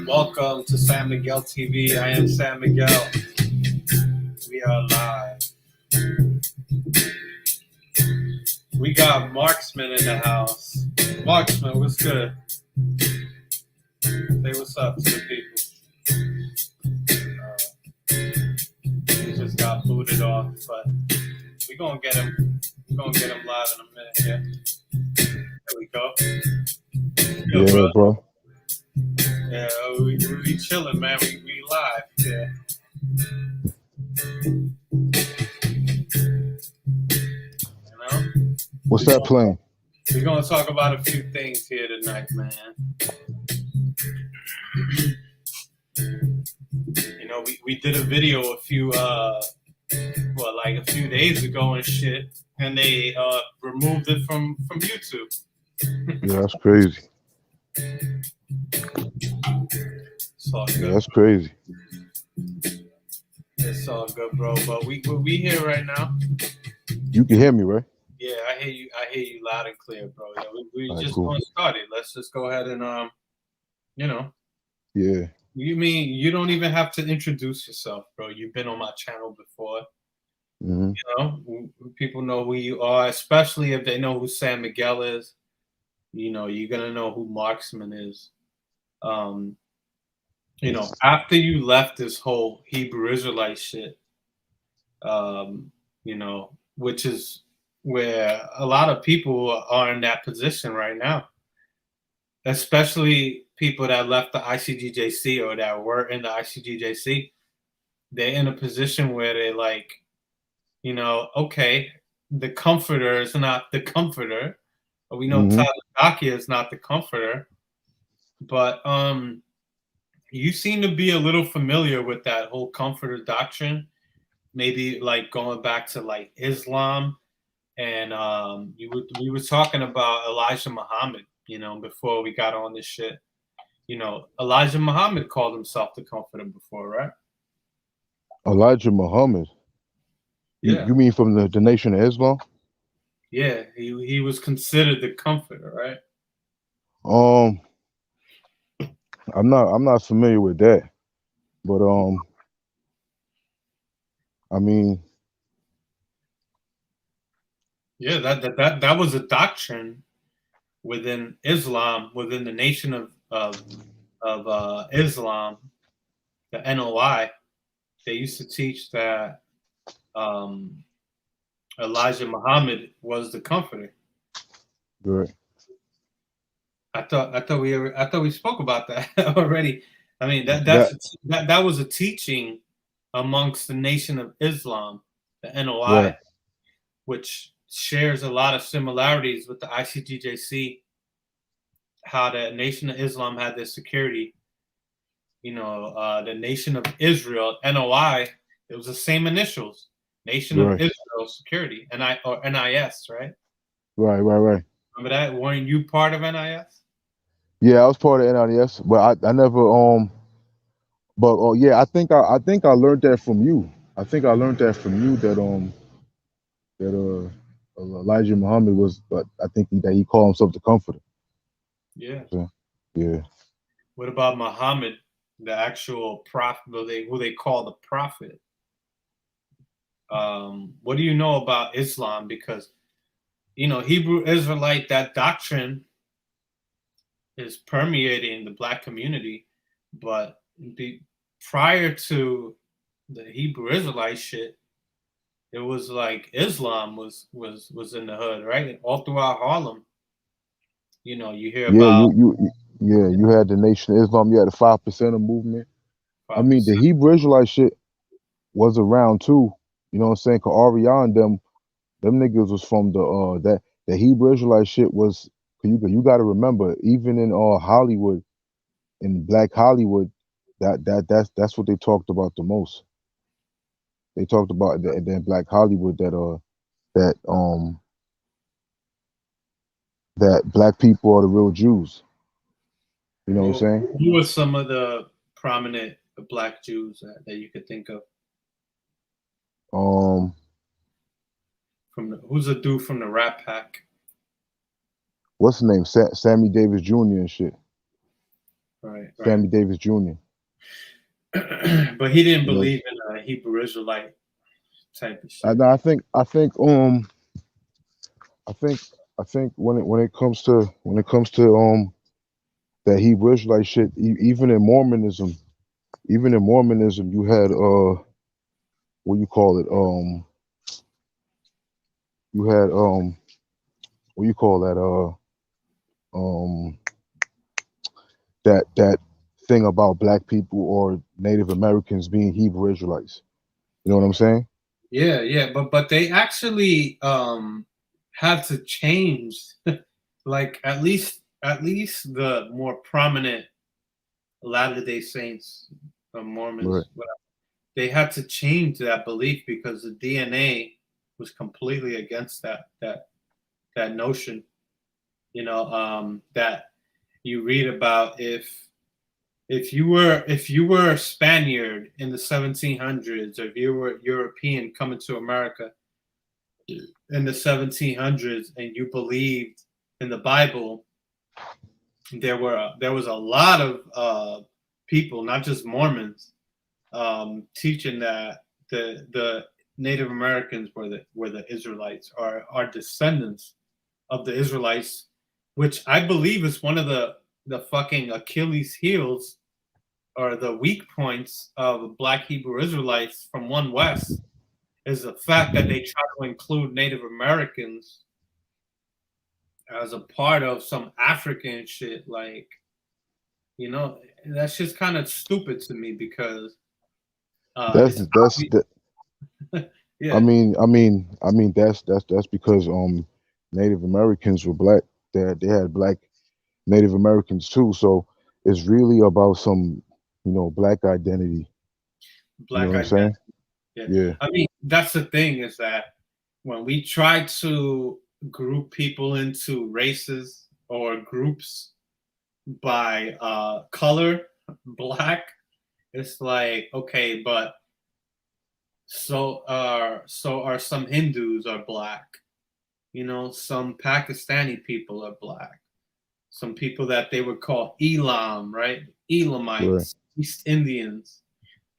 Welcome to San Miguel TV. I am San Miguel. We are live. We got Marksman in the house. Marksman, what's good? Say what's up to the people. He just got booted off, but we're gonna get him. We're gonna get him live in a minute here. There we go. Yeah, bro. Yeah, we chilling, man. We live. Yeah. You know? What's that playing? We're gonna talk about a few things here tonight, man. You know, we did a video a few days ago and shit, and they removed it from YouTube. Yeah, that's crazy. It's all good. Yeah, that's crazy. It's all good, bro. But we here right now. You can hear me, right? Yeah, I hear you. I hear you loud and clear, bro. Yeah, we All right, just cool. gonna start it. Let's just go ahead and you know. Yeah. You mean you don't even have to introduce yourself, bro? You've been on my channel before. Mm-hmm. You know, people know who you are, especially if they know who San Miguel is. You know, you're gonna know who Marksman is. You know, after you left this whole Hebrew Israelite shit, you know, which is where a lot of people are in that position right now, especially people that left the ICGJC or that were in the ICGJC. They're in a position where they're like, you know, okay, the comforter is not the comforter. We know Tyler Dakia is not the comforter, but you seem to be a little familiar with that whole comforter doctrine. Maybe like going back to like Islam, and we were talking about Elijah Muhammad, you know, before we got on this shit. You know, Elijah Muhammad called himself the comforter before, right? Elijah Muhammad. Yeah. You mean from the Nation of Islam? Yeah, he was considered the comforter, right? I'm not familiar with that, but I mean, yeah, that was a doctrine within Islam, within the Nation of Islam, the NOI. They used to teach that Elijah Muhammad was the comforter. right. I thought we spoke about that already. I mean that was a teaching amongst the Nation of Islam, the NOI, right. which shares a lot of similarities with the ICGJC. How the Nation of Islam had their security. You know, the Nation of Israel, NOI, it was the same initials. Nation of Israel Security, NIS, right? Right. Remember that? Weren't you part of NIS? Yeah, I was part of NIS, but I never but yeah, I think I learned that from you. I think I learned that from you that Elijah Muhammad was, but I think that he called himself the comforter. Yeah. So, yeah. What about Muhammad, the actual prophet, who they call the prophet? What do you know about Islam? Because, you know, Hebrew Israelite, that doctrine is permeating the Black community, but prior to the Hebrew Israelite shit, it was like Islam was in the hood, right? All throughout Harlem. You know, you hear about you had the Nation of Islam, you had the 5% movement. 5%. I mean, the Hebrew Israelite shit was around too. You know what I'm saying? Cause Ariana, them niggas was from the Hebrew Israelite shit was. You got to remember, even in Hollywood, in Black Hollywood, that's what they talked about the most. They talked about in Black Hollywood that Black people are the real Jews. You know what I'm saying? Who are some of the prominent Black Jews that you could think of? Who's a dude from the Rat Pack? What's the name? Sammy Davis Jr. and shit. right, right. Sammy Davis Jr. But he didn't You know, believe in a Hebrew Israelite type of I, shit. I think I think when it comes to that Hebrew Israelite shit, even in Mormonism, you had what you call it you had what you call that um that thing about black people or Native Americans being Hebrew Israelites. You know what I'm saying? Yeah, yeah, but they actually had to change like at least the more prominent Latter-day Saints, Right, Mormons, whatever, they had to change that belief because the DNA was completely against that notion. That you read about if you were a Spaniard in the 1700s, or if you were European coming to America in the 1700s and you believed in the Bible, there was a lot of people, not just Mormons, teaching that the Native Americans were the Israelites, are descendants of the Israelites, which I believe is one of the fucking Achilles heels or the weak points of Black Hebrew Israelites from One West, is the fact that they try to include Native Americans as a part of some African shit. Like, that's just kind of stupid to me because that's it's that's obvious. that. Yeah, That's because Native Americans were black. They had black Native Americans too. So it's really about some black identity. You know Black what I'm identity. saying? Yeah, Yeah. I mean that's the thing, is that when we try to group people into races or groups by color, black, it's like, okay, but so are some Hindus are black, some Pakistani people are black, some people that they would call Elam, right? Right. Elamites, East Indians,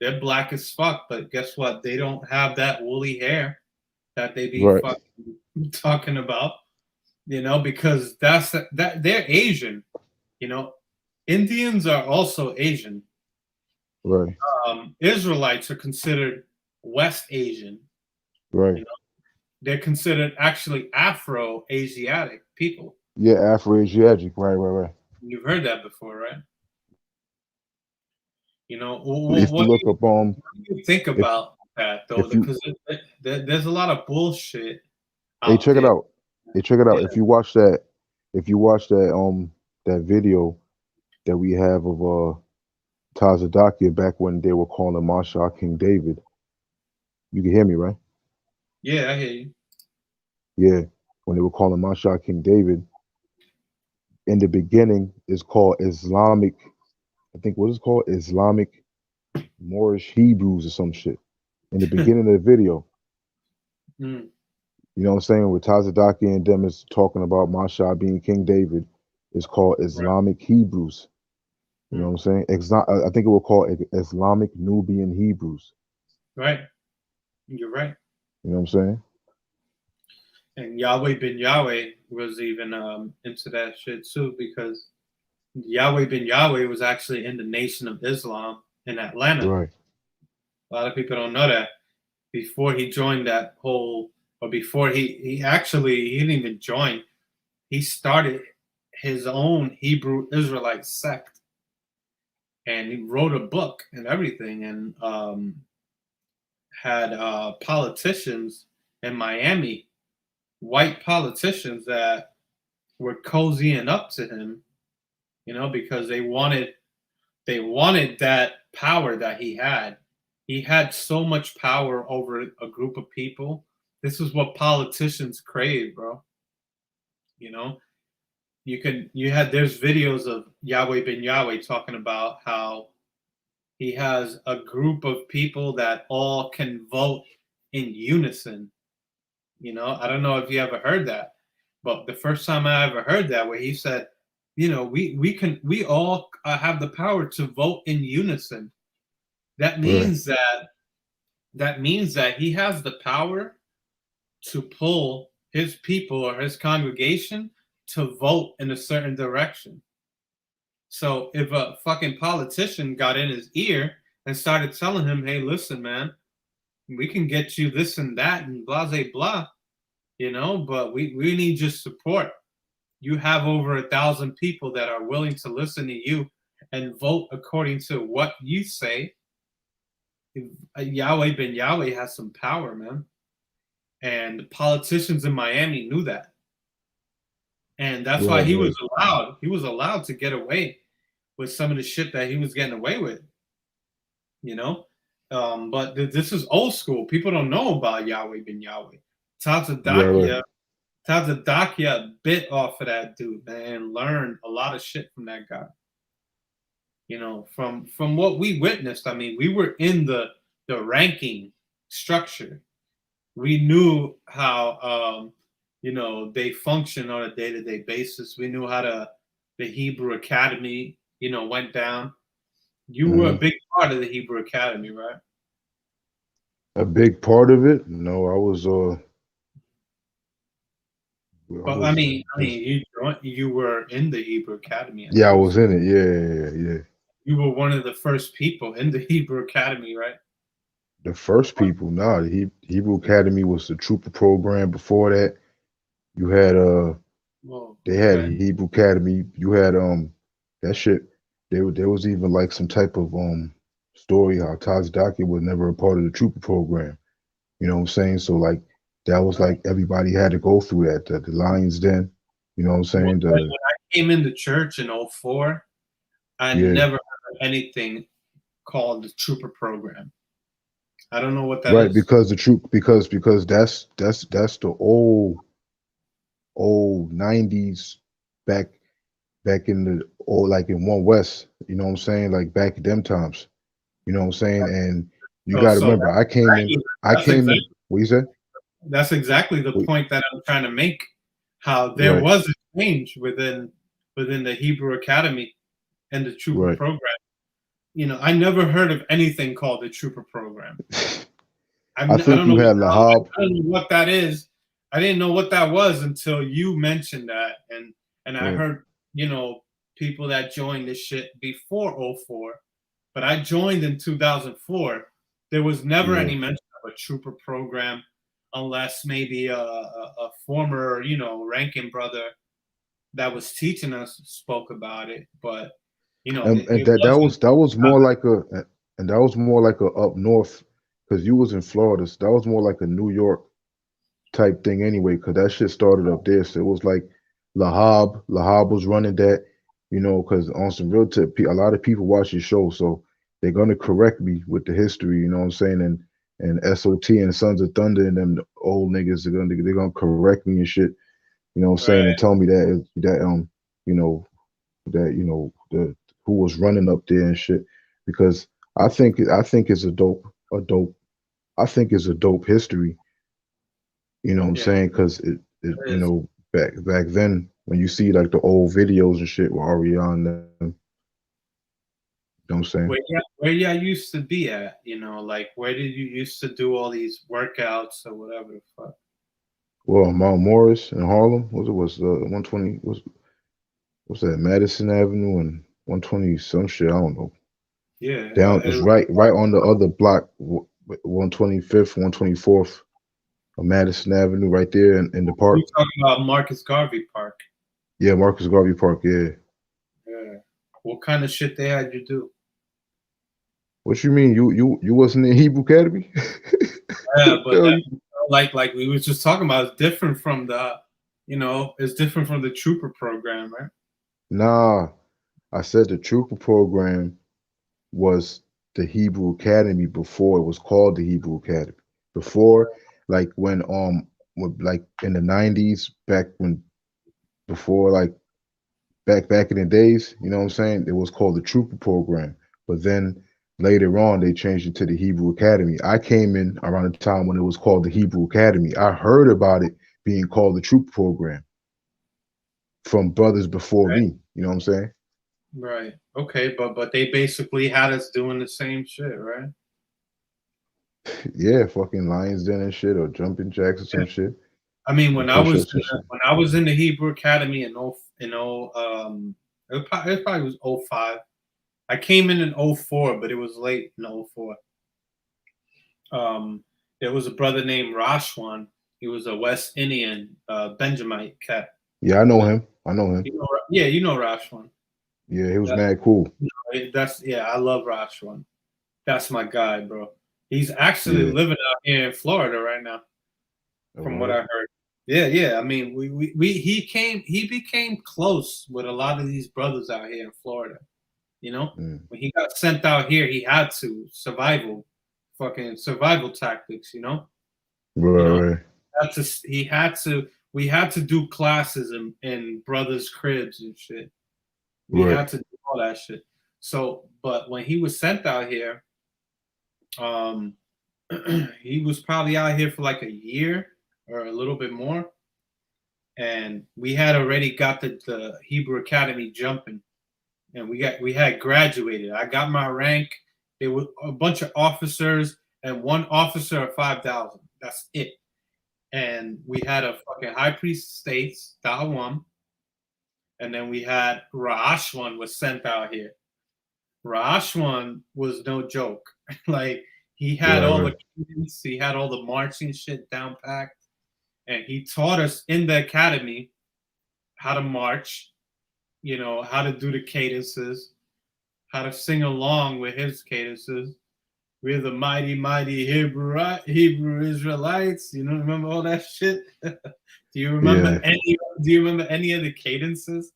they're black as fuck, but guess what? They don't have that woolly hair that they be Right. fucking talking about, because that they're Asian, you know. Indians are also Asian. Right. Israelites are considered West Asian. Right. You know, they're considered actually Afro-Asiatic people. Yeah. Afro-Asiatic. Right. Right. Right. You've heard that before, right? If you What look up do you think if about that though? if you Because there's a lot of bullshit hey out check it there. out. Hey, check it Yeah, out. If you watch that video that we have of Tazadakia back when they were calling Masha King David, you can hear me, right? yeah, I hear you. Yeah. When they were calling Masha King David, in the beginning is called Islamic, I think what is it called? Islamic Moorish Hebrews or some shit. In the beginning of the video. Mm, You know what I'm saying? With Tazadaki and them is talking about Masha being King David. It's called right. Islamic Hebrews. You know what Mm, I'm saying? I think it will call it Islamic Nubian Hebrews. right. You're right. You know what I'm saying? And Yahweh bin Yahweh was even into that shit too, because Yahweh bin Yahweh was actually in the Nation of Islam in Atlanta. Right, A lot of people don't know that. Before he joined that whole, or before he didn't even join. He started his own Hebrew Israelite sect, and he wrote a book and everything, and had politicians in Miami, white politicians, that were cozying up to him, because they wanted that power that he had. He had so much power over a group of people. This is what politicians crave, bro. You know, there's videos of Yahweh bin Yahweh talking about how he has a group of people that all can vote in unison. I don't know if you ever heard that, but the first time I ever heard that, where he said you know, we all have the power to vote in unison. That Right. means that he has the power to pull his people or his congregation to vote in a certain direction. So if a fucking politician got in his ear and started telling him, "Hey, listen, man, we can get you this and that and blah blah blah," but we need your support. You have over 1,000 people that are willing to listen to you and vote according to what you say. Yahweh ben Yahweh has some power, man. And the politicians in Miami knew that. And that's why Right. Right. he was allowed to get away with some of the shit that he was getting away with, you know? But this is old school. People don't know about Yahweh ben Yahweh. Right. Right. Tazadakia, Tazadakia bit off of that dude, man, and learned a lot of shit from that guy. From what we witnessed, I mean, we were in the ranking structure. We knew how they function on a day-to-day basis. We knew how the Hebrew Academy went down. You were a Mm-hmm. big part of the Hebrew Academy, right? A big part of it. No, I was I Well, I was mean, just you were in the Hebrew Academy at yeah, I was least. in it. Yeah. You were one of the first people in the Hebrew Academy, right? The first people, nah, the Hebrew Academy was the trooper program. Before that, you had Well, they had okay. Hebrew Academy. You had that shit. There was even like some type of story how Tazadaki was never a part of the trooper program. You know what I'm saying? So like that was Right. like everybody had to go through that. The Lions Den. You know what I'm Well, saying? when The I came into church in '04, I Yeah. never heard of anything called the Trooper Program. I don't know what that Right, is. because the truth because that's the old 90s back back in the or like in one west, you know what I'm saying? Like back at them times. You know what I'm saying? And you So, gotta so remember I that's came in exactly what you said? that's exactly the Wait, point that I'm trying to make. How there right, was a change within the Hebrew Academy and the Trooper right. Program. I never heard of anything called the Trooper Program. I I think don't know you had Lahab. I don't know what that is. I didn't know what that was until you mentioned that, and I Right, heard people that joined this shit before '04, but I joined in 2004. There was never yeah. any mention of a trooper program, unless maybe a former ranking brother that was teaching us spoke about it, but And it wasn't. that was more like a and that was more like a up north because you was in Florida. So that was more like a New York type thing anyway, because that shit started up there. So it was like Lahab was running that, because on some real tip, a lot of people watch your show, so they're gonna correct me with the history, you know what I'm saying? And SOT and Sons of Thunder and them old niggas they're gonna correct me and shit, you know what I'm saying, and Right. tell me you know, the who was running up there and shit. Because I think it's a dope I think it's a dope history, you know what I'm Yeah, saying? Because it it is. back then when you see like the old videos and shit with Ariana, you know what I'm saying? Where y'all used to be at, like where did you used to do all these workouts or whatever the fuck? Well, Mount Morris in Harlem was 120 what's that Madison Avenue and 120 some shit, I don't know. Yeah, Down it's right on the other block, 125th, 124th of Madison Avenue, right there in the you park. talking about Marcus Garvey Park? Yeah, Marcus Garvey Park. Yeah. Yeah. What kind of shit they had you do? What you mean? You wasn't in Hebrew Academy? Yeah, What the but hell you? like we was just talking about, it's different from it's different from the Trooper program, right? Nah, I said the Trooper program was the Hebrew Academy before it was called the Hebrew Academy. Before, like like in the '90s, back when before like back in the days, you know what I'm saying? It was called the Trooper program. But then later on, they changed it to the Hebrew Academy. I came in around the time when it was called the Hebrew Academy. I heard about it being called the Trooper program from brothers before Right. me. You know what I'm saying? Right. Okay, but they basically had us doing the same shit, right? Yeah, fucking Lions Den and shit, or jumping jacks or some shit, I mean, and push ups and shit. when I was in the Hebrew Academy it probably was '05. I came in '04, but it was late in '04. There was a brother named Rashwan. He was a West Indian Benjamite cat. Yeah, I know him. I know him. Yeah, you know Rashwan. Yeah, he was That, mad cool. I love Rashwan. That's my guy, bro. He's actually Yeah. living out here in Florida right now, from what Alright. I heard. Yeah. I mean, he became close with a lot of these brothers out here in Florida. You know, Mm. when he got sent out here, he had to fucking survival tactics. You know, Right. he had to. We had to do classes in brothers' cribs and shit. We Right. had to do all that shit. So, but when he was sent out here, um, he was probably out here for like a year or a little bit more, and we had already got the Hebrew Academy jumping, and we had graduated. I got my rank. There was a bunch of officers and one officer of 5,000. That's it. And we had a fucking high priest states, Dawam, and then we had Ra'ashwan was sent out here. Ra'ashwan was no joke. Like he had all Right. the cadence, he had all the marching shit down packed, and he taught us in the academy how to march, how to do the cadences, how to sing along with his cadences. We're the mighty, mighty Hebrew Israelites. Remember all that shit? Do you remember Yeah. any? Do you remember any of the cadences?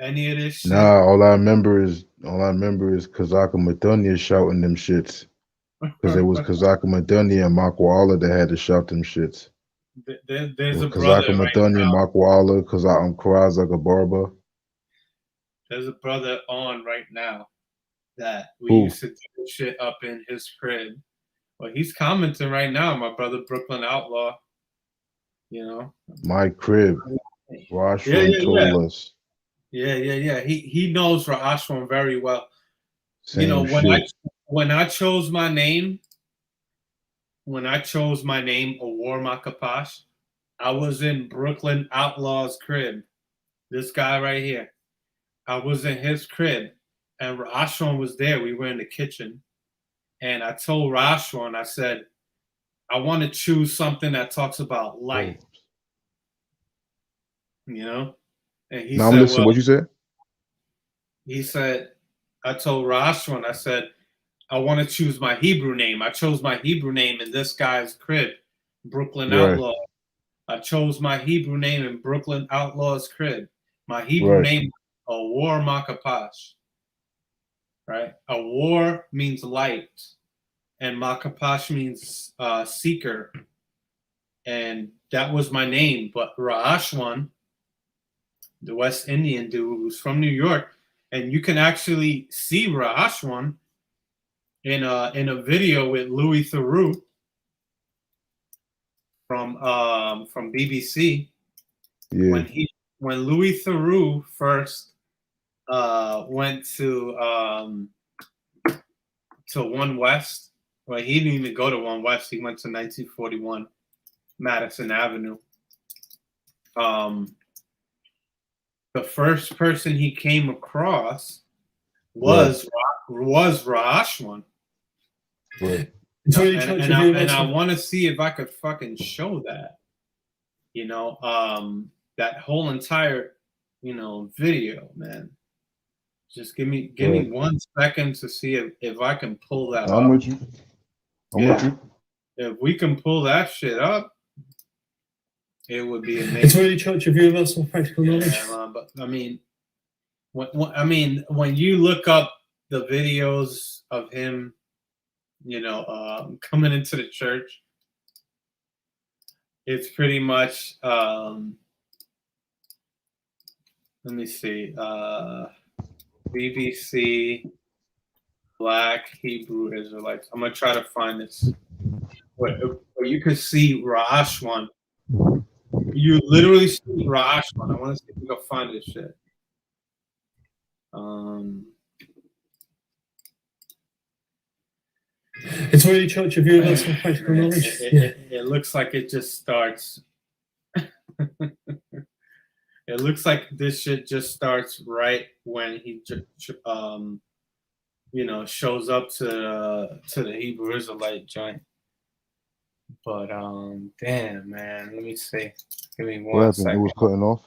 Any of this shit? Nah, all I remember is Kazaka Madunya shouting them shits. Cause it was Kazaka Madunya and Makwala that had to shout them shits. There's Or a Kazaka brother Madunya, Makwala, Kazaka Karazaka Barba. There's a brother on right now that we Who? used to do shit up in his crib. Well, he's commenting right now, my brother Brooklyn Outlaw. You know. My crib. Yeah, Rashwan yeah, yeah. told us. Yeah. He knows Ra'ashwan very well. Same When I shit. when I chose my name, Awar Makapash, I was in Brooklyn Outlaw's crib. This guy right here. I was in his crib, and Rashwan was there. We were in the kitchen, and I told Rashwan, I said, I want to choose something that talks about Oh. light, you know? And he Now I'm said, listening. well, What you said? he said, I told Rashwan, I said, I want to choose my Hebrew name. I chose my Hebrew name in this guy's crib, Brooklyn Right. Outlaw. I chose my Hebrew name in Brooklyn Outlaw's crib. My Hebrew Right. name, Awar Makapash, right? Awar means light, and Makapash means seeker. And that was my name. But Ra'ashwan, the West Indian dude who's from New York, and you can actually see Ra'ashwan in a video with Louis Theroux from BBC Yeah. when Louis Theroux first went to One West. Well, he didn't even go to One West. He went to 1941 Madison Avenue. The first person he came across Right. was Ra'ashwan. Right. And I want to see if I could fucking show that. That whole entire, video, man. Just give me Right. 1 second to see if I can pull that I'm up. with you. I'm with Yeah. you. If we can pull that shit up, it would be amazing. It's really church of universal practical knowledge. Yeah, but I mean, when you look up the videos of him, coming into the church, it's pretty much. Let me see. BBC Black Hebrew Israelites. I'm gonna try to find this. Where you can see Ra'ashwan. you literally see Rashman. I want to see if we can find this shit. It's really Church of Universal Practical Knowledge. It looks like it just starts. It looks like this shit just starts right when he, shows up to the Hebrew Israelite joint. But damn, man, let me see. Give me one second. It was cutting off.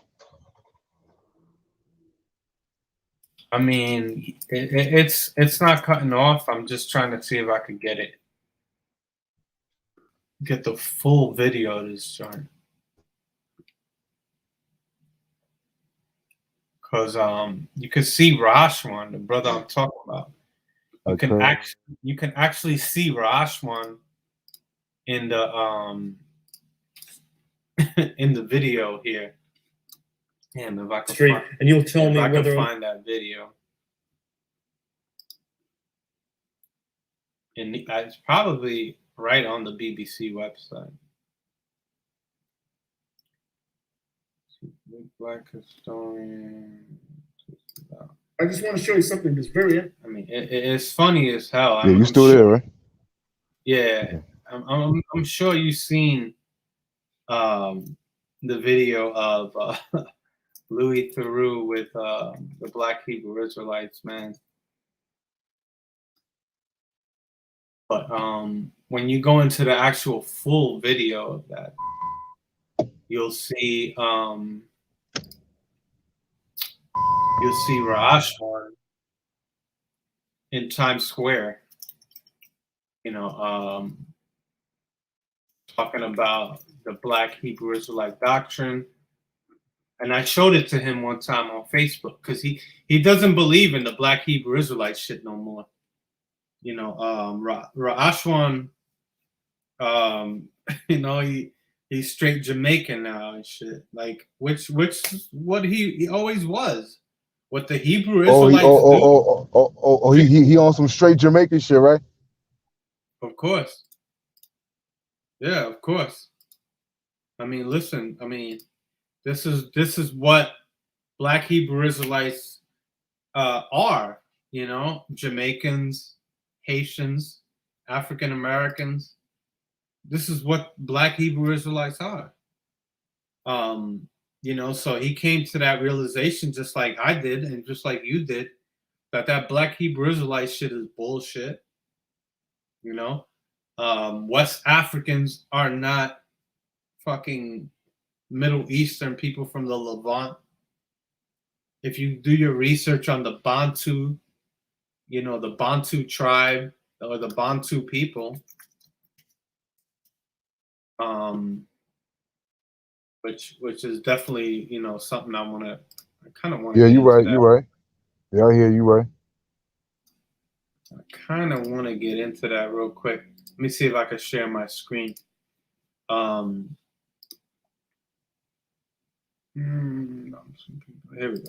I mean, it's not cutting off. I'm just trying to see if I could get the full video of this joint. Because you can see Rashwan, the brother I'm talking about. You can actually see Rashwan in the in the video here. Damn, if I can find, and you'll tell me whether I can find that video. And it's probably right on the BBC website. Black historian. I just want to show you something that's very. I mean, it's funny as hell. Yeah, you're still there, right? Yeah, I'm sure you've seen the video of Louis Theroux with the Black Hebrew Israelites, man. But when you go into the actual full video of that, you'll see Rashwan in Times Square, talking about the Black Hebrew Israelite doctrine. And I showed it to him one time on Facebook because he doesn't believe in the Black Hebrew Israelite shit no more. Rashwan, he's straight Jamaican now and shit. Like which what he always was. What the Hebrew Israelites he on some straight Jamaican shit, right? Of course. Yeah, of course. I mean, listen, this is what Black Hebrew Israelites are, Jamaicans, Haitians, African Americans. This is what Black Hebrew Israelites are. So he came to that realization just like I did and just like you did, that Black Hebrew Israelite shit is bullshit. West Africans are not fucking Middle Eastern people from the Levant. If you do your research on the Bantu, the Bantu tribe or the Bantu people, which is definitely something I kind of want. Yeah, you're right. You're right. Yeah, I hear you right. I kind of want to get into that real quick. Let me see if I can share my screen. Here we go.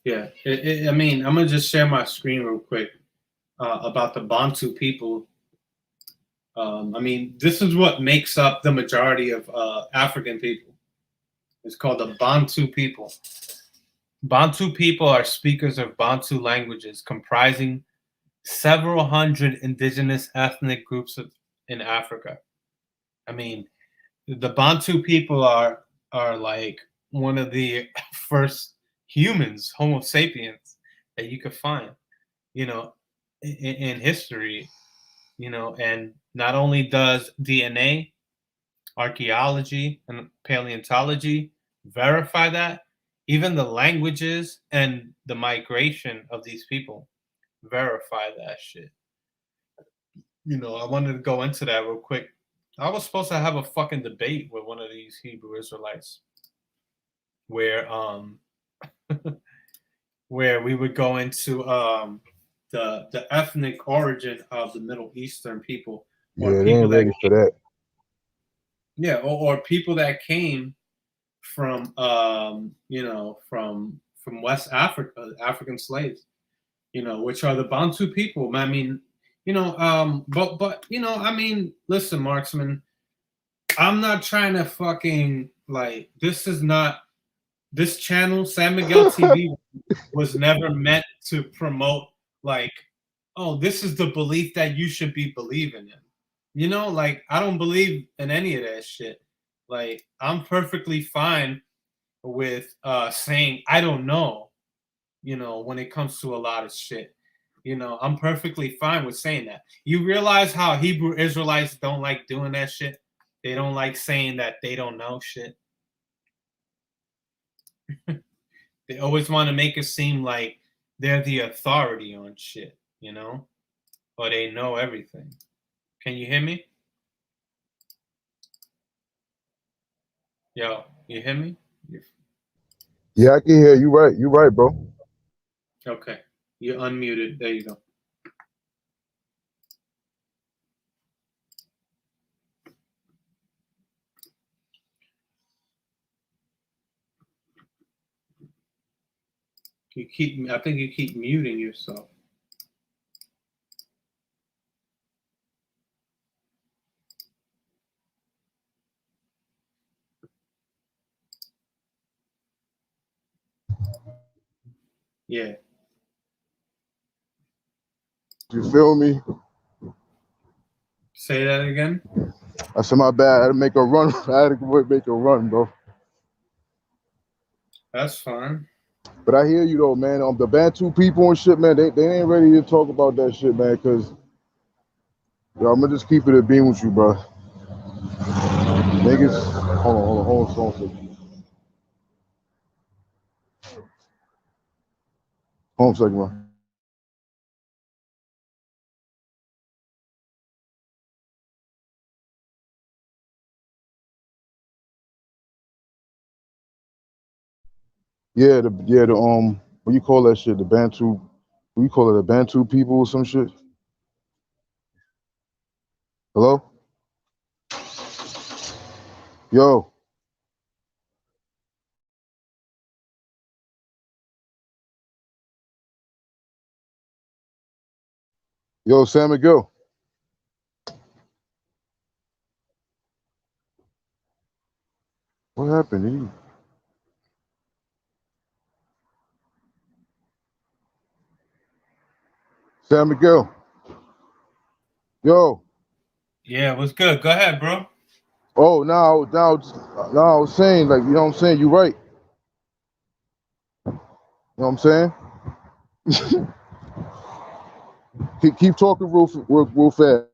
Yeah, I'm gonna just share my screen real quick about the Bantu people. This is what makes up the majority of African people. It's called the Bantu people. Bantu people are speakers of Bantu languages comprising several hundred indigenous ethnic groups in Africa. The Bantu people are like one of the first humans, Homo sapiens, that you could find, in history, and not only does DNA, archaeology, and paleontology verify that, even the languages and the migration of these people verify that shit. I wanted to go into that real quick. I was supposed to have a fucking debate with one of these Hebrew Israelites where where we would go into the ethnic origin of the Middle Eastern people. Yeah, they ain't ready for that. Yeah, or people that came from from West Africa, African slaves, which are the Bantu people. Listen, Marksman, I'm not trying to fucking like this channel, San Miguel TV, was never meant to promote like, oh, this is the belief that you should be believing in. You know, like I don't believe in any of that shit. Like I'm perfectly fine with saying I don't know, you know, when it comes to a lot of shit. You know, I'm perfectly fine with saying that. You realize how Hebrew Israelites don't like doing that shit? They don't like saying that they don't know shit. They always want to make it seem like they're the authority on shit, you know? Or they know everything. Can you hear me? Yo, you hear me? Yeah, I can hear you. Right, you right, bro. Okay. You're unmuted. There you go. I think you keep muting yourself. Yeah. You feel me? Say that again. I said my bad. I had to make a run. I had to make a run, bro. That's fine. But I hear you though, man. The Bantu people and shit, man. They ain't ready to talk about that shit, man. Cause yo, I'm gonna just keep it a beam with you, bro. Niggas, hold on. Hold on a second, bro. Yeah, what you call that shit? The Bantu, what you call it? The Bantu people or some shit? Hello? Yo. Yo, San Miguel. What happened? San Miguel. Yo. Yeah, what's good? Go ahead, bro. Oh, now, I was saying, like, you know what I'm saying? You right. You know what I'm saying? Keep talking real fast.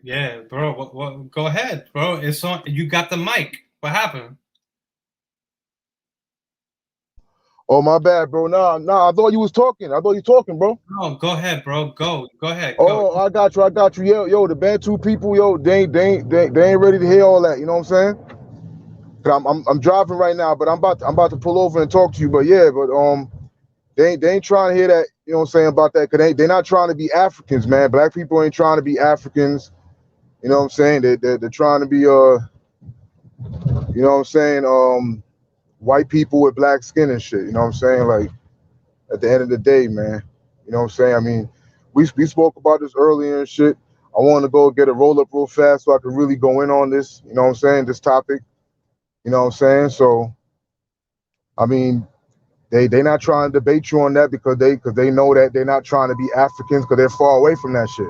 Yeah, bro. What? Go ahead, bro. It's on. You got the mic. What happened? Oh, my bad, bro. Nah. I thought you was talking. I thought you talking, bro. No, go ahead, bro. Go ahead. Go. Oh, I got you. Yo, the Bantu people, yo, they ain't ready to hear all that. You know what I'm saying? I'm driving right now, but I'm about to pull over and talk to you. But yeah, they ain't trying to hear that. You know what I'm saying about that? Cause they're not trying to be Africans, man. Black people ain't trying to be Africans. You know what I'm saying? They're trying to be you know what I'm saying, white people with black skin and shit. You know what I'm saying? Like at the end of the day, man. You know what I'm saying? I mean, we spoke about this earlier and shit. I want to go get a roll up real fast so I can really go in on this. You know what I'm saying? This topic. You know what I'm saying? So, I mean, they not trying to debate you on that because they know that they're not trying to be Africans because they're far away from that shit.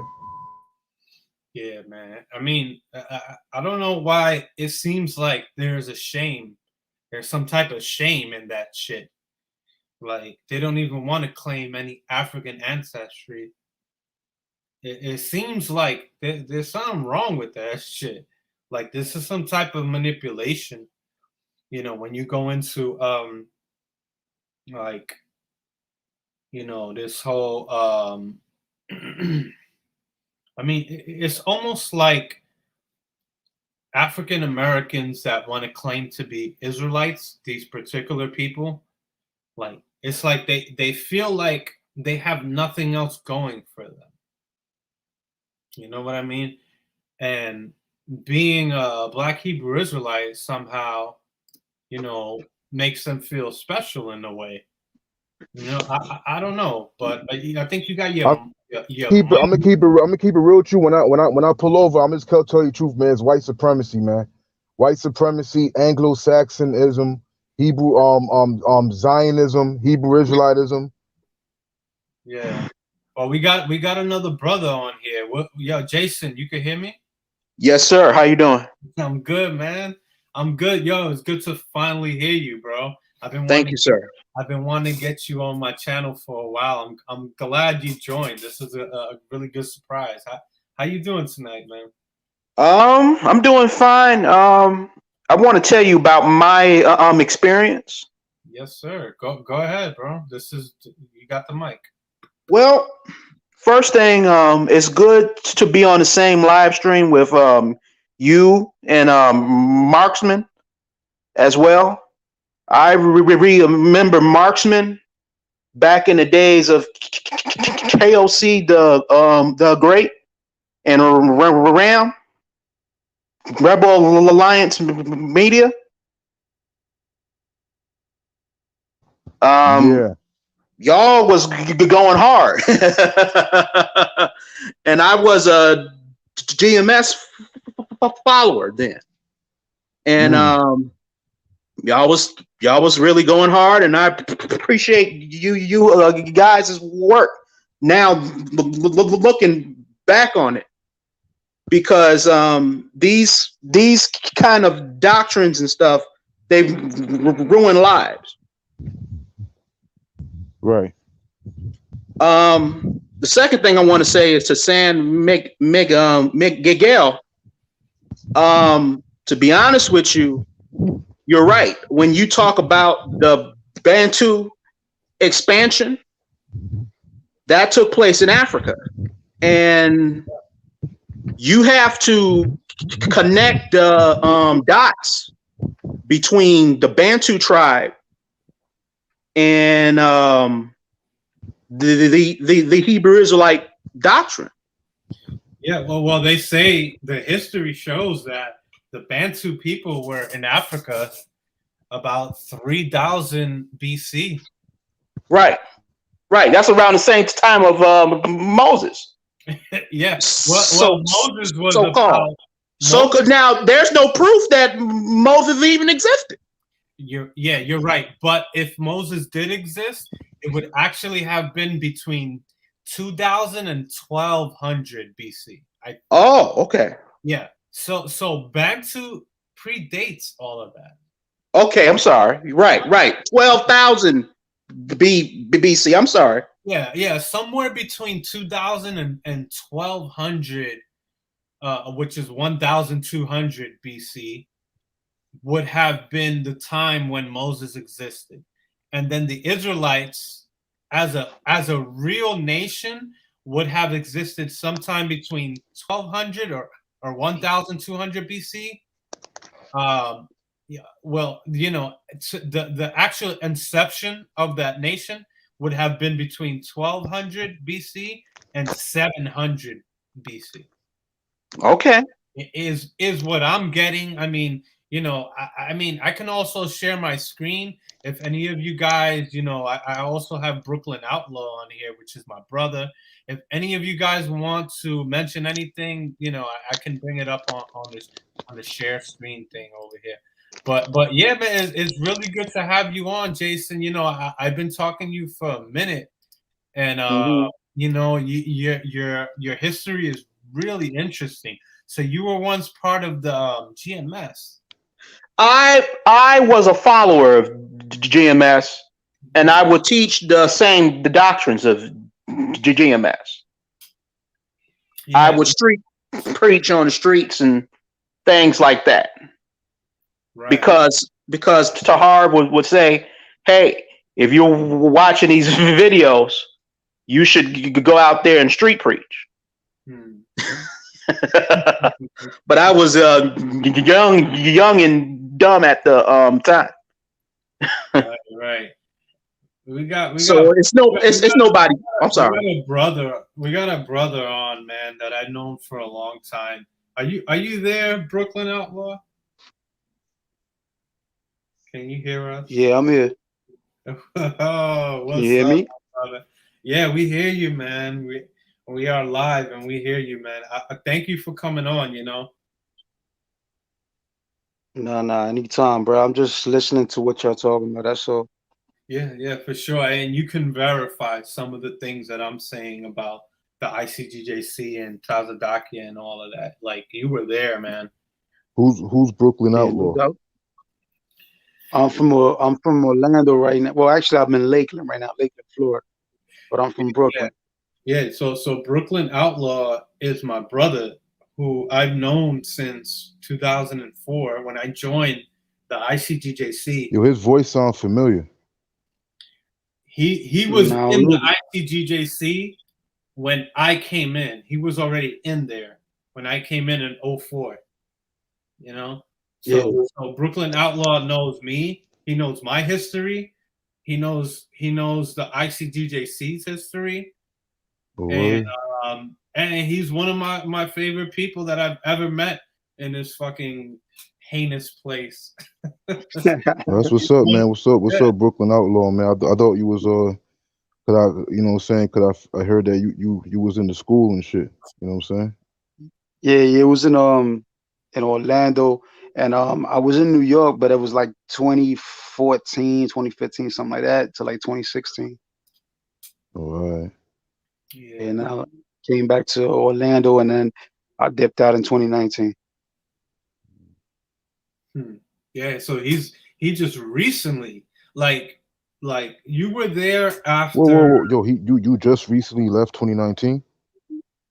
Yeah, man. I mean, I don't know why it seems like there's a shame. There's some type of shame in that shit. Like they don't even want to claim any African ancestry. It seems like there's something wrong with that shit. Like this is some type of manipulation. You know, when you go into like, you know, this whole I mean, it's almost like African Americans that want to claim to be Israelites, these particular people, like it's like they feel like they have nothing else going for them. You know what I mean? And being a Black Hebrew Israelite somehow, you know, makes them feel special in a way. I don't know, but I think you got I'm your keep it. I'm gonna money. keep it. I'm gonna keep it real with you. When I pull over, I'm just gonna tell you the truth, man. It's white supremacy, man. White supremacy, Anglo-Saxonism, Hebrew, Zionism, Hebrew Israelitism. Yeah. Well, we got another brother on here. Yo, Jason, you can hear me? Yes, sir. How you doing? I'm good, man. I'm good. Yo, it's good to finally hear you, bro. Thank you, sir. I've been wanting to get you on my channel for a while. I'm glad you joined. This is a really good surprise. How you doing tonight, man? I'm doing fine. I want to tell you about my experience. Yes, sir. Go ahead, bro. You got the mic. Well, first thing, it's good to be on the same live stream with you and Marksman as well. I remember Marksman back in the days of KOC, the Great, and Ram Rebel Alliance Media. Yeah, Y'all was going hard, and I was a GMS follower then, and y'all was really going hard, and I appreciate you guys' work. Now looking back on it, because these kind of doctrines and stuff, they've ruined lives. right. The second thing I want to say is to San Miguel. To be honest with you, you're right. When you talk about the Bantu expansion, that took place in Africa, and you have to connect the dots between the Bantu tribe and the Hebrew Israelite doctrine. Yeah, well, they say the history shows that the Bantu people were in Africa about 3000 BC. Right. That's around the same time of Moses. Yeah. Well, Moses was so-called. So now there's no proof that Moses even existed. You're right. But if Moses did exist, it would actually have been between 2000 and 1200 BC. Oh, okay. Yeah. So Bantu predates all of that. Okay, I'm sorry. Right. 12,000 BC. I'm sorry. Yeah. Somewhere between 2000 and 1200, which is 1200 BC, would have been the time when Moses existed. And then the Israelites, as a real nation, would have existed sometime between 1200 or 1200 BC. Yeah, well, the actual inception of that nation would have been between 1200 BC and 700 BC. Okay. Is what I'm getting. I mean, I can also share my screen if any of you guys, I also have Brooklyn Outlaw on here, which is my brother. If any of you guys want to mention anything, I can bring it up on the share screen thing over here. But yeah, man, it's really good to have you on, Jason. I've been talking to you for a minute, and your history is really interesting. So you were once part of the GMS. I was a follower of GMS, and I would teach the doctrines of GMS. Yeah. I would street preach on the streets and things like that. Right. Because Tahar would say, hey, if you're watching these videos, you should go out there and street preach. But I was young and dumb at the time. Right. We got it's nobody. I'm sorry. We got a brother on, man, that I've known for a long time. Are you there, Brooklyn Outlaw? Can you hear us? Yeah, I'm here. Oh, Can you what's hear up, me? brother? Yeah, we hear you, man. We are live and we hear you, man. I thank you for coming on. No, anytime, bro. I'm just listening to what y'all talking about. That's all. Yeah, for sure. And you can verify some of the things that I'm saying about the ICGJC and Tazadakia and all of that. Like you were there, man. Who's Brooklyn Yeah, no Outlaw? doubt. I'm from Orlando right now. Well, actually, I'm in Lakeland right now, Lakeland, Florida. But I'm from Yeah, Brooklyn. yeah. So Brooklyn Outlaw is my brother who I've known since 2004 when I joined the ICGJC. Yo, his voice sounds familiar. He was No, in the no. ICGJC when I came in. He was already in there when I came in 04. You know, Yeah, so Brooklyn Outlaw knows me. He knows my history. He knows the ICGJC's history, Oh, and word. he's one of my favorite people that I've ever met in this fucking heinous place. That's what's up, man. What's up? What's Yeah. up, Brooklyn Outlaw, man? I thought you was cause you know what I'm saying? Cause I heard that you was in the school and shit. You know what I'm saying? yeah. It was in Orlando, and I was in New York, but it was like 2014, 2015, something like that, to like 2016. All right. Yeah. And I came back to Orlando, and then I dipped out in 2019. Yeah. So he just recently like you were there Whoa, after. whoa. Yo, you just recently left 2019?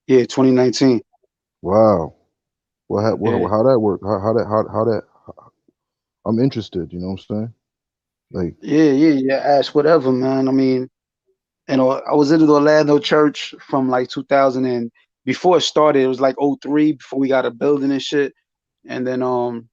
Yeah, 2019. Wow. Yeah, How that work? How that I'm interested, you know what I'm saying? Like, yeah. Ask whatever, man. I mean, I was in the Orlando church from like 2000, and before it started, it was like '03 before we got a building and shit. And then you know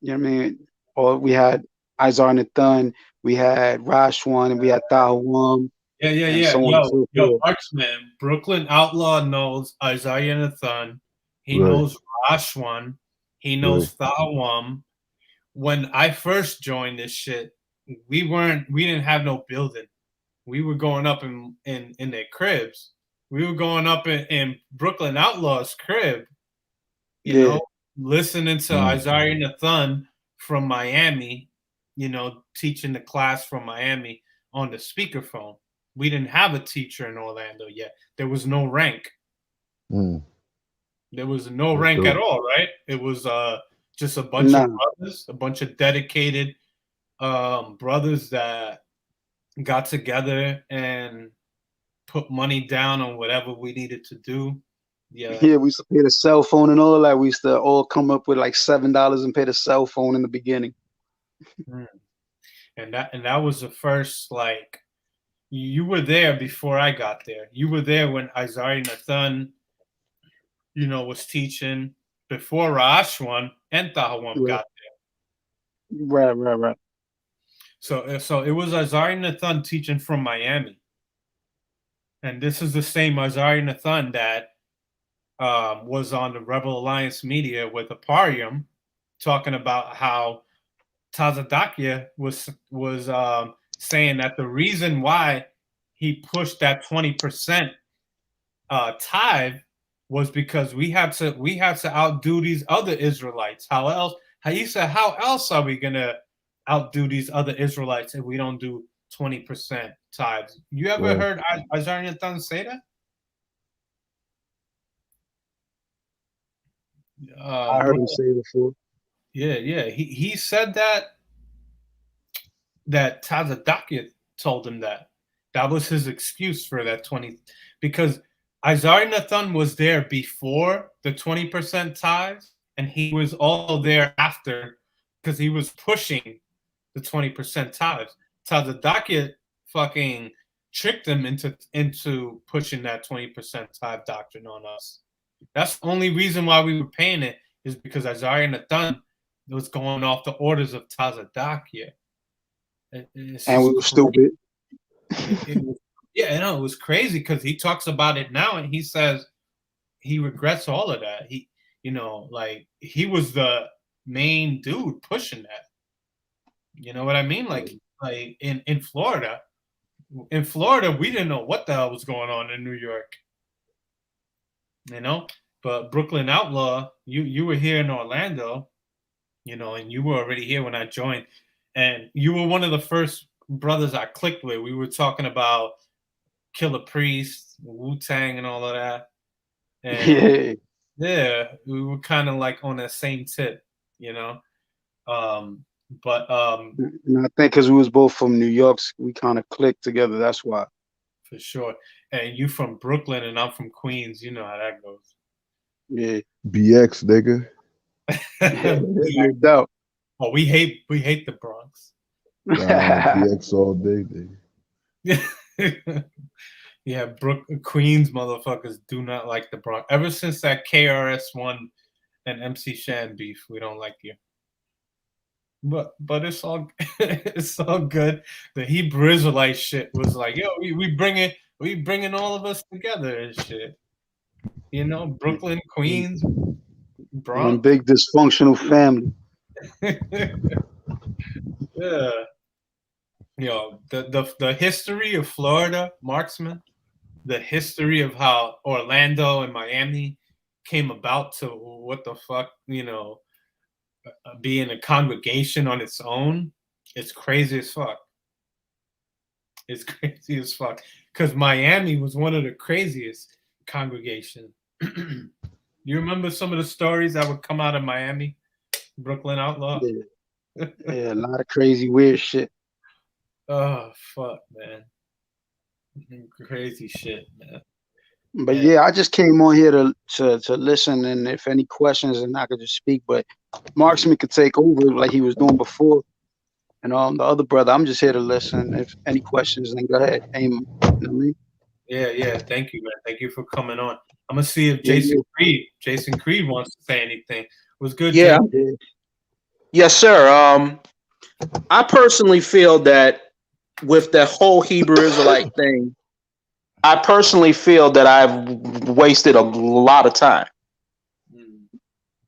what I mean? Or we had Izar Nathan, we had Rashwan, and we had Tawam, and Yeah. so on and so Yo, forth. Marksman, Brooklyn Outlaw knows Isaiah Nathan. He right, knows Rashwan. He right. knows Thawam. When I first joined this shit, we didn't have no building. We were going up in their cribs. We were going up in Brooklyn Outlaw's crib, you Yeah, know, listening to Mm. Isaiah Nathan from Miami, teaching the class from Miami on the speakerphone. We didn't have a teacher in Orlando yet. There was no rank. Mm. There was no That's rank at dope. all, right? It was just a bunch of nah, brothers, a bunch of dedicated brothers that got together and put money down on whatever we needed to do. Yeah. yeah. We used to pay the cell phone and all that. We used to all come up with like $7 and pay the cell phone in the beginning. Mm. And that was the first, like, you were there before I got there. You were there when Isaiah Nathan, was teaching before Rashwan and Tahawam Right, got. right. So it was Isaiah Nathan teaching from Miami, and this is the same Isaiah Nathan that was on the Rebel Alliance Media with Aparium, talking about how Tazadakia was saying that the reason why he pushed that 20% tithe was because we had to outdo these other Israelites. He said, how else are we gonna outdo these other Israelites if we don't do 20% tithes? You ever Right. heard Isaiah Nathan say that? I heard him Brooklyn, say it before. yeah. He said that Tazadakia told him that. That was his excuse for that 20, because Isaiah Nathan was there before the 20% tithes, and he was all there after because he was pushing the 20% tithes. Tazadakia fucking tricked them into pushing that 20% tithe doctrine on us. That's the only reason why we were paying it, is because Isaiah Nathan was going off the orders of Tazadakia. It's And we just were stupid. yeah, I know it was crazy because he talks about it now and he says he regrets all of that. Like he was the main dude pushing that. You know what I mean? Like like in Florida. In Florida, we didn't know what the hell was going on in New York. You know, but Brooklyn Outlaw, you were here in Orlando, you know, and you were already here when I joined, and you were one of the first brothers I clicked with. We were talking about Killer Priest, Wu-Tang, and all of that. And yeah, we were kind of like on that same tip, you know. And I think because we was both from New York, we kind of clicked together. That's why. For sure. And you from Brooklyn and I'm from Queens. You know how that goes. Yeah. BX, nigga. No doubt. Oh, we hate the Bronx. Nah, BX all day, nigga. Yeah, Queens motherfuckers do not like the Bronx. Ever since that KRS-One and MC Shan beef, we don't like you. But it's all it's all good. The Hebrew Israelite shit was like, yo, we bringing all of us together and shit. You know, Brooklyn, Queens, Bronx. One big dysfunctional family. Yeah. You know, the history of Florida, Marksman, the history of how Orlando and Miami came about to what the fuck, you know, being a congregation on its own, it's crazy as fuck. It's crazy as fuck. Because Miami was one of the craziest congregations. You remember some of the stories that would come out of Miami? Brooklyn Outlaw? Yeah, a lot of crazy, weird shit. Oh, fuck, man. Crazy shit, man. But yeah, I just came on here to listen, and if any questions, and I could just speak. But Marksman could take over like he was doing before, and the other brother, I'm just here to listen. If any questions, then go ahead, aim. You know what I mean? Yeah. Thank you, man. Thank you for coming on. I'm gonna see if Jason Creed wants to say anything. It was good. Yeah. Yes, sir. I personally feel that with the whole Hebrew Israelite thing, I personally feel that I've wasted a lot of time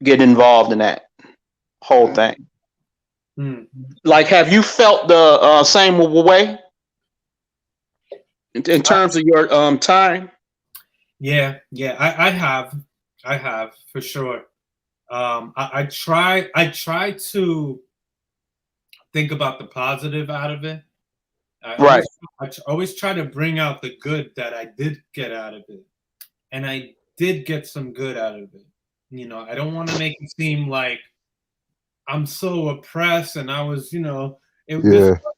getting involved in that whole thing. Like, have you felt the same way in terms of your time? Yeah, I have for sure. I try to think about the positive out of it. I always try to bring out the good that I did get out of it, and I did get some good out of it. You know, I don't want to make it seem like I'm so oppressed, and I was, you know,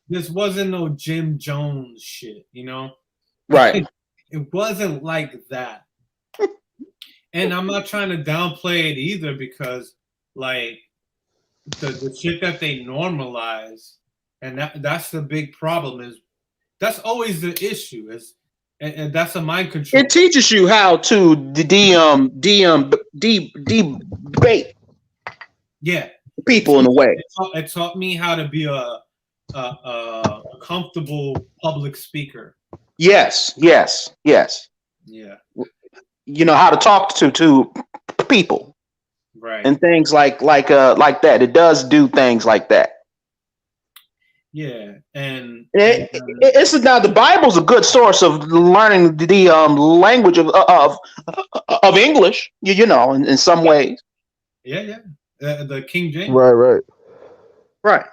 this wasn't no Jim Jones shit, you know. Right. It wasn't like that. And I'm not trying to downplay it either, because like the shit that they normalize, and that's the big problem, is that's always the issue, is and that's a mind control. It teaches you how to debate people in a way. It taught me how to be a comfortable public speaker. Yes. Yeah. You know how to talk to people, right? And things like that. It does do things like that. Yeah, and it's now the Bible's a good source of learning the language of English. You know, in some ways. Yeah. The King James. Right.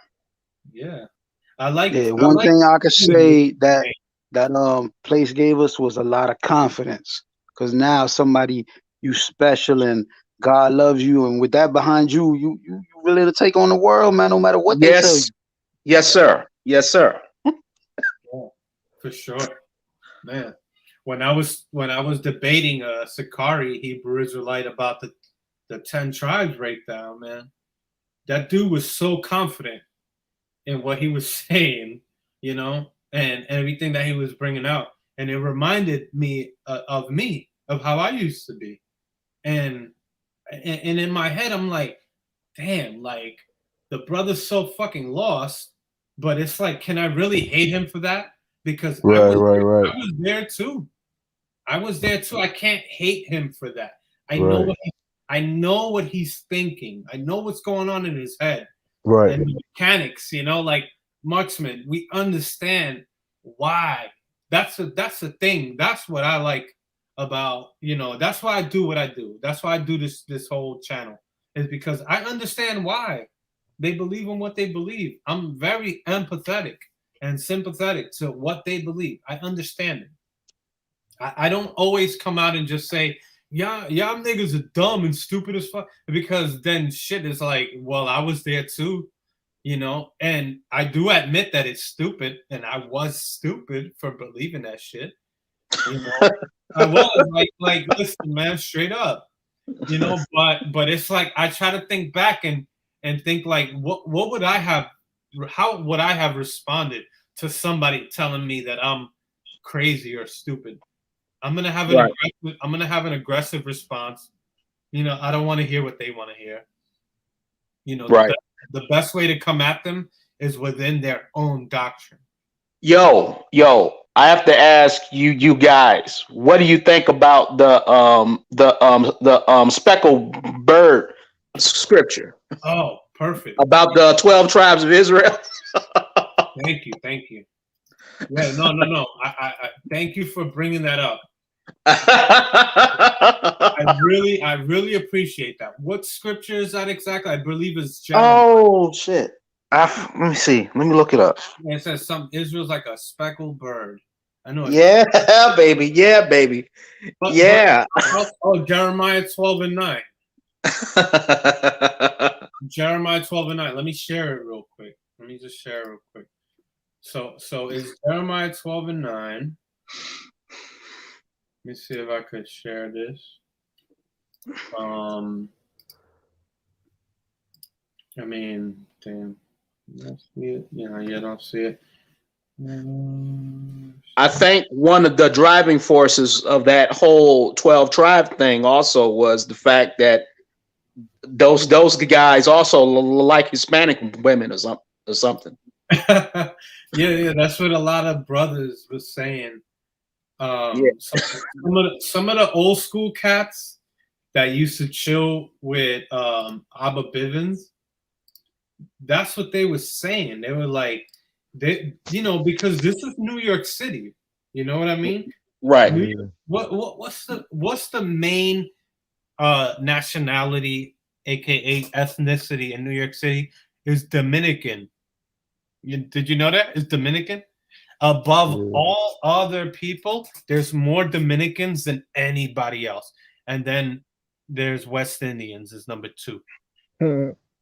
Yeah, I like. Yeah, one thing I could say that place gave us was a lot of confidence, because now somebody, you special and God loves you, and with that behind you, you really to take on the world, man. No matter what they tell you. Yes, sir. Yeah, for sure, man. When I was debating Sakari, Hebrew Israelite, about the 10 tribes breakdown, man, that dude was so confident in what he was saying, you know, and everything that he was bringing out, and it reminded me of how I used to be, and in my head I'm like, damn, like the brother's so fucking lost, but it's like, can I really hate him for that? Because I was there too. I can't hate him for that. I know what he's thinking. I know what's going on in his head. Right. And the mechanics, you know, like Marksman, we understand why. That's the thing. That's what I like about, that's why I do what I do. That's why I do this whole channel, is because I understand why they believe in what they believe. I'm very empathetic and sympathetic to what they believe. I understand it. I don't always come out and just say, yeah, y'all niggas are dumb and stupid as fuck, because then shit is like, well, I was there too, and I do admit that it's stupid, and I was stupid for believing that shit. I was like, listen, man, straight up, but it's like I try to think back and think like, what would I have, how would I have responded to somebody telling me that I'm crazy or stupid? I'm gonna have an aggressive response. I don't want to hear what they want to hear. Right. The best way to come at them is within their own doctrine. Yo, I have to ask you guys, what do you think about the speckled bird scripture? Oh, perfect. About the 12 tribes of Israel. Thank you. Yeah, no. I thank you for bringing that up. I really appreciate that. What scripture is that exactly? I believe it's Jeremiah. Oh shit. Let me see. Let me look it up. It says Israel's like a speckled bird. I know. Yeah, baby. Yeah, baby. Yeah. Oh, Jeremiah 12:9. Jeremiah 12:9. Let me share it real quick. So is Jeremiah 12:9. Let me see if I could share this. I mean, damn. You don't see it? You don't see it. I think one of the driving forces of that whole 12 tribe thing also was the fact that those guys also like Hispanic women or something. Yeah, that's what a lot of brothers was saying. Some of the old school cats that used to chill with Abba Bivens, that's what they were saying. They were like, because this is New York City. You know what I mean? Right. What's the main nationality, aka ethnicity in New York City? Is Dominican. Did you know that? It's Dominican. Above all other people, there's more Dominicans than anybody else. And then there's West Indians is number 2.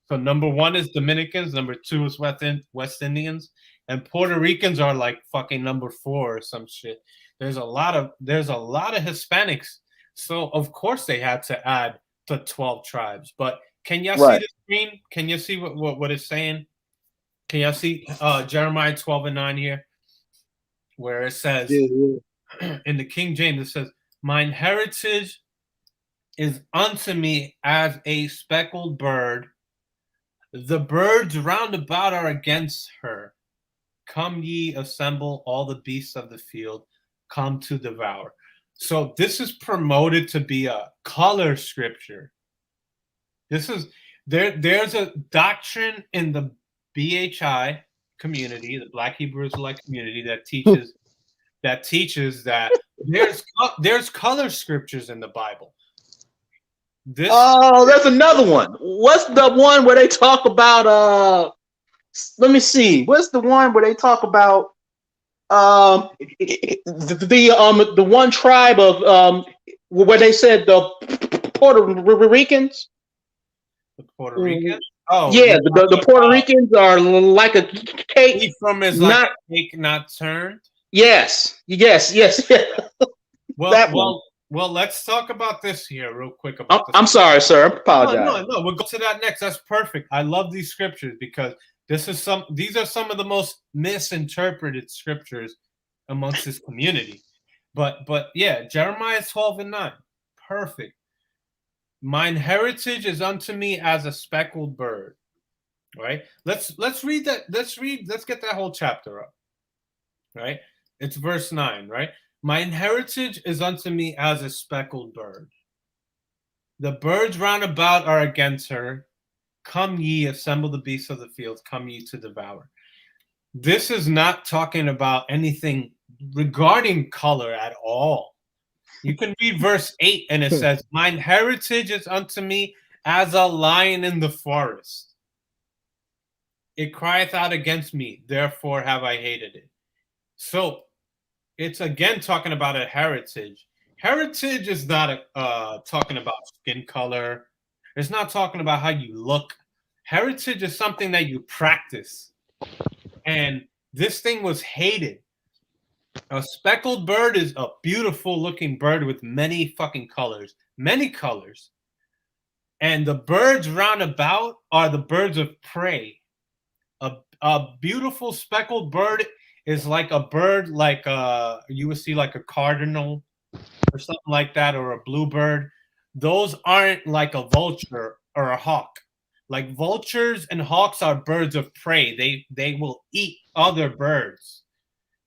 So number 1 is Dominicans, number 2 is West Indians, and Puerto Ricans are like fucking number 4 or some shit. There's a lot of Hispanics. So of course they had to add the 12 tribes. But can y'all see the screen? Can you see what it's saying? Can y'all see Jeremiah 12:9 here? Where it says, in the King James, it says, "Mine heritage is unto me as a speckled bird. The birds round about are against her. Come ye, assemble all the beasts of the field, come to devour." So this is promoted to be a color scripture. There's a doctrine in the BHI community, the Black Hebrew Israelite community, that teaches that there's color scriptures in the Bible. There's another one. What's the one where they talk about let me see. What's the one where they talk about the one tribe of where they said the Puerto Ricans? The Puerto Ricans? Oh yeah, the Puerto Ricans are like a cake. From is like a cake not turned. Yes. Well, let's talk about this here real quick. I'm sorry, sir. I apologize. No, we'll go to that next. That's perfect. I love these scriptures because these are some of the most misinterpreted scriptures amongst this community. But yeah, Jeremiah 12:9. Perfect. Mine heritage is unto me as a speckled bird. Right? Let's read that. Let's get that whole chapter up. Right? It's verse 9, right? Mine heritage is unto me as a speckled bird. The birds round about are against her. Come ye, assemble the beasts of the field, come ye to devour. This is not talking about anything regarding color at all. You can read verse 8 and it says, "Mine heritage is unto me as a lion in the forest. It crieth out against me, therefore have I hated it." So it's again talking about a heritage. Heritage is not talking about skin color. It's not talking about how you look. Heritage is something that you practice. And this thing was hated. A speckled bird is a beautiful looking bird with many fucking colors. Many colors. And the birds round about are the birds of prey. A beautiful speckled bird is like a bird like you would see like a cardinal or something like that, or a bluebird. Those aren't like a vulture or a hawk. Like vultures and hawks are birds of prey. They will eat other birds,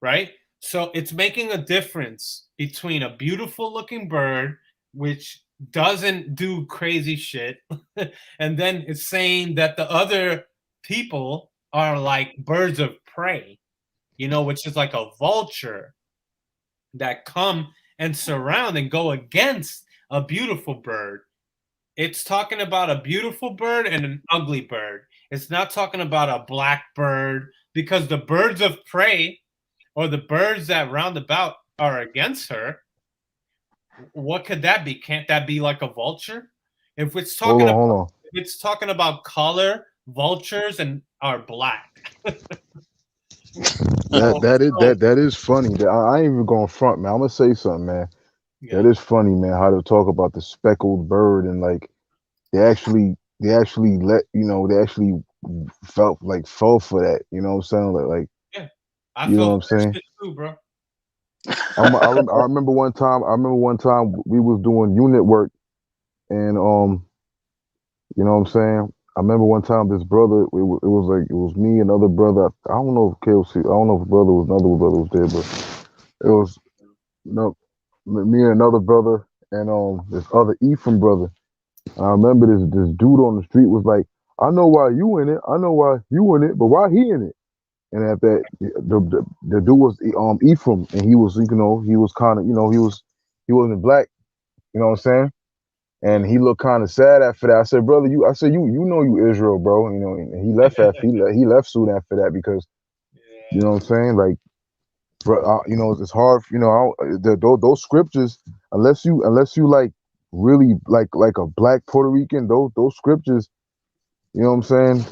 right? So it's making a difference between a beautiful looking bird, which doesn't do crazy shit, and then it's saying that the other people are like birds of prey, which is like a vulture that come and surround and go against a beautiful bird. It's talking about a beautiful bird and an ugly bird. It's not talking about a black bird, because the birds of prey or the birds that round about are against her. What could that be? Can't that be like a vulture? If it's talking hold on. if it's talking about color, vultures and are black. That is funny. I ain't even going front, man. I'm gonna say something, man. Yeah. That is funny, man. How to talk about the speckled bird and like they actually let they actually fell for that. You know what I'm saying? Like Yeah, I you know feel what I'm saying? shit too, bro. I remember one time. We was doing unit work, and you know what I'm saying. I remember one time this brother. It was me and another brother. I don't know if KLC. I don't know if another brother was there, but it was no me and another brother and this other Ephraim brother. And I remember this dude on the street was like, "I know why you in it. I know why you in it, but why he in it?" And at that, the dude was Ephraim, and he was he was kind of he wasn't black, you know what I'm saying? And he looked kind of sad after that. I said, "Brother, you know you Israel, bro." And he left after he left soon after that because you know what I'm saying, like. It's hard. Those scriptures, unless you like really like a black Puerto Rican, those scriptures, you know what I'm saying?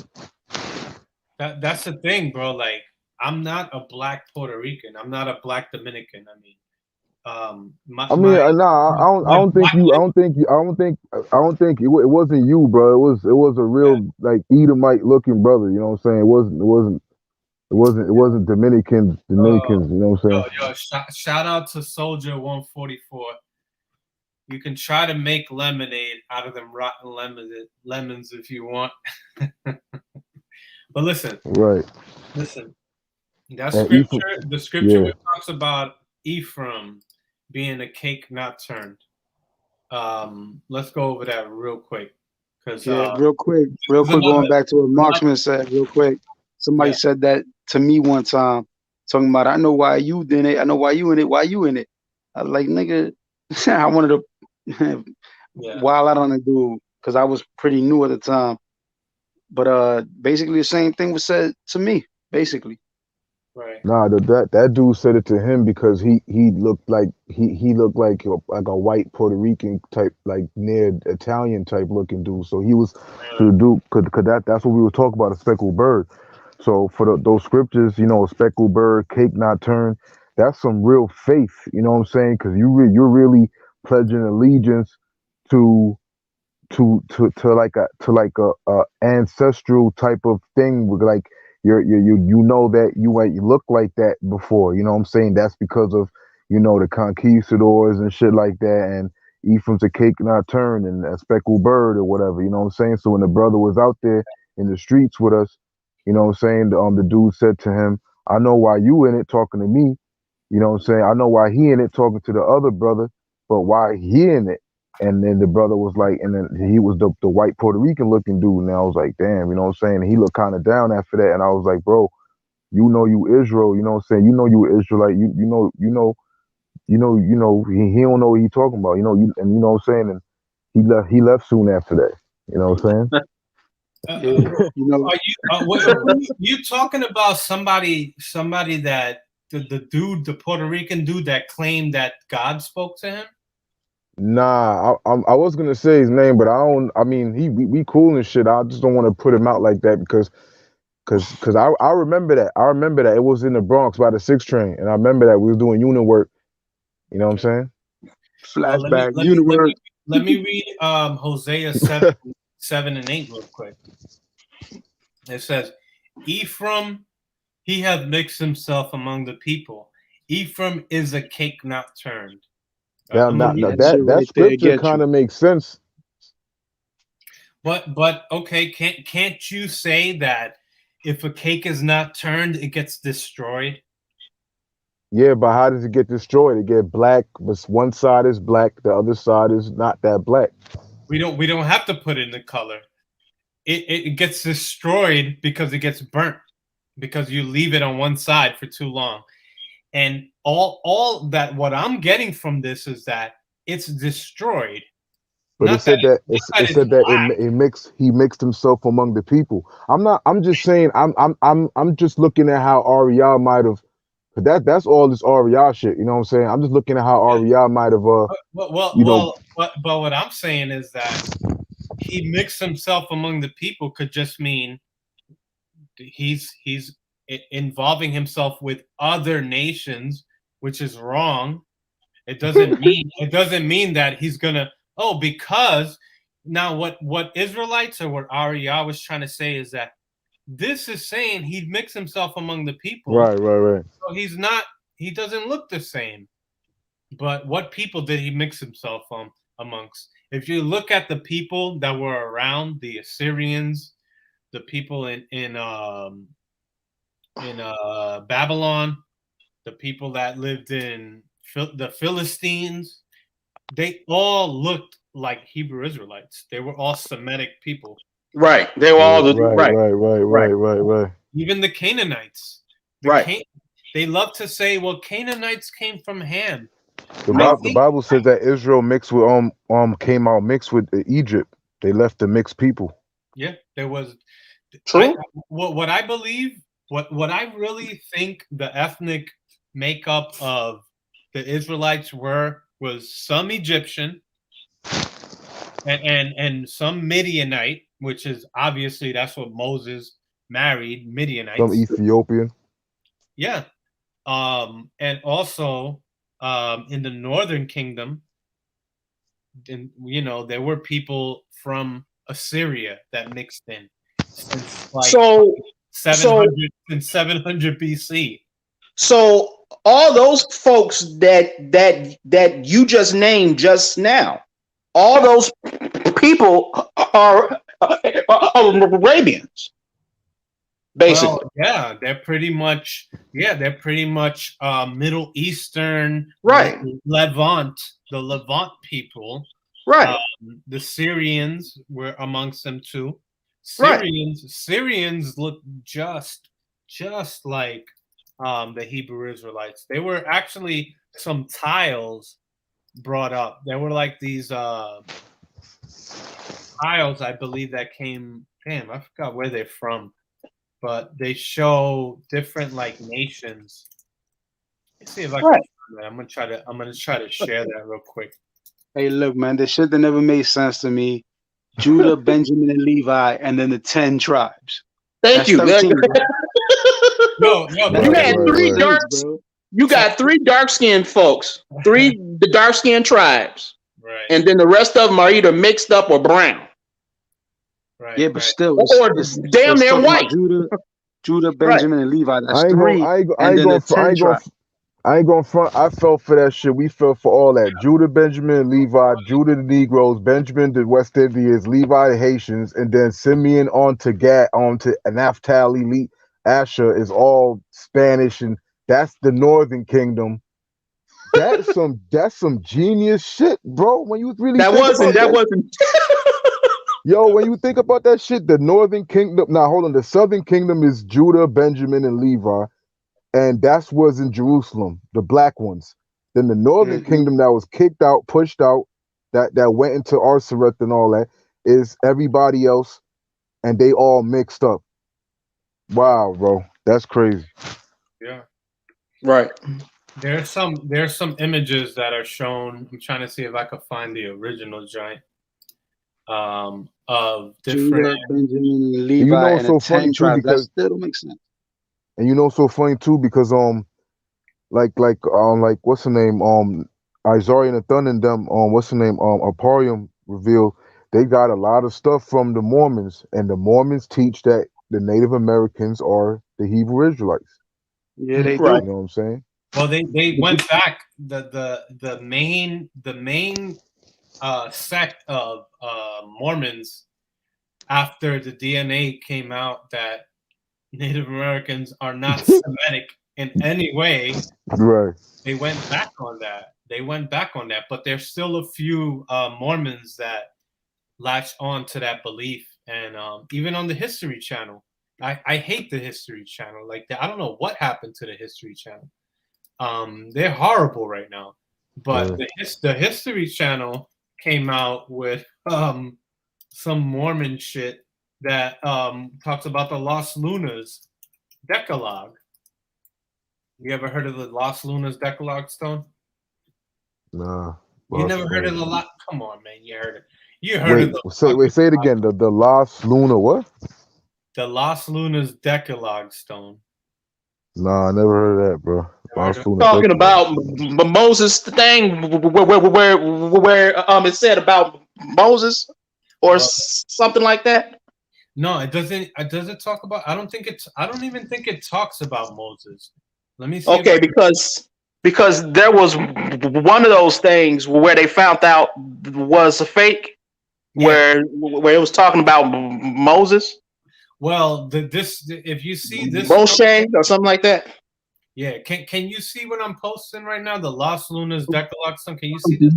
That's the thing, bro. Like, I'm not a black Puerto Rican. I'm not a black Dominican. I mean, I mean, nah, I don't think you. It wasn't you, bro. It was a real like Edomite looking brother. You know what I'm saying? It wasn't Dominicans. You know what I'm saying? Yo, shout out to Soldier 144. You can try to make lemonade out of them rotten lemons if you want. But listen. Right. Listen. That And scripture, the scripture yeah. which talks about Ephraim being a cake not turned. Let's go over that real quick. Real quick, going back to what Marksman said, real quick. Somebody said that to me one time, talking about, I know why you in it. I know why you in it. Why you in it? I was like, nigga, I wanted to while out on the dude because I was pretty new at the time. But basically the same thing was said to me, basically. Right. Nah, that dude said it to him because he looked like he looked like a white Puerto Rican type, like near Italian type looking dude. So he was to do could that's what we were talking about, a speckled bird. So for those scriptures, a speckled bird, cake not turned, that's some real faith. You know what I'm saying? Because you're really pledging allegiance to like a ancestral type of thing with like you know that you ain't look like that before, you know what I'm saying? That's because of the conquistadors and shit like that, and Ephraim's a cake not turned and a speckled bird or whatever, you know what I'm saying? So when the brother was out there in the streets with us, you know what I'm saying, the dude said to him, "I know why you in it talking to me, you know what I'm saying? I know why he in it talking to the other brother, but why he in it?" And then the brother was like, and then he was the white Puerto Rican looking dude. And I was like, damn, you know what I'm saying? And he looked kind of down after that. And I was like, bro, you know you Israel, you know what I'm saying? You know you Israelite, he don't know what he talking about, and you know what I'm saying? And he left soon after that. You know what I'm saying? Are you talking about somebody that the Puerto Rican dude that claimed that God spoke to him? Nah, I was gonna say his name, but I don't. I mean, we cool and shit. I just don't want to put him out like that because I remember that. I remember that it was in the Bronx by the 6 train, and I remember that we was doing unit work. You know what I'm saying? Flashback. Let me read Hosea 7 and 8 real quick. It says, Ephraim, he hath mixed himself among the people. Ephraim is a cake not turned. That scripture kind of makes sense. But okay, can't you say that if a cake is not turned, it gets destroyed? Yeah, but how does it get destroyed? It get black, but one side is black, the other side is not that black. We don't have to put in the color. It gets destroyed because it gets burnt, because you leave it on one side for too long. And all that what I'm getting from this is that it's destroyed. But it said that he mixed himself among the people. I'm just saying I'm just looking at how Ariel might have, that's all this Ariel shit, you know what I'm saying? I'm just looking at how Ariel might have but what I'm saying is that he mixed himself among the people could just mean he's involving himself with other nations, which is wrong. It doesn't mean that he's gonna because now what Israelites or what Ariel was trying to say is that this is saying he mixed himself among the people. Right. So he doesn't look the same. But what people did he mix himself amongst? If you look at the people that were around, the Assyrians, the people in Babylon, the people that lived in the Philistines, they all looked like Hebrew Israelites. They were all Semitic people. Right. They were all right. Even the Canaanites. They love to say, well, Canaanites came from Ham. The Bible says that Israel mixed with came out mixed with Egypt. They left the mixed people. Yeah, there was true. What I believe, what I really think the ethnic makeup of the Israelites was some Egyptian and some Midianite, which is obviously that's what Moses married, Midianites. Some Ethiopian. Yeah. And also in the northern kingdom, and there were people from Assyria that mixed in since like 700 BC. So all those folks that you just named just now, all those people are Arabians. Basically. Well, yeah, they're pretty much Middle Eastern, right? Levant, the Levant people, right? The Syrians were amongst them too. Syrians look just like the Hebrew Israelites. They were actually some tiles brought up. There were like these tiles, I believe, that came. Damn, I forgot where they're from. But they show different like nations. Let's see if I can find that. I'm gonna try to share that real quick. Hey, look, man, the shit that never made sense to me: Judah, Benjamin, and Levi, and then the 10 tribes. Thank you. 13, no, you had three dark. You got 3 dark-skinned folks, the dark-skinned tribes, right? And then the rest of them are either mixed up or brown. Right. Yeah, but still, or damn near white. Judah, Benjamin, and Levi. That's 3. I ain't gonna front. I fell for that shit. We fell for all that. Judah, Benjamin, Levi. Judah, the Negroes. Benjamin, the West Indians. Levi, the Haitians. And then Simeon on to Gad, on to Naphtali, Asher is all Spanish, and that's the Northern Kingdom. That's some genius shit, bro. When you really that wasn't Yo, when you think about that shit, the Northern Kingdom. Now, hold on. The Southern Kingdom is Judah, Benjamin, and Levi, and that's was in Jerusalem, the black ones. Then the Northern Mhm. Kingdom that was kicked out, pushed out, that went into Arsareth and all that, is everybody else, and they all mixed up. Wow, bro, that's crazy. Yeah. Right. There's some images that are shown. I'm trying to see if I could find the original joint of different. Judah, Benjamin, and And Levi, it's and the so funny 10 too tribes. That because, still don't make sense. and it's so funny too because like what's the name Isaiah and the Thunder and them what's the name Aparium revealed they got a lot of stuff from the Mormons, and the Mormons teach that the Native Americans are the Hebrew Israelites. Yeah, they Right. do. You know what I'm saying? Well, they went back. The main sect of Mormons, after the DNA came out that Native Americans are not Semitic in any way, Right. they went back on that. But there's still a few Mormons that latch on to that belief, and even on the History Channel, I hate the History Channel. Like I don't know what happened to the History Channel. They're horrible right now. But the History Channel came out with some Mormon shit that talks about the Lost Lunas Decalogue. You ever heard of the Lost Lunas Decalogue Stone? Nah. You Lost never heard of the Lunar. lot? Come on, man, you heard it. You heard of Say it again. The Lost Luna what? the Lost Lunas Decalogue Stone. Nah, I never heard of that, bro. Never heard Lost of Luna. Talking about Moses thing where it said about Moses or Well, something like that. no, it doesn't. It doesn't talk about. I don't think it's. I don't even think it talks about Moses. Let me see. Okay, because there was one of those things where they found out was a fake, Yeah. where it was talking about Moses, Well, this if you see this stone, Moshe, or something like that. yeah. Can you see what I'm posting right now? The Lost Lunas Decalogue Stone. Can you see this?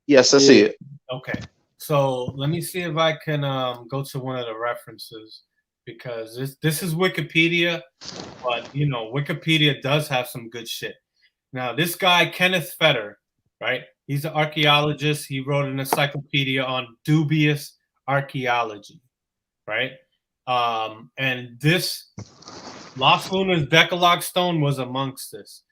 Yes, I see it. Okay. So let me see if I can go to one of the references, because this is Wikipedia, but Wikipedia does have some good shit. Now, this guy, Kenneth Fetter, right? He's an archaeologist. He wrote an encyclopedia on dubious archaeology, right? And this Lost Lunas Decalogue Stone was amongst this,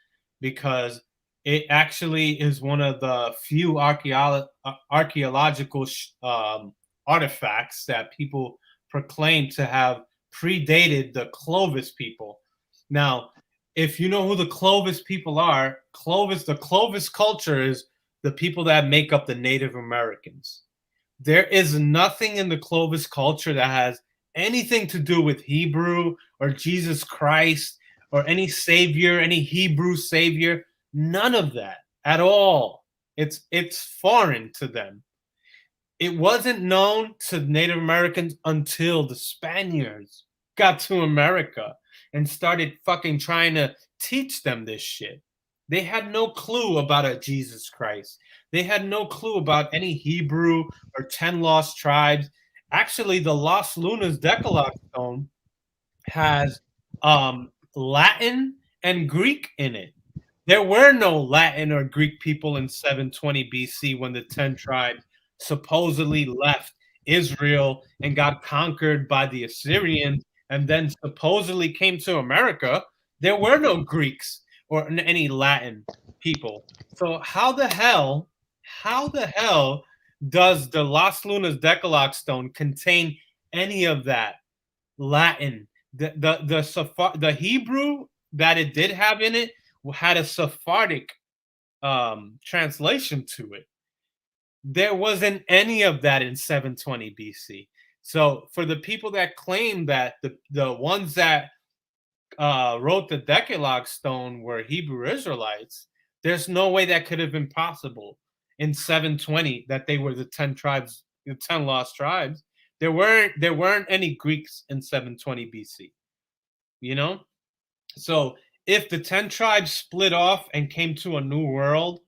because it actually is one of the few archaeological artifacts that people proclaim to have predated the Clovis people. Now, if you know who the Clovis people are, the Clovis culture is the people that make up the Native Americans. There is nothing in the Clovis culture that has anything to do with Hebrew or Jesus Christ or any savior, any Hebrew savior. None of that at all. It's foreign to them. It wasn't known to Native Americans until the Spaniards got to America and started fucking trying to teach them this shit. They had no clue about a Jesus Christ. They had no clue about any Hebrew or 10 lost tribes. Actually, the Lost Lunas Decalogue Stone has Latin and Greek in it. There were no Latin or Greek people in 720 BC when the 10 tribes supposedly left Israel and got conquered by the Assyrians and then supposedly came to America. There were no Greeks or any Latin people. So how the hell does the Las Lunas Decalogue Stone contain any of that Latin? The Hebrew that it did have in it had a Sephardic translation to it. There wasn't any of that in 720 BC. So for the people that claim that the ones that wrote the Decalogue Stone were Hebrew Israelites, there's no way that could have been possible in 720 that they were the 10 tribes, the 10 lost tribes. There weren't any Greeks in 720 BC. So if the 10 tribes split off and came to a new world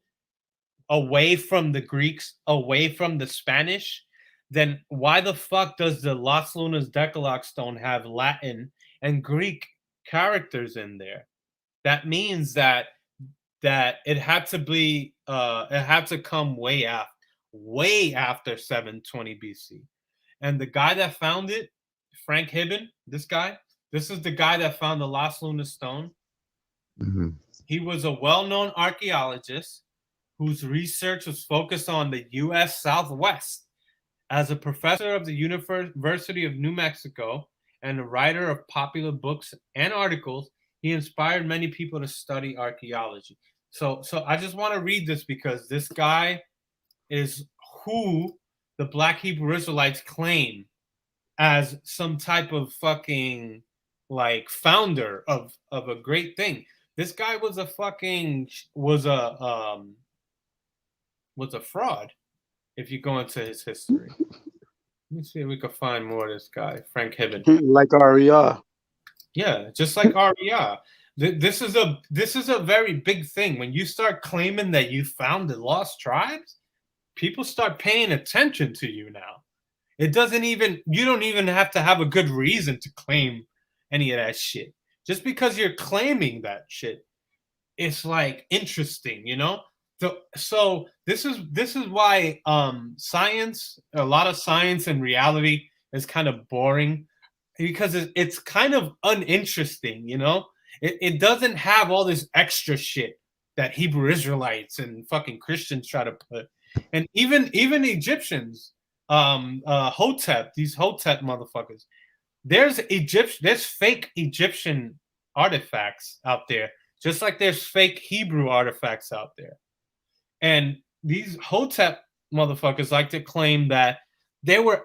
away from the Greeks, away from the Spanish, then why the fuck does the Las Lunas Decalogue stone have Latin and Greek characters in there? That means that it had to be it had to come way after 720 BC. And the guy that found it, Frank Hibben, this is the guy that found the Las Lunas stone. Mm-hmm. He was a well-known archaeologist whose research was focused on the U.S. Southwest. As a professor of the University of New Mexico and a writer of popular books and articles, he inspired many people to study archaeology. So I just want to read this because this guy is who the Black Hebrew Israelites claim as some type of fucking like founder of a great thing. This guy was a fraud. If you go into his history, let me see if we can find more of this guy, Frank Hibben. Like Aria. Yeah, just like Aria. This is a very big thing. When you start claiming that you found the lost tribes, people start paying attention to you now. You don't even have to have a good reason to claim any of that shit. Just because you're claiming that shit, it's like interesting, you know? So this is why science, a lot of science and reality is kind of boring because it's kind of uninteresting, you know? It doesn't have all this extra shit that Hebrew Israelites and fucking Christians try to put. And even Egyptians, Hotep, these Hotep motherfuckers. There's fake Egyptian artifacts out there, just like there's fake Hebrew artifacts out there. And these Hotep motherfuckers like to claim that there were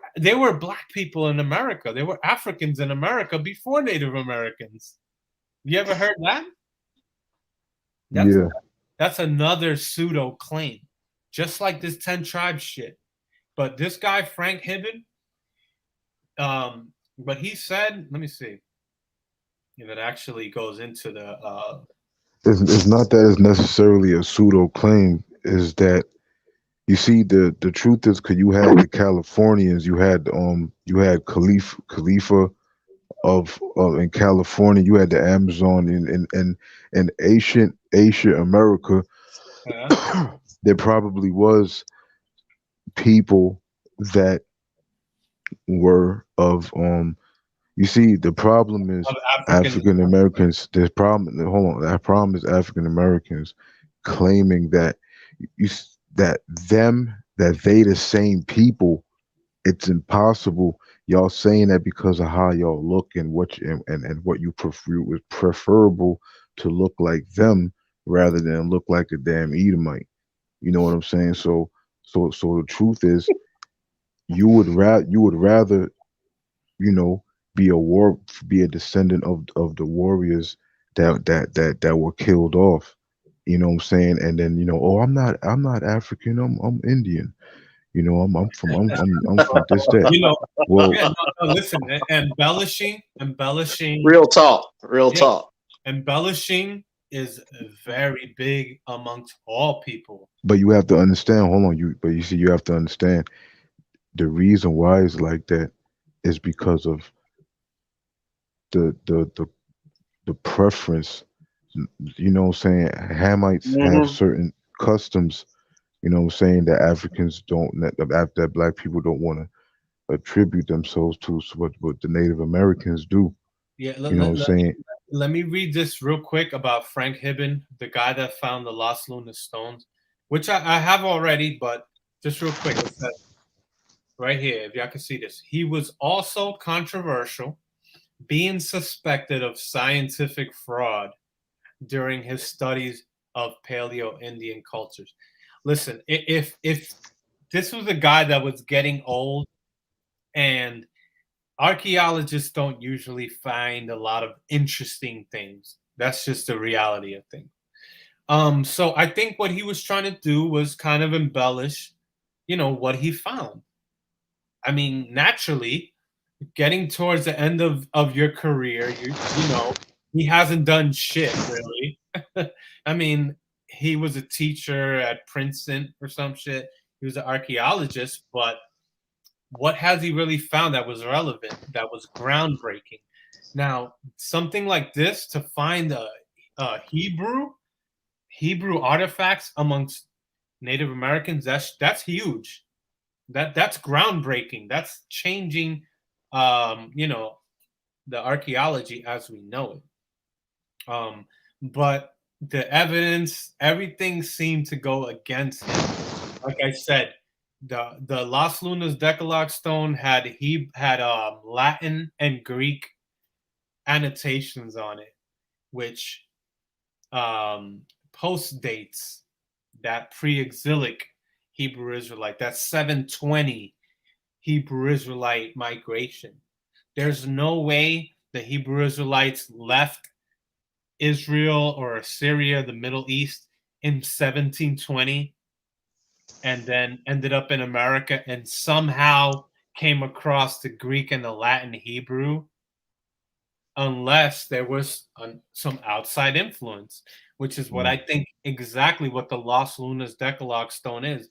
black people in America. There were Africans in America before Native Americans. You ever heard that? That's another pseudo claim, just like this 10 tribes shit. But this guy Frank Hibben, but he said, let me see if it actually goes into the. It's not that it's necessarily a pseudo claim. Is that you see the truth is because you had the Californians, you had Khalifa of in California, you had the Amazon in ancient America. There probably was people that were of you see the problem is African Americans. That problem is African Americans claiming that that they the same people. It's impossible. Y'all saying that because of how y'all look and what you prefer was preferable to look like them rather than look like a damn Edomite. You know what I'm saying? So the truth is, you would rather, you know, be a descendant of the warriors that were killed off. You know what I'm saying? And then, you know, oh, I'm not African. I'm Indian. You know, I'm from this that. You know, well, yeah, no, listen, embellishing. Real talk. Embellishing is very big amongst all people. But you have to understand. Hold on, you have to understand the reason why it's like that is because of the preference. You know what I'm saying? Hamites have certain customs. You know what I'm saying, that Africans don't, that black people don't want to attribute themselves to, so what the Native Americans do. Yeah, you know what I'm saying? Let me read this real quick about Frank Hibben, the guy that found the Las Lunas stones, which I have already, but just real quick, it says, right here, if y'all can see this. He was also controversial, being suspected of scientific fraud during his studies of Paleo-Indian cultures. Listen, if this was a guy that was getting old, and archaeologists don't usually find a lot of interesting things. That's just the reality of things. So I think what he was trying to do was kind of embellish, you know, what he found. I mean, naturally, getting towards the end of your career, you know, he hasn't done shit really. I mean, he was a teacher at Princeton or some shit. He was an archaeologist, but what has he really found that was relevant, that was groundbreaking? Now, something like this, to find Hebrew artifacts amongst Native Americans, that's huge. That's groundbreaking. That's changing, the archaeology as we know it. But the evidence, everything seemed to go against him. Like I said, the Las Lunas Decalogue stone had Latin and Greek annotations on it, which post dates that pre-exilic Hebrew Israelite, that 720 Hebrew Israelite migration. There's no way the Hebrew Israelites left Israel or Assyria, the Middle East, in 1720 and then ended up in America and somehow came across the Greek and the Latin Hebrew, unless there was some outside influence, which is what I think exactly what the Las Lunas Decalogue stone is.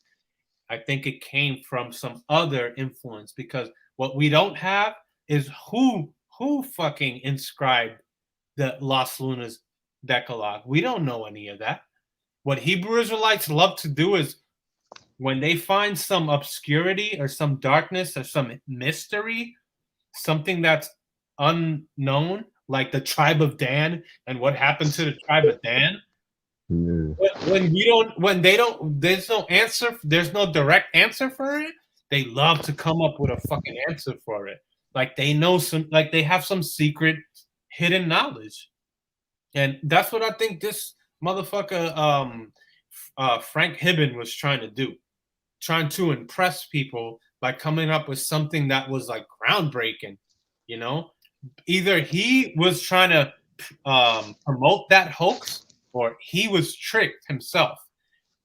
I think it came from some other influence, because what we don't have is who fucking inscribed the Las Lunas Decalogue. We don't know any of that. What Hebrew Israelites love to do is, when they find some obscurity or some darkness or some mystery, something that's unknown, like the tribe of Dan and what happened to the tribe of Dan. When there's no answer, there's no direct answer for it. They love to come up with a fucking answer for it. Like they know like they have some secret hidden knowledge. And that's what I think this motherfucker, Frank Hibben was trying to do. Trying to impress people by coming up with something that was like groundbreaking, Either he was trying to promote that hoax, or he was tricked himself.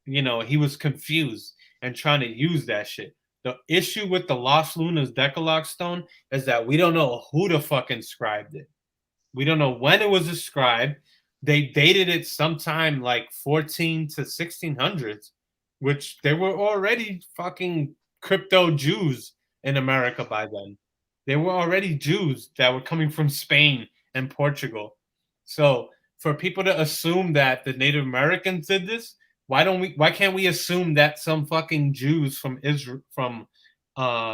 He was confused and trying to use that shit. The issue with the Las Lunas Decalogue stone is that we don't know who the fuck inscribed it. We don't know when it was inscribed. They dated it sometime like 14 to 1600s, which there were already fucking crypto Jews in America by then. There were already Jews that were coming from Spain and Portugal. So for people to assume that the Native Americans did this, why can't we assume that some fucking Jews from Israel, from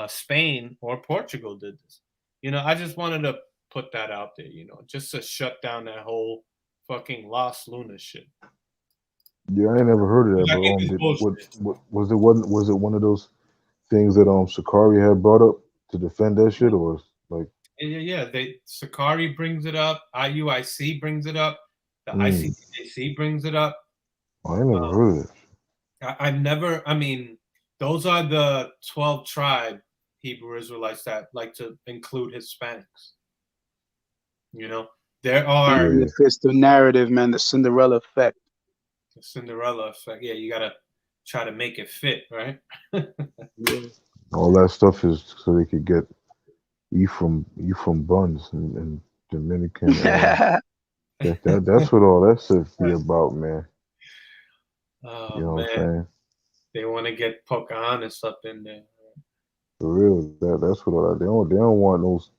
Spain or Portugal did this? I just wanted to put that out there, just to shut down that whole fucking Las Lunas shit. Yeah, I ain't never heard of that. But was it one of those things that Sakari had brought up to defend that shit, or like? Yeah. Sakari brings it up. IUIC brings it up. The ICJC brings it up. I ain't never heard of it. I've never. I mean, those are the 12 tribe Hebrew Israelites that like to include Hispanics. There are. It fits the narrative, man. The Cinderella effect. The Cinderella effect. Yeah, you gotta try to make it fit, right? All that stuff is so they could get Ephraim buns and Dominican. That's what all that shit be about, man. Oh, man. What I'm saying? They want to get Pocahontas up in there. For real, that's what all that. They don't want those.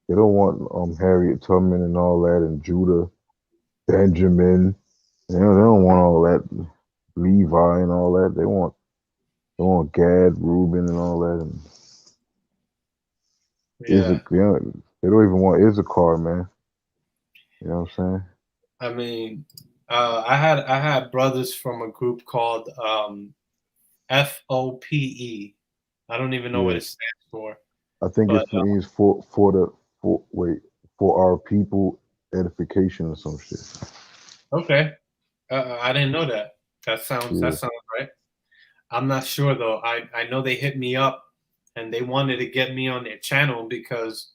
They don't want Harriet Tubman and all that, and Judah, Benjamin. They don't want all that, Levi and all that. They want Gad, Reuben, and all that. And they don't even want Issachar, man. You know what I'm saying? I mean, I had brothers from a group called FOPE. I don't even know what it stands for. I think it means for our people edification or some shit. Okay, I didn't know that. That sounds right. I'm not sure though. I know they hit me up and they wanted to get me on their channel because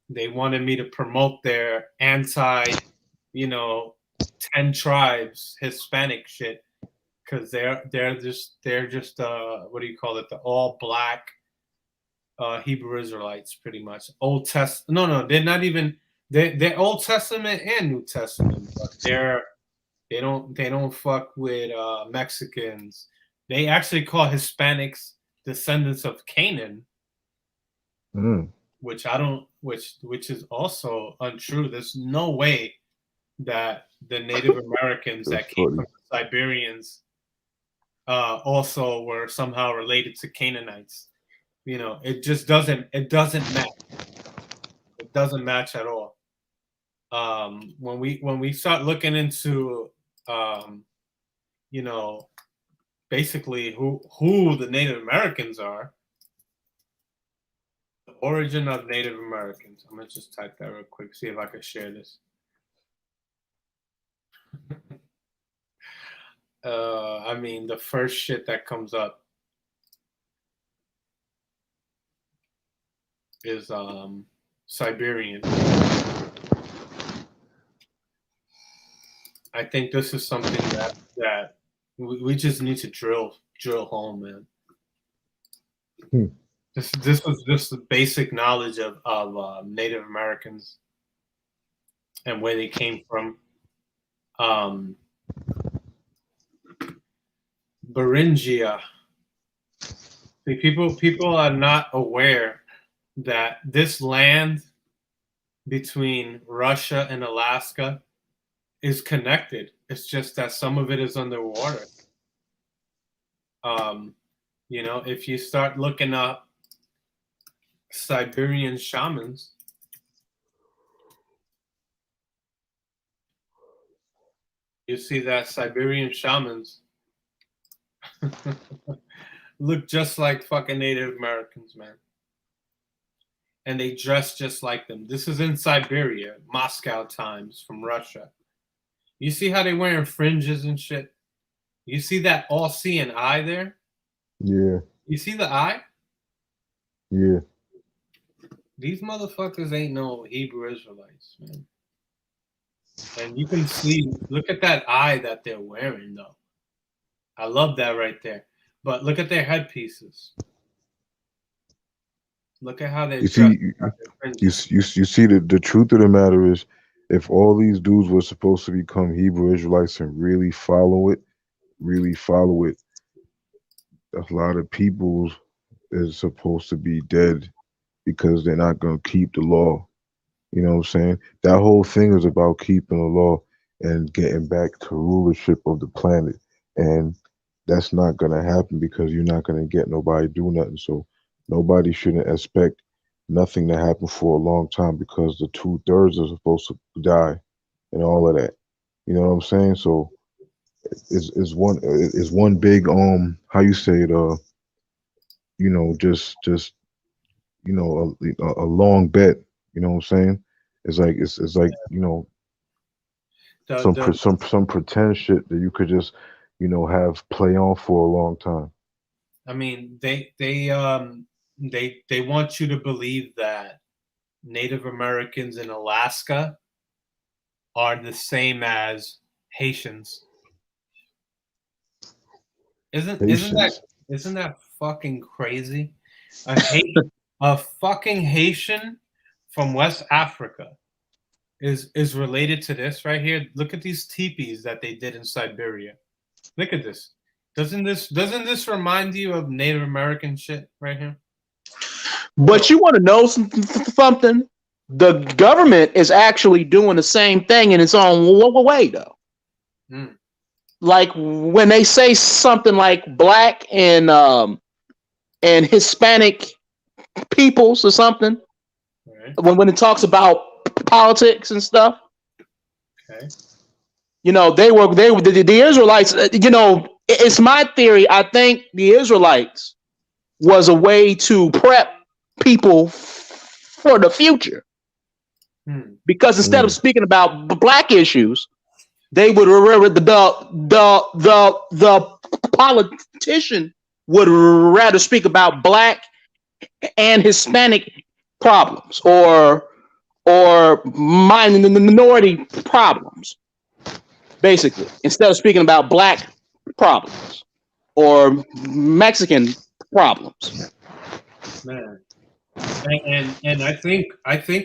they wanted me to promote their 10 tribes Hispanic shit, because they're just what do you call it? The all black Hebrew Israelites, pretty much. Old Testament. No, they're not even. They're Old Testament and New Testament, but they don't fuck with Mexicans. They actually call Hispanics descendants of Canaan, which I don't, which is also untrue. There's no way that the Native Americans that came from the Siberians also were somehow related to Canaanites. You know, it just doesn't. It doesn't match. It doesn't match at all. When we start looking into, you know, basically who the Native Americans are, the origin of Native Americans. I'm gonna just type that real quick, see if I can share this. I mean, the first shit that comes up is Siberian. I think this is something that we just need to drill home, man. This was just the basic knowledge of Native Americans and where they came from. Beringia. See, people are not aware that this land between Russia and Alaska is connected. It's just that some of it is underwater. You know, if you start looking up Siberian shamans, you see that Siberian shamans look just like fucking Native Americans, man. And they dress just like them. This is in Siberia, Moscow times from Russia. You see how they wearing fringes and shit? You see that all-seeing eye there? Yeah. You see the eye? Yeah. These motherfuckers ain't no Hebrew Israelites, man. And you can see, look at that eye that they're wearing, though. I love that right there. But look at their headpieces. Look at how they dress. You see the truth of the matter is, if all these dudes were supposed to become Hebrew Israelites and really follow it, a lot of people is supposed to be dead because they're not going to keep the law. You know what I'm saying? That whole thing is about keeping the law and getting back to rulership of the planet. And that's not going to happen because you're not going to get nobody do nothing. So nobody shouldn't expect nothing to happen for a long time because the 2/3 are supposed to die and all of that. You know what I'm saying? So it's one big how you say it you know, just you know, a long bet. You know what I'm saying? It's like you know, some pretend shit that you could just, you know, have play on for a long time. I mean, they want you to believe that Native Americans in Alaska are the same as Haitians. Isn't that fucking crazy? A fucking Haitian from West Africa is related to this right here. Look at these teepees that they did in Siberia. Look at this. Doesn't this remind you of Native American shit right here? But you want to know something? The government is actually doing the same thing in its own way, though. Like when they say something like black and Hispanic peoples or something, right. when it talks about politics and stuff, okay. You know, the Israelites. You know, it's my theory. I think the Israelites was a way to prep people for the future, because instead of speaking about black issues, they would the politician would rather speak about black and Hispanic problems or minority problems, basically, instead of speaking about black problems or Mexican problems. Man, and I think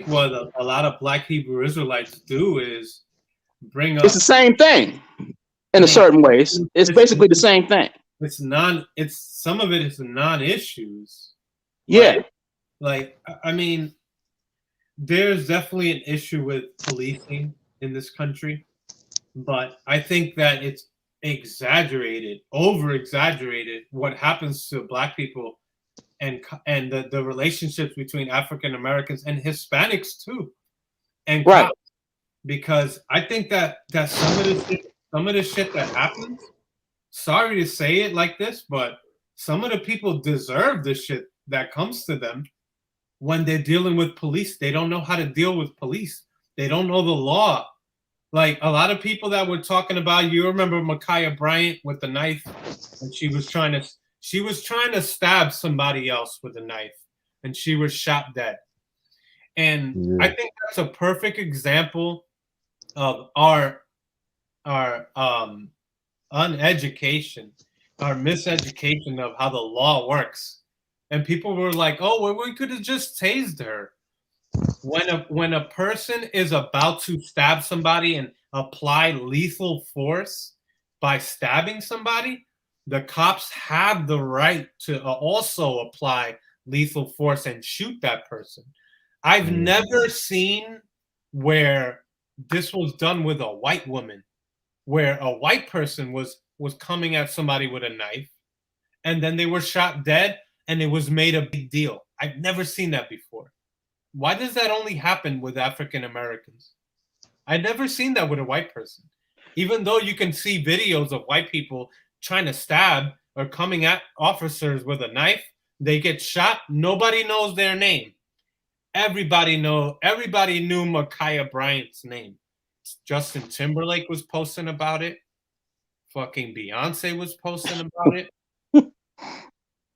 what a lot of black Hebrew Israelites do is bring up. It's the same thing in a certain way. It's basically the same thing. It's some of it is non-issues. Yeah. Like, I mean, there's definitely an issue with policing in this country, but I think that it's exaggerated, over exaggerated what happens to black people and the relationships between African Americans and Hispanics too, and Right. cops, because I think that some of the shit that happens. Sorry to say it like this, but some of the people deserve the shit that comes to them when they're dealing with police. They don't know how to deal with police. They don't know the law. Like a lot of people that we're talking about, you remember Ma'Khia Bryant with the knife, and she was trying to stab somebody else with a knife, and she was shot dead. And I think that's a perfect example of our uneducation, our miseducation of how the law works. And people were like, "Oh, well, we could have just tased her." When a person is about to stab somebody and apply lethal force by stabbing somebody, the cops have the right to also apply lethal force and shoot that person. I've never seen where this was done with a white woman, where a white person was coming at somebody with a knife and then they were shot dead and it was made a big deal. I've never seen that before. Why does that only happen with African Americans? I've never seen that with a white person. Even though you can see videos of white people trying to stab or coming at officers with a knife, they get shot. Nobody knows their name. Everybody knew Ma'Khia Bryant's name. Justin Timberlake was posting about it. Fucking Beyonce was posting about it.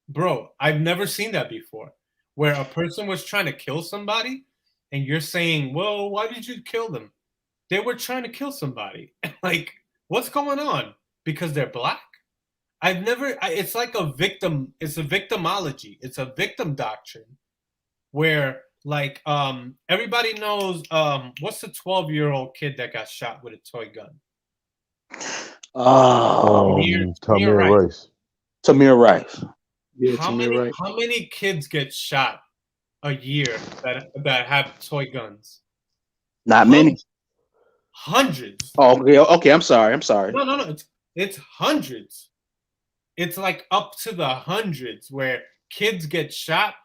Bro, I've never seen that before. Where a person was trying to kill somebody and you're saying, well, why did you kill them? They were trying to kill somebody. Like, what's going on? Because they're black? It's like it's a victimology. It's a victim doctrine where like everybody knows what's the 12-year-old kid that got shot with a toy gun? Tamir Rice. Tamir Rice. Yeah, how many kids get shot a year that have toy guns? Not many. Hundreds. Oh, okay. I'm sorry. No. It's hundreds. It's like up to the hundreds where kids get shot.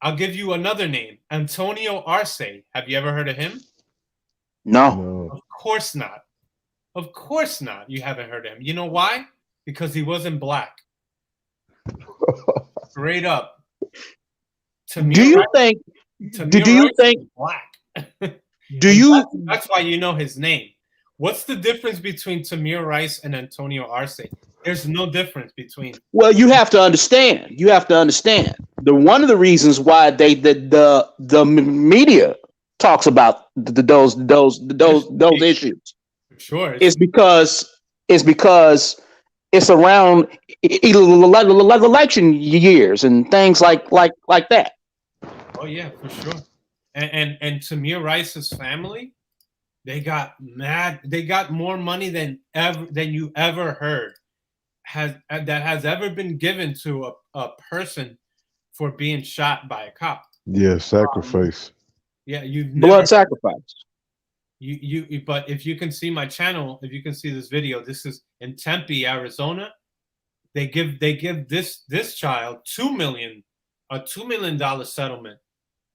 I'll give you another name. Antonio Arce. Have you ever heard of him? No. Of course not. Of course not. You haven't heard of him. You know why? Because he wasn't black. Straight up. Do you think black? That's why you know his name. What's the difference between Tamir Rice and Antonio Arce? There's no difference between. Well, you have to understand. One of the reasons why the media talks about those issues. Sure. Is because it's around election years and things like that. Oh yeah, for sure. And Tamir Rice's family, they got mad. They got more money than you ever heard that has ever been given to a person for being shot by a cop. Yeah, sacrifice. Yeah, blood sacrifice. But if you can see my channel, if you can see this video, this is in Tempe, Arizona. They give this child $2 million settlement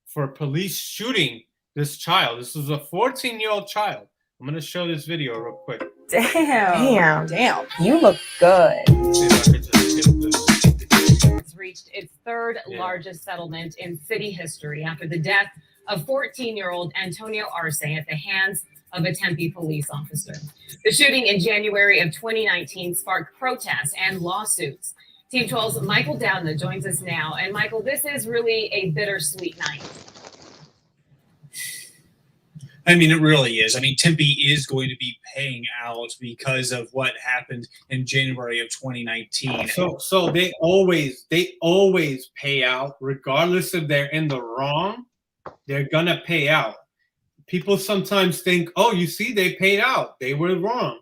for police shooting this child. This is a 14-year-old child. I'm gonna show this video real quick. Damn. You look good. It's reached its third largest settlement in city history after the death of 14-year-old Antonio Arce at the hands of a Tempe police officer. The shooting in January of 2019 sparked protests and lawsuits. Team 12's Michael Doudna joins us now. And Michael, this is really a bittersweet night. I mean, it really is. I mean, Tempe is going to be paying out because of what happened in January of 2019. So they always pay out, regardless if they're in the wrong. They're gonna pay out. People sometimes think, oh, you see, they paid out. They were wrong.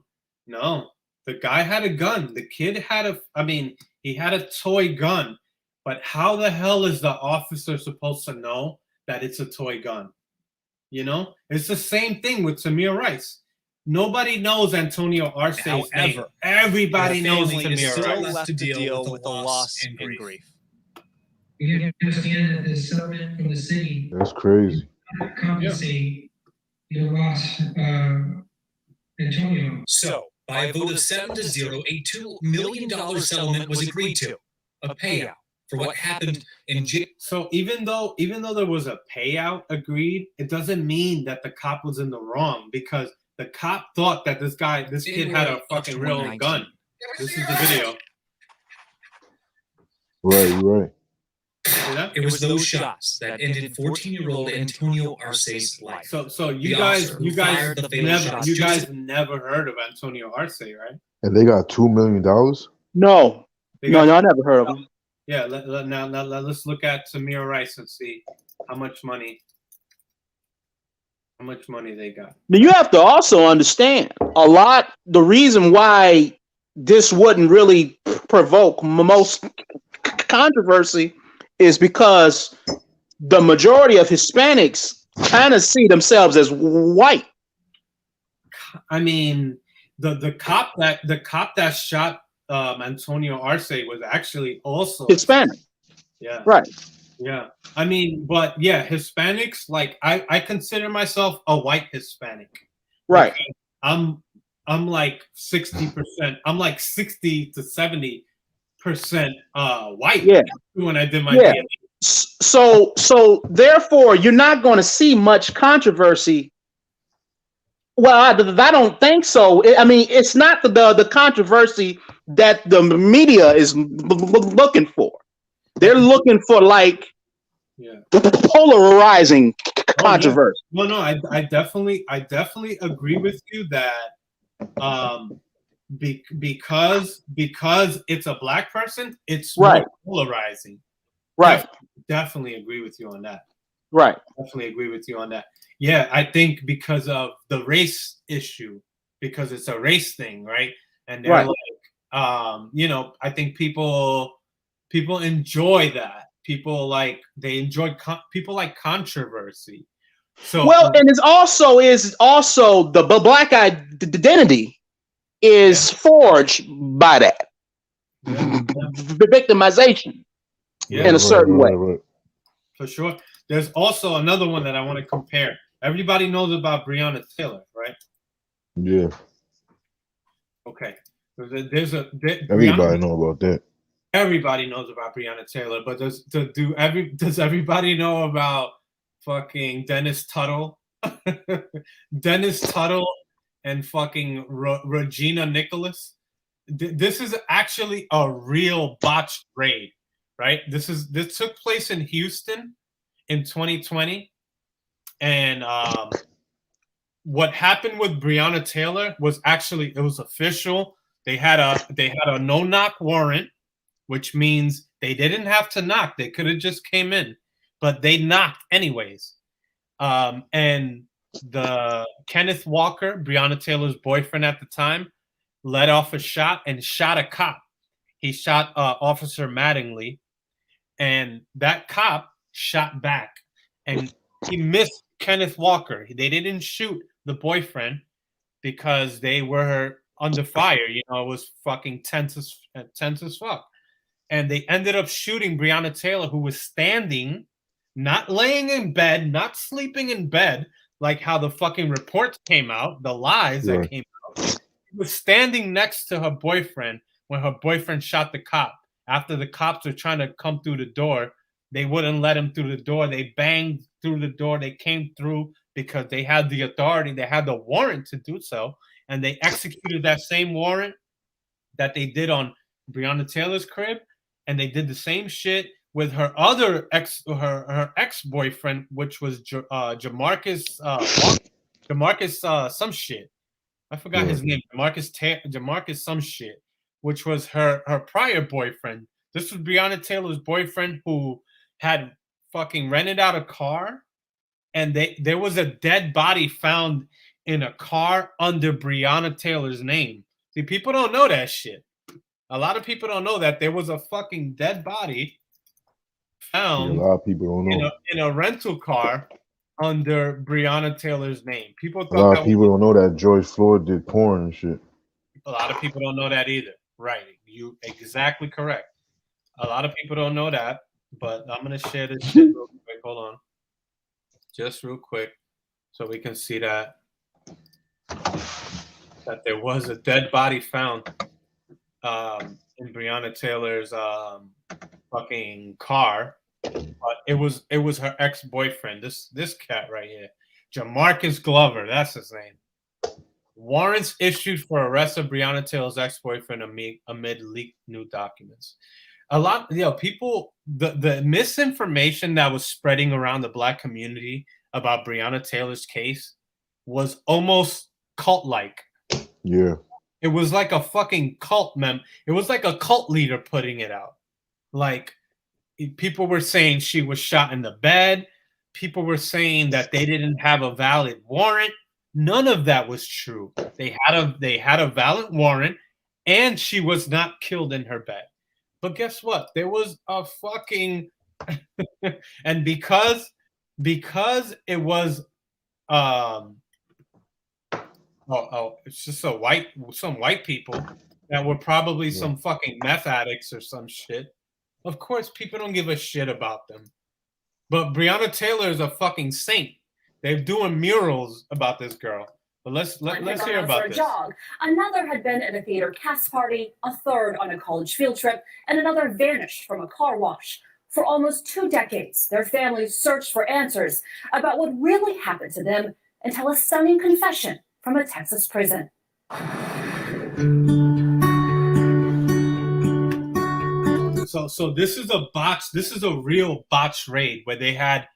No, the guy had a gun. The kid had he had a toy gun. But how the hell is the officer supposed to know that it's a toy gun? You know, it's the same thing with Tamir Rice. Nobody knows Antonio Arce's name. Everybody knows Tamir Rice. Left to deal with the loss and grief. You have to understand that the settlement from the city That's crazy. compensate the loss, Antonio. So, by a vote of 7-0, a $2 million settlement was agreed to, a payout for what happened in January. So even though there was a payout agreed, it doesn't mean that the cop was in the wrong, because the cop thought that this kid had a fucking real gun. This is the video. Right. It was those shots that ended 14-year-old Antonio Arce's life. So you guys never heard of Antonio Arce, right? And they got $2 million? No, I never heard of him. Yeah, let's look at Tamir Rice and see how much money they got. Now you have to also understand the reason why this wouldn't really provoke most controversy is because the majority of Hispanics kind of see themselves as white. I mean, the cop that shot Antonio Arce was actually also Hispanic. Yeah. Right. Yeah. I mean, but yeah, Hispanics, like I consider myself a white Hispanic. Right. I'm like 60%. I'm like 60 to 70% white. Yeah. When I did my DNA. So therefore, you're not going to see much controversy. Well, I don't think so. I mean, it's not the controversy that the media is looking for. They're looking for polarizing controversy. Yeah. No, I definitely agree with you that because it's a black person, it's right. more polarizing. Right. Definitely agree with you on that. Right. Definitely agree with you on that. Yeah, I think because of the race issue, because it's a race thing, right? And they're like, I think people enjoy that. People like controversy. So and it's also the black identity is forged by that the victimization in a certain way. Right. For sure. There's also another one that I want to compare. Everybody knows about Breonna Taylor, right? Yeah. Okay. Everybody know about that. Everybody knows about Breonna Taylor, but does everybody know about fucking Dennis Tuttle? Dennis Tuttle and fucking Regina Nicholas? This is actually a real botched raid, right? This took place in Houston in 2020, and what happened with Breonna Taylor was actually, it was official. They had a no-knock warrant, which means they didn't have to knock. They could have just came in, but they knocked anyways. And the Kenneth Walker, Breonna Taylor's boyfriend at the time, let off a shot and shot a cop. He shot Officer Mattingly, and that cop shot back, and he missed Kenneth Walker. They didn't shoot the boyfriend because they were under fire. You know, it was fucking tense as fuck. And they ended up shooting Breonna Taylor, who was standing, not laying in bed, not sleeping in bed, like how the fucking reports came out, the lies that came out. She was standing next to her boyfriend when her boyfriend shot the cop. After the cops were trying to come through the door, they wouldn't let him through the door. They banged through the door. They came through because they had the authority. They had the warrant to do so. And they executed that same warrant that they did on Breonna Taylor's crib. And they did the same shit with her other ex-boyfriend, which was Jamarcus some shit. I forgot his name. Jamarcus some shit, which was her prior boyfriend. This was Breonna Taylor's boyfriend who had fucking rented out a car, and there was a dead body found in a car under Breonna Taylor's name. See, people don't know that shit. A lot of people don't know that there was a fucking dead body found a lot of people don't know. in a rental car under Breonna Taylor's name. People A thought lot that of people don't know that George Floyd did porn and shit. a lot of people don't know that either. Right. You exactly correct. A lot of people don't know that, but I'm gonna share this shit real quick. Hold on. Just real quick so we can see that there was a dead body found in Breonna Taylor's fucking car. But it was her ex-boyfriend. This cat right here, Jamarcus Glover. That's his name. Warrants issued for arrest of Breonna Taylor's ex-boyfriend amid leaked new documents. A lot, people, the misinformation that was spreading around the Black community about Breonna Taylor's case was almost cult-like. Yeah. It was like a fucking cult It was like a cult leader putting it out. Like, people were saying she was shot in the bed. People were saying that they didn't have a valid warrant. None of that was true. They had a valid warrant, and she was not killed in her bed. But guess what? There was a fucking and because it was it's just some white people that were probably some fucking meth addicts or some shit. Of course, people don't give a shit about them. But Breonna Taylor is a fucking saint. They're doing murals about this girl. But let's hear about this. Jog. Another had been at a theater cast party, a third on a college field trip, and another vanished from a car wash. For almost 2 decades, their families searched for answers about what really happened to them until a stunning confession from a Texas prison. So this is a botch. This is a real botched raid where they had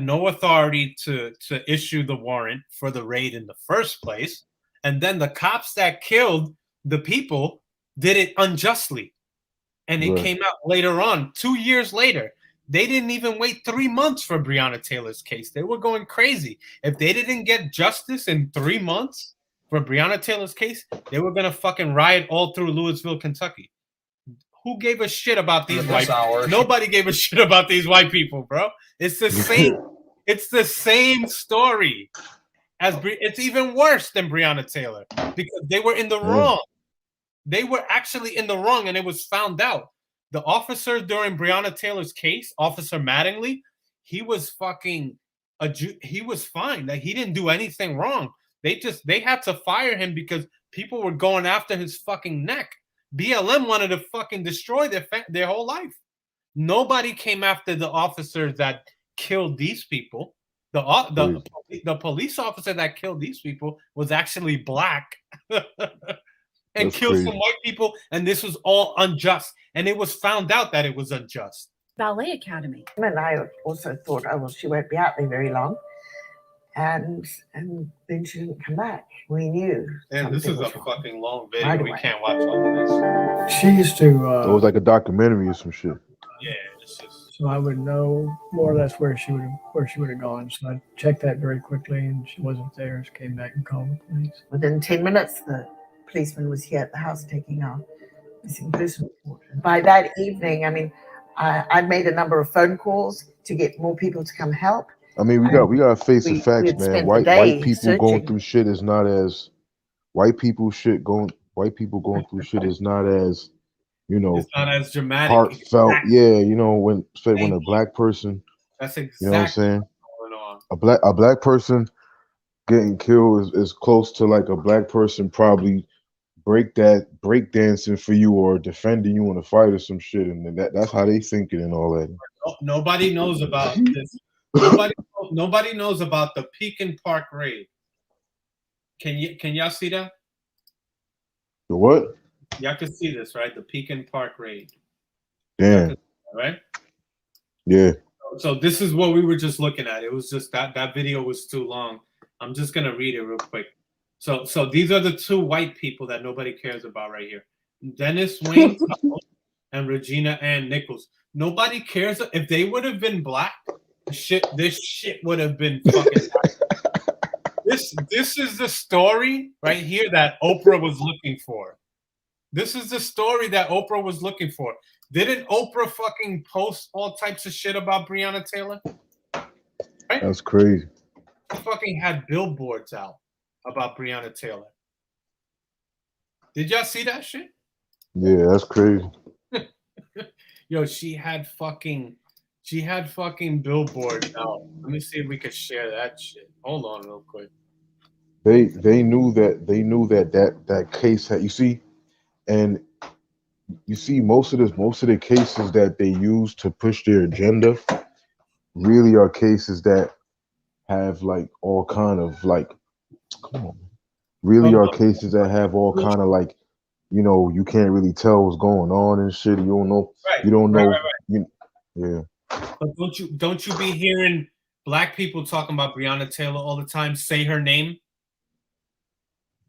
no authority to issue the warrant for the raid in the first place, and then the cops that killed the people did it unjustly, and it came out later on, 2 years later. They didn't even wait 3 months for Breonna Taylor's case. They were going crazy. If they didn't get justice in 3 months for Breonna Taylor's case, they were gonna fucking riot all through Louisville, Kentucky. Who gave a shit about these white people? Nobody gave a shit about these white people, bro. It's the same. It's the same story. It's even worse than Breonna Taylor because they were in the wrong. They were actually in the wrong, and it was found out. The officer during Breonna Taylor's case, Officer Mattingly, he was fucking he was fine. That he didn't do anything wrong. They had to fire him because people were going after his fucking neck. BLM wanted to fucking destroy their whole life. Nobody came after the officers that killed these people. The police officer that killed these people was actually black and killed some white people, and this was all unjust. And it was found out that it was unjust. Ballet Academy. And I also thought, oh, well, she won't be out there very long. And then she didn't come back. We knew. And this is a fucking long video. We can't watch all of this. She used to. It was like a documentary or some shit. Yeah, it's just. So I would know more or less where she would have gone. So I checked that very quickly, and she wasn't there. She came back and called the police. Within 10 minutes, the policeman was here at the house taking our missing person report. By that evening, I mean, I made a number of phone calls to get more people to come help. I mean, we got to face the facts, man. White people going through shit is not as white people going through shit is not as, you know, it's not as dramatic, heartfelt. Yeah, you know, when a black person, that's exactly, you know what I'm saying. Going on. A black person getting killed is close to like a black person probably break dancing for you or defending you in a fight or some shit, and that's how they thinking and all that. Nobody knows about this. Nobody knows about the Pekin Park raid. Can y'all see that? The what? Y'all can see this, right? The Pekin Park raid. Damn. Right? Yeah. So this is what we were just looking at. It was just that video was too long. I'm just gonna read it real quick. So these are the two white people that nobody cares about right here. Dennis Wayne and Regina Ann Nichols. Nobody cares. If they would have been black, this shit would have been fucking This is the story right here that Oprah was looking for. This is the story that Oprah was looking for. Didn't Oprah fucking post all types of shit about Breonna Taylor? Right? That's crazy. She fucking had billboards out about Breonna Taylor. Did y'all see that shit? Yeah, that's crazy. Yo, she had fucking billboards out. Let me see if we could share that shit. Hold on real quick. They knew that case had, you see, and you see most of the cases that they use to push their agenda really are cases that have like all kind of like, come on, really are cases that have all kind of like, you know, you can't really tell what's going on and shit. You don't know. Right. You don't know. Right. Yeah. But don't you be hearing black people talking about Breonna Taylor all the time? Say her name.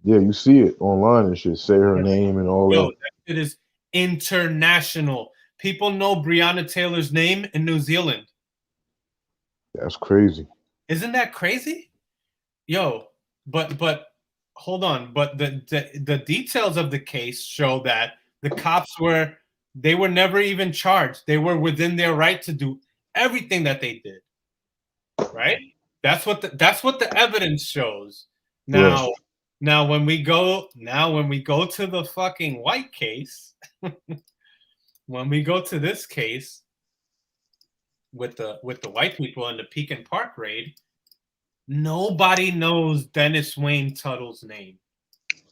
Yeah, you see it online and shit. Say her name and all that. It is international. People know Breonna Taylor's name in New Zealand. That's crazy. Isn't that crazy? Yo, but hold on. But the details of the case show that the cops were never even charged. They were within their right to do everything that they did. Right? That's what the evidence shows. Now, now when we go to the fucking white case, when we go to this case with the white people in the Pekin Park raid, nobody knows Dennis Wayne Tuttle's name.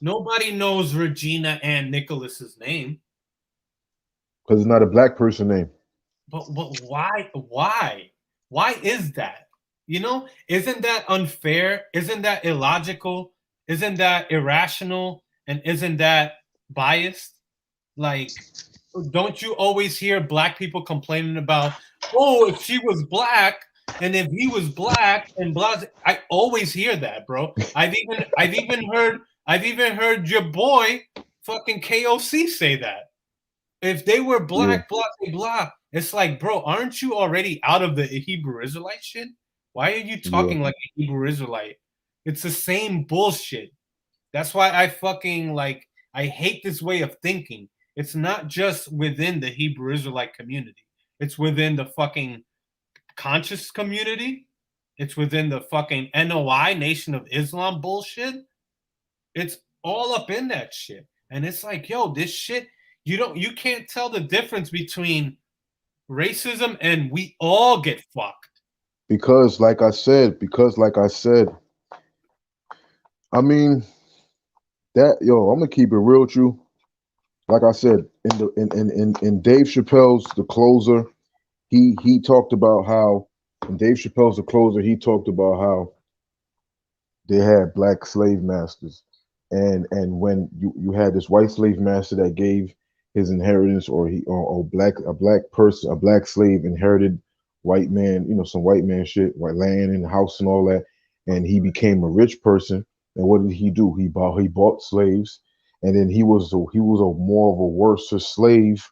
Nobody knows Regina Ann Nicholas's name. Because it's not a black person name. But why? Why is that? You know, isn't that unfair? Isn't that illogical? Isn't that irrational? And isn't that biased? Like, don't you always hear black people complaining about, oh, if she was black and if he was black and blah? I always hear that, bro. I've even heard your boy fucking KOC say that. If they were black, blah, blah, blah. It's like, bro, aren't you already out of the Hebrew Israelite shit? Why are you talking like a Hebrew Israelite? It's the same bullshit. That's why I fucking like, I hate this way of thinking. It's not just within the Hebrew Israelite community. It's within the fucking conscious community. It's within the fucking NOI, Nation of Islam bullshit. It's all up in that shit. And it's like, yo, this shit, you can't tell the difference between racism and we all get fucked. Because like I said, I mean that, yo, I'm gonna keep it real with you. Like I said, in Dave Chappelle's The Closer, he talked about how in Dave Chappelle's The Closer, he talked about how they had black slave masters. And when you had this white slave master that gave his inheritance, or a black slave inherited white man, you know, some white man shit, white land and house and all that, and he became a rich person. And what did he do? He bought slaves, and then he was a more of a worse slave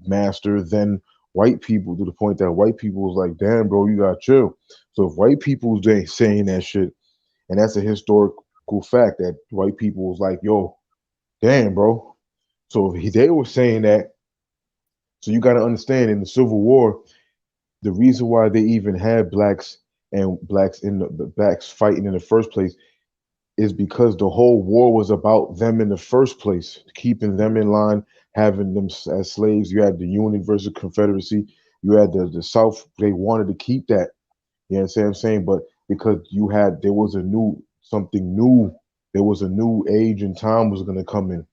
master than white people, to the point that white people was like, damn, bro, you gotta chill. So if white people was saying that shit, and that's a historical fact, that white people was like, yo, damn, bro. So if they were saying that, so you got to understand, in the Civil War, the reason why they even had blacks fighting in the first place is because the whole war was about them in the first place, keeping them in line, having them as slaves. You had the Union versus Confederacy. You had the South. They wanted to keep that. You know what I'm saying? But because there was something new. There was a new age and time was going to come in.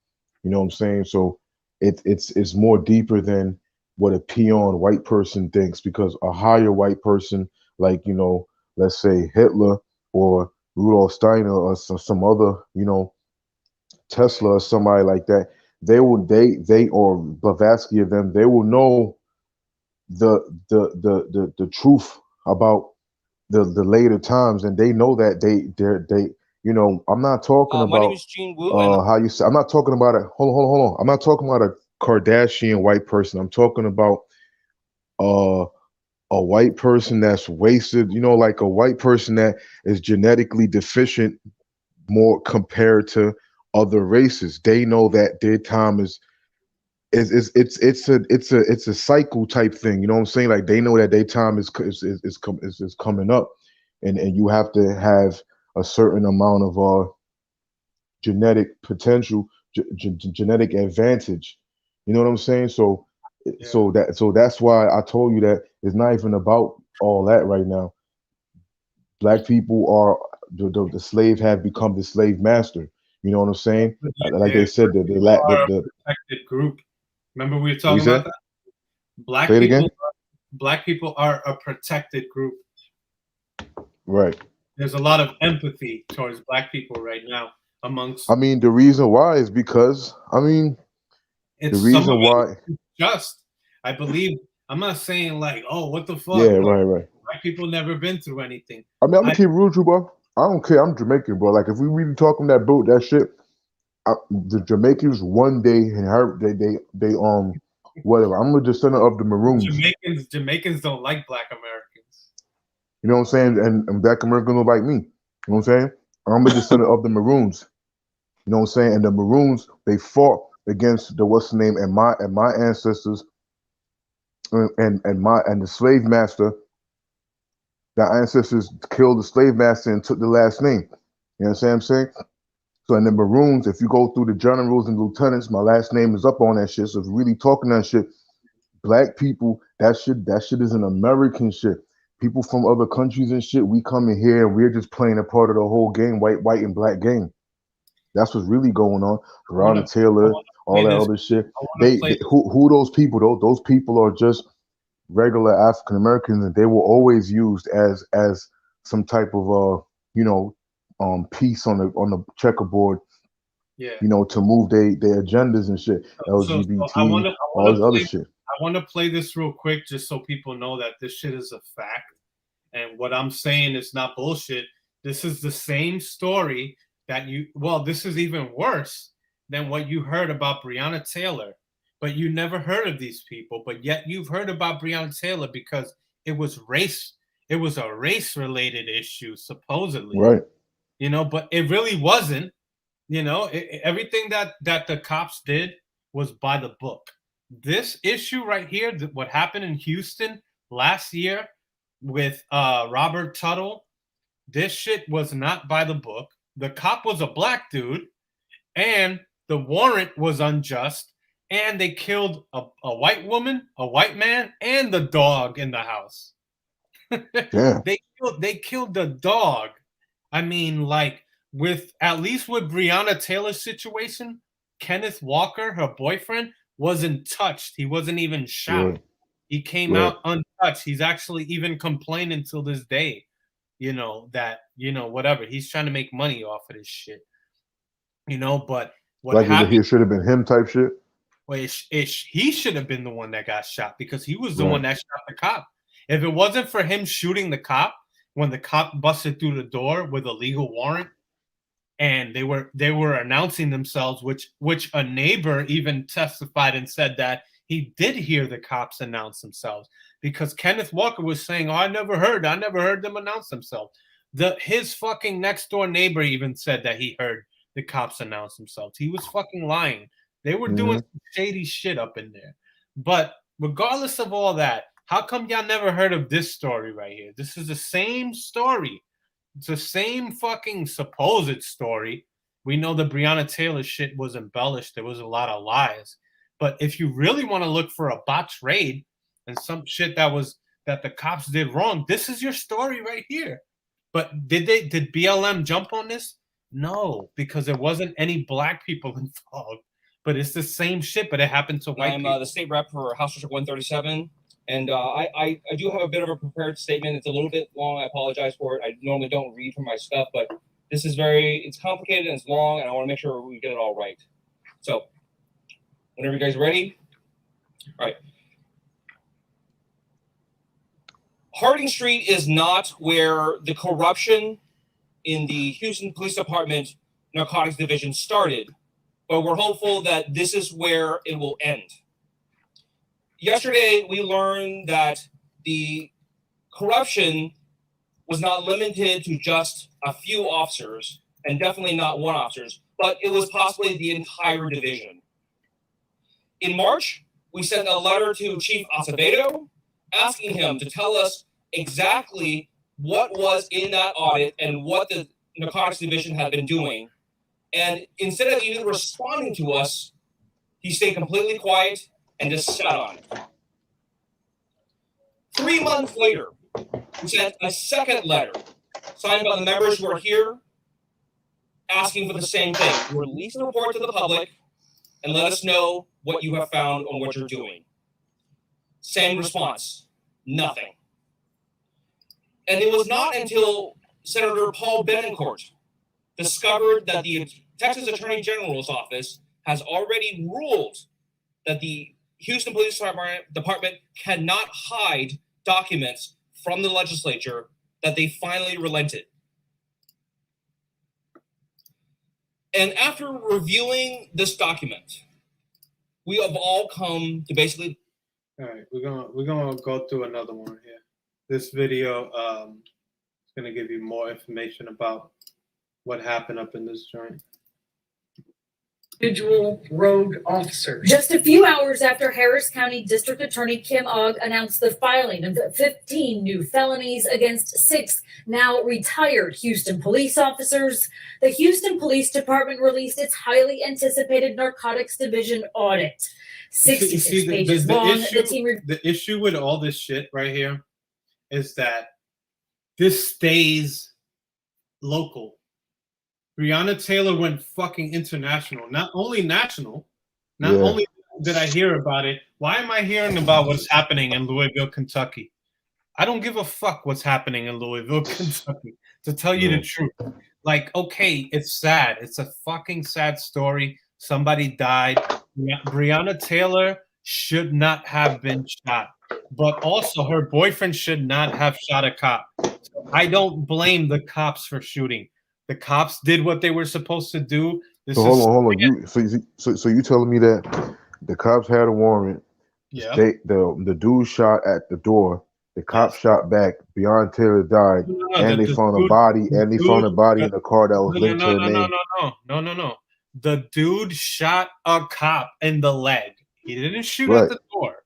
You know what I'm saying? So it's more deeper than what a peon white person thinks, because a higher white person, like, you know, let's say Hitler or Rudolf Steiner or some other, you know, Tesla or somebody like that, they or Blavatsky of them, they will know the truth about the later times, and they know that they you know, I'm not talking about my name is Gene Wu, and how you say, I'm not talking about a hold on. I'm not talking about a Kardashian white person. I'm talking about a white person that's wasted, you know, like a white person that is genetically deficient more compared to other races. They know that their time is it's a cycle type thing. You know what I'm saying? Like they know that their time is coming up, and you have to have a certain amount of genetic potential, genetic advantage. You know what I'm saying? So that's why I told you that it's not even about all that right now. Black people are the slave have become the slave master. You know what I'm saying? Like they said, the protected group. Remember we were what talking you said? about that? Black Say it people, again. black people are a protected group. Right. There's a lot of empathy towards black people right now amongst. I mean, the reason why is because the It's some of reason why. it is just. I believe. I'm not saying like, oh, what the Yeah, fuck? right. Black people never been through anything. I mean, I'm gonna keep real with you, bro. I don't care. I'm Jamaican, bro. Like, if we really talking that boat, that shit, the Jamaicans one day they whatever. I'm the descendant of the Maroons. Jamaicans don't like black Americans. You know what I'm saying? And black Americans don't like me. You know what I'm saying? I'm a descendant of the Maroons. You know what I'm saying? And the Maroons, they fought against the what's the name and my ancestors and the slave master. The ancestors killed the slave master and took the last name. You know what I'm saying? So in the Maroons, if you go through the generals and lieutenants, my last name is up on that shit. So if you're really talking that shit, black people, that shit is an American shit. People from other countries and shit, we come in here and we're just playing a part of the whole game, white and black game. That's what's really going on. Breonna Taylor, all that other shit. Who those people though? Those people are just regular African Americans, and they were always used as some type of piece on the checkerboard. Yeah. You know, to move their agendas and shit. LGBT, all this other shit. I want to play this real quick just so people know that this shit is a fact. And what I'm saying is not bullshit. This is the same story this is even worse than what you heard about Breonna Taylor. But you never heard of these people, but yet you've heard about Breonna Taylor because it was a race-related issue, supposedly. Right. You know, but it really wasn't. You know, everything that the cops did was by the book. This issue right here, what happened in Houston last year with Robert Tuttle, this shit was not by the book. The cop was a black dude, and the warrant was unjust, and they killed a white woman, a white man, and the dog in the house. Yeah. They killed the dog. I mean, like, with Breonna Taylor's situation, Kenneth Walker, her boyfriend, wasn't touched. He wasn't even shot. Right. He came out untouched. He's actually even complaining till this day, whatever. He's trying to make money off of this shit. But what happened? It should have been him type shit. Well, he should have been the one that got shot because he was the one that shot the cop. If it wasn't for him shooting the cop when the cop busted through the door with a legal warrant, and they were announcing themselves, which a neighbor even testified and said that he did hear the cops announce themselves because Kenneth Walker was saying, "Oh, I never heard them announce themselves." His fucking next door neighbor even said that he heard the cops announce themselves. He was fucking lying. They were doing some shady shit up in there. But regardless of all that, how come y'all never heard of this story right here? This is the same story. It's the same fucking supposed story. We know the Breonna Taylor shit was embellished. There was a lot of lies. But if you really want to look for a botched raid and some shit that the cops did wrong, this is your story right here. But did BLM jump on this? No, because there wasn't any black people involved. But it's the same shit, but it happened to white people. I'm the state rep for House District 137. And I do have a bit of a prepared statement. It's a little bit long. I apologize for it. I normally don't read from my stuff, but this is it's complicated and it's long, and I want to make sure we get it all right. So, whenever you guys are ready. All right. Harding Street is not where the corruption in the Houston Police Department Narcotics Division started, but we're hopeful that this is where it will end. Yesterday, we learned that the corruption was not limited to just a few officers, and definitely not one officer, but it was possibly the entire division. In March, we sent a letter to Chief Acevedo asking him to tell us exactly what was in that audit and what the narcotics division had been doing. And instead of even responding to us, he stayed completely quiet and just sat on it. 3 months later, we sent a second letter signed by the members who are here asking for the same thing. Release the report to the public and let us know what you have found on what you're doing. Same response, nothing. And it was not until Senator Paul Betancourt discovered that the Texas Attorney General's office has already ruled that the Houston Police Department cannot hide documents from the legislature that they finally relented. And after reviewing this document, we have all come to basically. All right, we're gonna go through another one here. This video is gonna give you more information about what happened up in this joint. Individual road officers. Just a few hours after Harris County District Attorney Kim Ogg announced the filing of 15 new felonies against 6 now retired Houston police officers, the Houston Police Department released its highly anticipated narcotics division audit. 66 pages long. The issue with all this shit right here is that this stays local. Breonna Taylor went fucking international. Not only national, not only did I hear about it, why am I hearing about what's happening in Louisville, Kentucky? I don't give a fuck what's happening in Louisville, Kentucky, to tell you the truth. Like, okay, it's sad. It's a fucking sad story. Somebody died. Breonna Taylor should not have been shot, but also her boyfriend should not have shot a cop. So I don't blame the cops for shooting. The cops did what they were supposed to do. So hold on. So you telling me that the cops had a warrant? Yeah. The dude shot at the door. The cop shot back. Breonna Taylor died, and they found a body. And they found a body in the car that was linked to her name. No. The dude shot a cop in the leg. He didn't shoot at the door.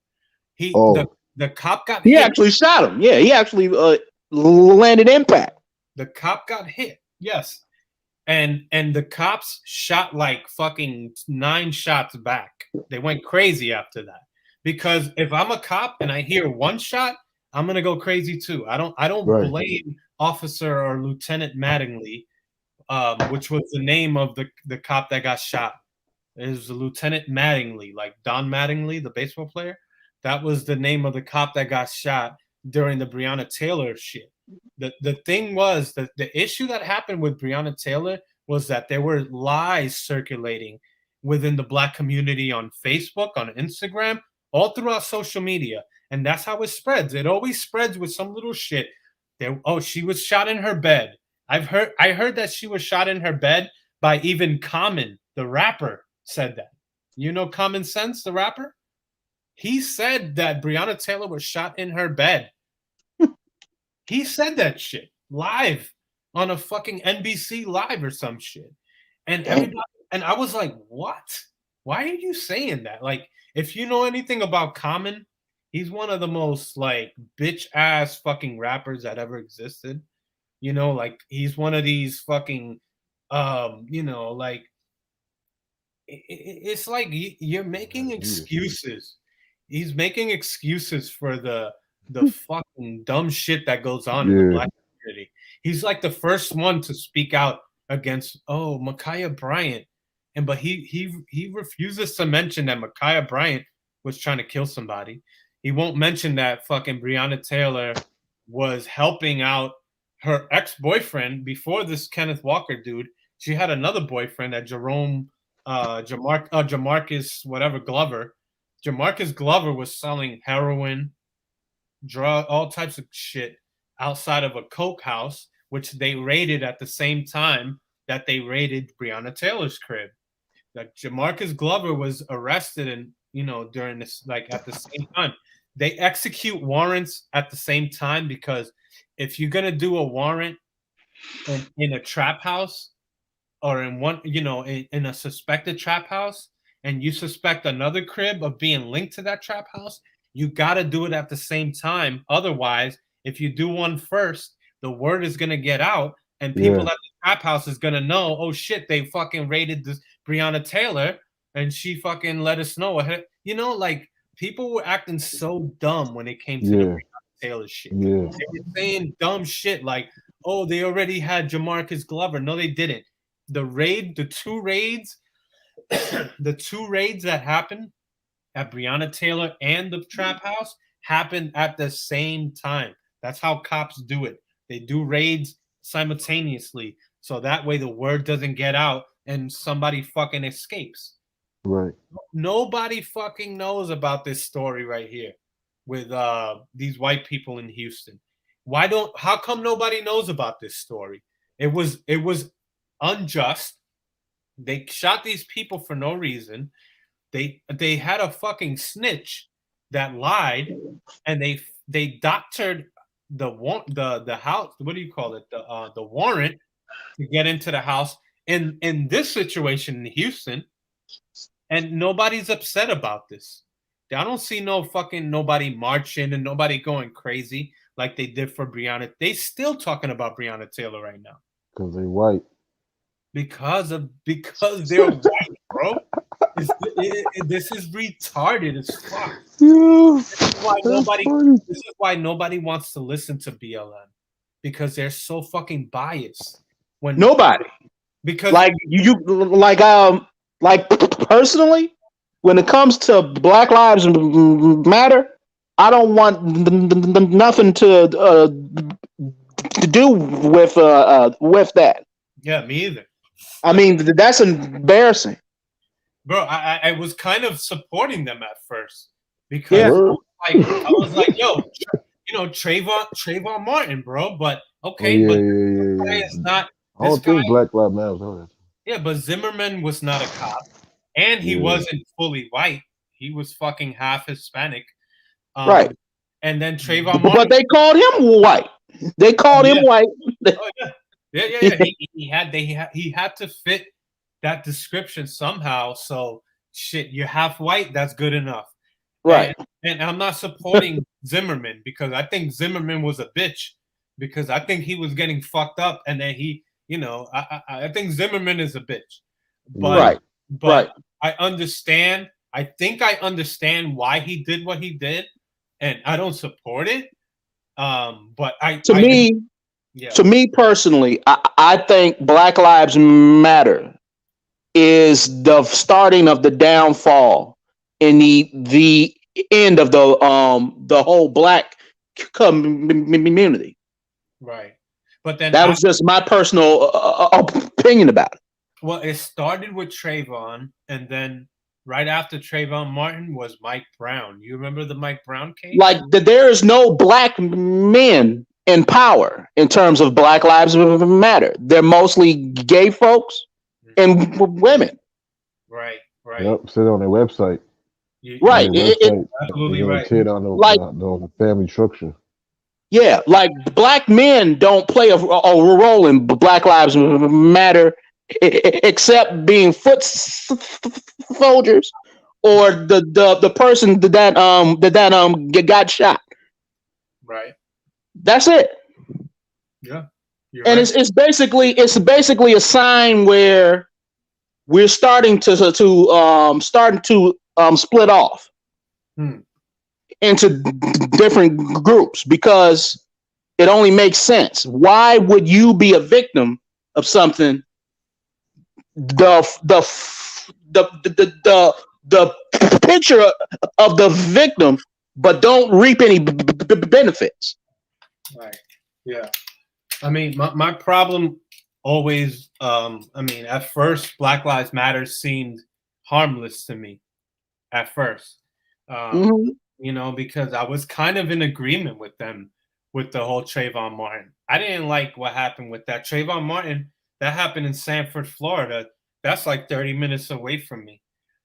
The cop got. He actually shot him. Yeah, he actually landed impact. The cop got hit. Yes. And the cops shot like fucking 9 shots back. They went crazy after that. Because if I'm a cop and I hear 1 shot, I'm gonna go crazy too. I don't blame Officer or Lieutenant Mattingly, which was the name of the cop that got shot. It was Lieutenant Mattingly, like Don Mattingly, the baseball player. That was the name of the cop that got shot during the Breonna Taylor shit. The thing was that the issue that happened with Breonna Taylor was that there were lies circulating within the Black community on Facebook, on Instagram, all throughout social media. And that's how it spreads. It always spreads with some little shit. She was shot in her bed. I heard that she was shot in her bed by even Common, the rapper, said that. You know Common Sense, the rapper? He said that Breonna Taylor was shot in her bed. He said that shit live on a fucking NBC Live or some shit. And everybody, and I was like, what? Why are you saying that? Like, if you know anything about Common, he's one of the most like bitch ass fucking rappers that ever existed. You know, like he's one of these fucking you know, like it's like you're making excuses. He's making excuses for the fucking dumb shit that goes on in the Black community. He's like the first one to speak out against Ma'Khia Bryant, but he refuses to mention that Ma'Khia Bryant was trying to kill somebody. He won't mention that fucking Breonna Taylor was helping out her ex-boyfriend before this Kenneth Walker dude. She had another boyfriend, that Jamarcus whatever Glover. Jamarcus Glover was selling heroin, drug, all types of shit outside of a coke house, which they raided at the same time that they raided Breonna Taylor's crib. Like Jamarcus Glover was arrested, and during this, like at the same time, they execute warrants at the same time, because if you're gonna do a warrant in a trap house or in one, in a suspected trap house, and you suspect another crib of being linked to that trap house, you got to do it at the same time. Otherwise, if you do one first, the word is going to get out, and people at the trap house is going to know, oh shit, they fucking raided this Breonna Taylor, and she fucking let us know. You know, like, people were acting so dumb when it came to the Breonna Taylor shit. They were saying dumb shit like, oh, they already had Jamarcus Glover. No, they didn't. The two raids that happened at Breonna Taylor and the trap house happened at the same time. That's how cops do it. They do raids simultaneously, so that way the word doesn't get out and somebody fucking escapes. Right. Nobody fucking knows about this story right here with these white people in Houston. How come nobody knows about this story? It was unjust. They shot these people for no reason. They had a fucking snitch that lied, and they doctored the house. What do you call it? The warrant to get into the house in this situation in Houston, and nobody's upset about this. I don't see nobody marching and nobody going crazy like they did for Breonna. They still talking about Breonna Taylor right now because they white. Because they're white, bro. This is retarded as fuck. This is why nobody wants to listen to BLM, because they're so fucking biased. Because like personally, when it comes to Black Lives Matter, I don't want nothing to do with that. Yeah, me either. I mean, that's embarrassing. Bro, I was kind of supporting them at first because I was like, yo, you know, Trayvon Martin, bro. But okay, this guy is not. I don't think Black Lives Matter. Yeah, but Zimmerman was not a cop, and he wasn't fully white. He was fucking half Hispanic. Right. And then Trayvon Martin. But they called him white. They called him white. Oh, yeah. He had to fit that description somehow. So shit, you're half white. That's good enough. Right. And I'm not supporting Zimmerman because I think Zimmerman was a bitch because I think he was getting fucked up, and then he, you know, I think Zimmerman is a bitch. But I understand. I think I understand why he did what he did, and I don't support it. But to me personally, I think Black Lives Matter is the starting of the downfall in the end of the whole Black community. Right. But then that was just my personal opinion about it. Well, it started with Trayvon, and then right after Trayvon Martin was Mike Brown. You remember the Mike Brown case? Like there is no black men in power in terms of Black Lives Matter. They're mostly gay folks and women. Right. Yep, sit on their website. Right. Absolutely right. Like the family structure. Yeah, like black men don't play a role in Black Lives Matter except being foot soldiers or the person that got shot. Right. That's it. Yeah. And right. it's basically a sign where we're starting to split off into different groups because it only makes sense. Why would you be a victim of something? The picture of the victim, but don't reap any benefits. Right. Yeah. I mean, my problem always, at first, Black Lives Matter seemed harmless to me at first. You know, because I was kind of in agreement with them with the whole Trayvon Martin. I didn't like what happened with that. Trayvon Martin, that happened in Sanford, Florida. That's like 30 minutes away from me.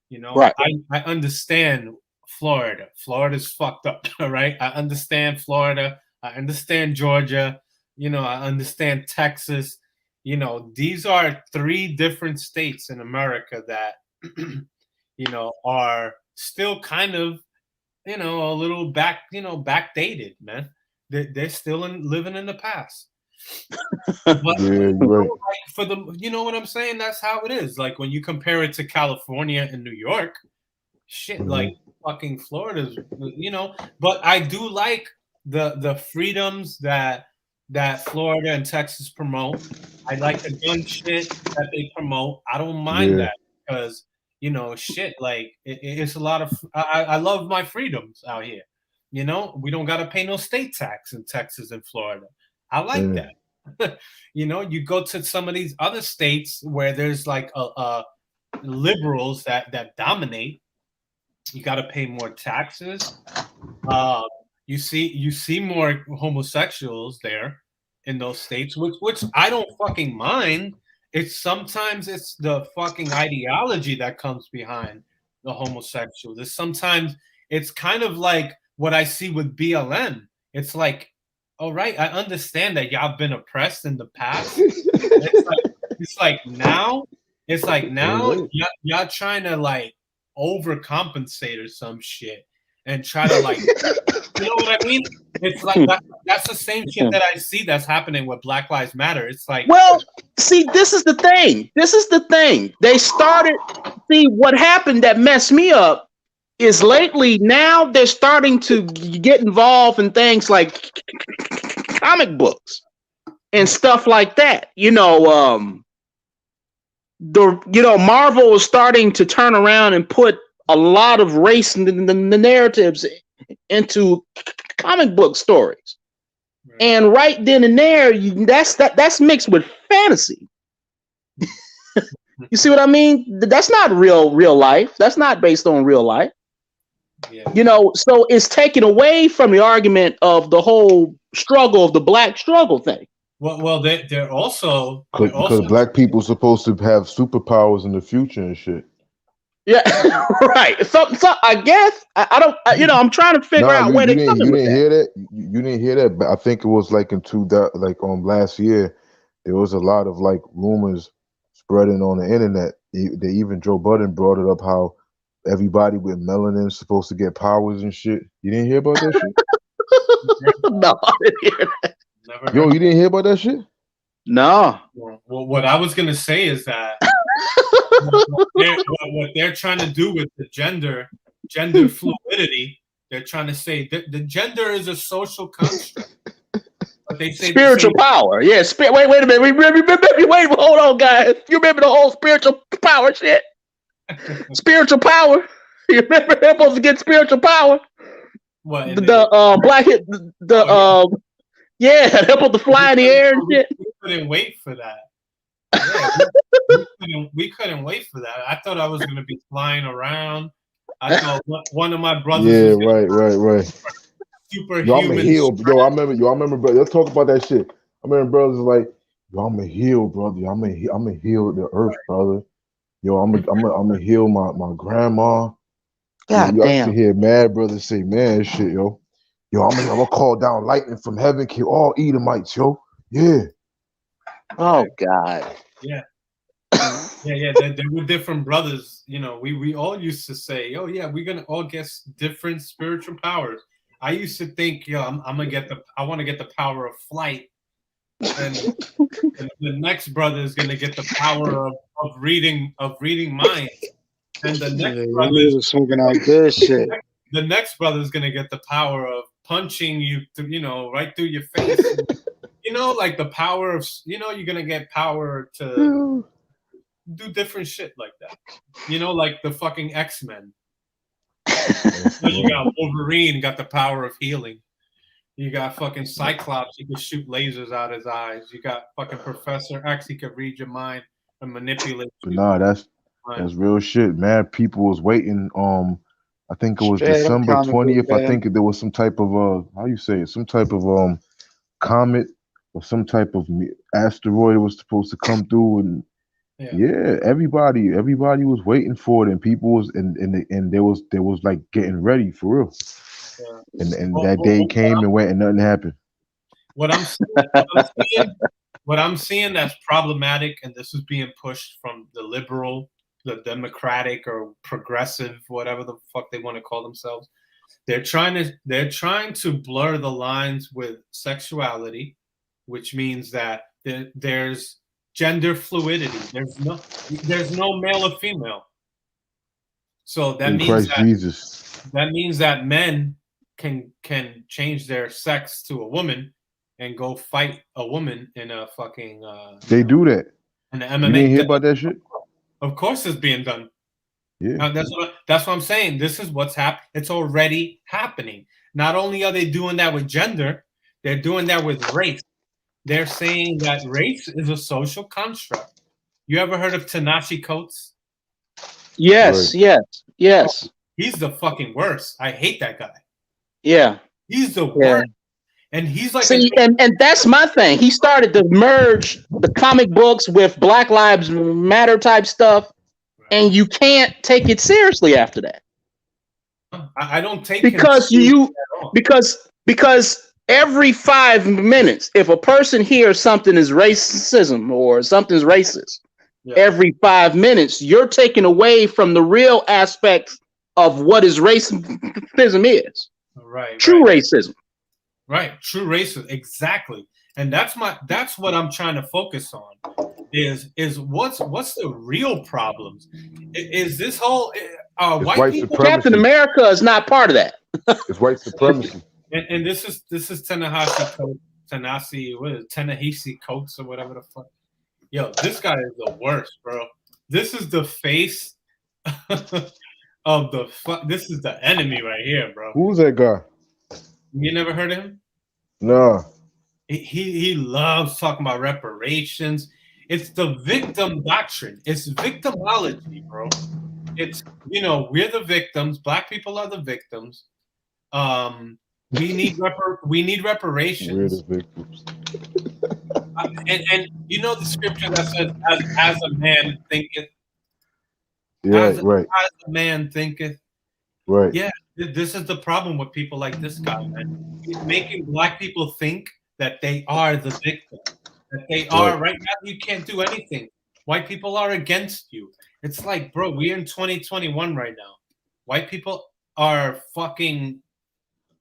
You know, right. I understand Florida. Florida's fucked up, right? I understand Florida. I understand Georgia. You know, I understand Texas. You know, these are 3 different states in America that, are still kind of, a little backdated, man. They're still living in the past. But Yeah, you're right. like for the, you know what I'm saying? That's how it is. Like when you compare it to California and New York, shit, like fucking Florida's, But I do like the freedoms that Florida and Texas promote. I like the gun shit that they promote. I don't mind that because shit, like it's a lot of. I love my freedoms out here. We don't gotta pay no state tax in Texas and Florida. I like that. You go to some of these other states where there's like liberals that dominate. You got to pay more taxes. You see more homosexuals there in those states, which I don't fucking mind. Sometimes it's the fucking ideology that comes behind the homosexuals. Sometimes it's kind of like what I see with BLM. It's like, all right, I understand that y'all been oppressed in the past. It's like now y'all trying to like overcompensate or some shit and try to like, you know what I mean? It's like that's the same shit that I see that's happening with Black Lives Matter. It's like, well, see, this is the thing. They started. See, what happened that messed me up is lately now they're starting to get involved in things like comic books and stuff like that. Marvel is starting to turn around and put a lot of race in the narratives into comic book stories. Right. And right then and there, that's mixed with fantasy. You see what I mean? That's not real life. That's not based on real life. Yeah. So it's taken away from the argument of the whole struggle of the black struggle thing. Well, they're also because black people supposed to have superpowers in the future and shit. Yeah, right. So I guess I don't. I'm trying to figure out where they coming. You didn't hear that. You didn't hear that. But I think it was like last year, there was a lot of like rumors spreading on the internet. Even Joe Budden brought it up how everybody with melanin is supposed to get powers and shit. You didn't hear about that shit? No, I didn't hear that. Yo, you didn't hear about that shit? No. Well, what I was gonna say is that what they're trying to do with the gender fluidity, they're trying to say that the gender is a social construct. But they say spiritual power. Yeah. Wait a minute. Wait, hold on, guys. You remember the whole spiritual power shit? Spiritual power. You remember they're supposed to get spiritual power? What? Black hit yeah, they're supposed to fly in the air and shit. We couldn't wait for that. Yeah, we couldn't wait for that. I thought I was going to be flying around. I thought one of my brothers. Yeah, right. Superhuman. Yo, I'm a heel. Yo, I remember, brother. Let's talk about that shit. I remember brothers like, yo, I'm a heel, brother. I'm a heal the earth, brother. Yo, I'm a heal my grandma. God damn. I hear mad brothers say mad shit, yo. Yo, I'm gonna call down lightning from heaven, kill all Edomites, yo. Yeah. Oh God. Yeah. Yeah. They were different brothers. We all used to say, oh yeah, we're gonna all get different spiritual powers. I used to think, yo, I want to get the power of flight, and the next brother is gonna get the power of reading minds, and the next brother is smoking out good shit. The next brother is gonna get the power of punching you, right through your face. Like the power of, you're gonna get power to do different shit like that. Like the fucking X-Men. So you got Wolverine, got the power of healing. You got fucking Cyclops, you can shoot lasers out his eyes. You got fucking Professor X, he could read your mind and manipulate you. Nah, that's real shit, man. People was waiting. I think it was December 20th. I think there was some type of some type of comet or some type of asteroid was supposed to come through, and everybody was waiting for it, and people was and there was like getting ready for real. Yeah. And that day came and went and nothing happened. What I'm seeing that's problematic, and this is being pushed from the liberal the democratic or progressive, whatever the fuck they want to call themselves. They're trying to blur the lines with sexuality, which means that there's gender fluidity. There's no male or female. So that In means Christ Jesus. that means that men can change their sex to a woman and go fight a woman in a fucking They do that. in the You MMA. didn't hear about that shit? Of course, it's being done. Yeah. That's what I'm saying. This is what's happening. It's already happening. Not only are they doing that with gender, they're doing that with race. They're saying that race is a social construct. You ever heard of Ta-Nehisi Coates? Yes, yes. He's the fucking worst. I hate that guy. Yeah. He's the worst. And he's like, see, and that's my thing. He started to merge the comic books with Black Lives Matter type stuff, and you can't take it seriously after that. I don't take because because every 5 minutes, if a person hears something is racism or something's racist, every 5 minutes, you're taking away from the real aspects of what is racism is. Right. True racism. Right, true racism, exactly, and that's what I'm trying to focus on. Is what's the real problems? Is this whole white people? Captain America is not part of that. It's white supremacy. And this is Ta-Nehisi Coates or whatever the fuck. Yo, this guy is the worst, bro. This is the face of the fuck. This is the enemy right here, bro. Who's that guy? You never heard of him? No. He loves talking about reparations. It's the victim doctrine. It's victimology, bro. It's, we're the victims. Black people are the victims. We need reparations. We're the victims. And you know the scripture that says, as a man thinketh. Yeah, right. As a man thinketh. Right. Yeah, this is the problem with people like this guy, man. He's making Black people think that they are the victim. That they are right now. You can't do anything. White people are against you. It's like, bro, we're in 2021 right now. White people are fucking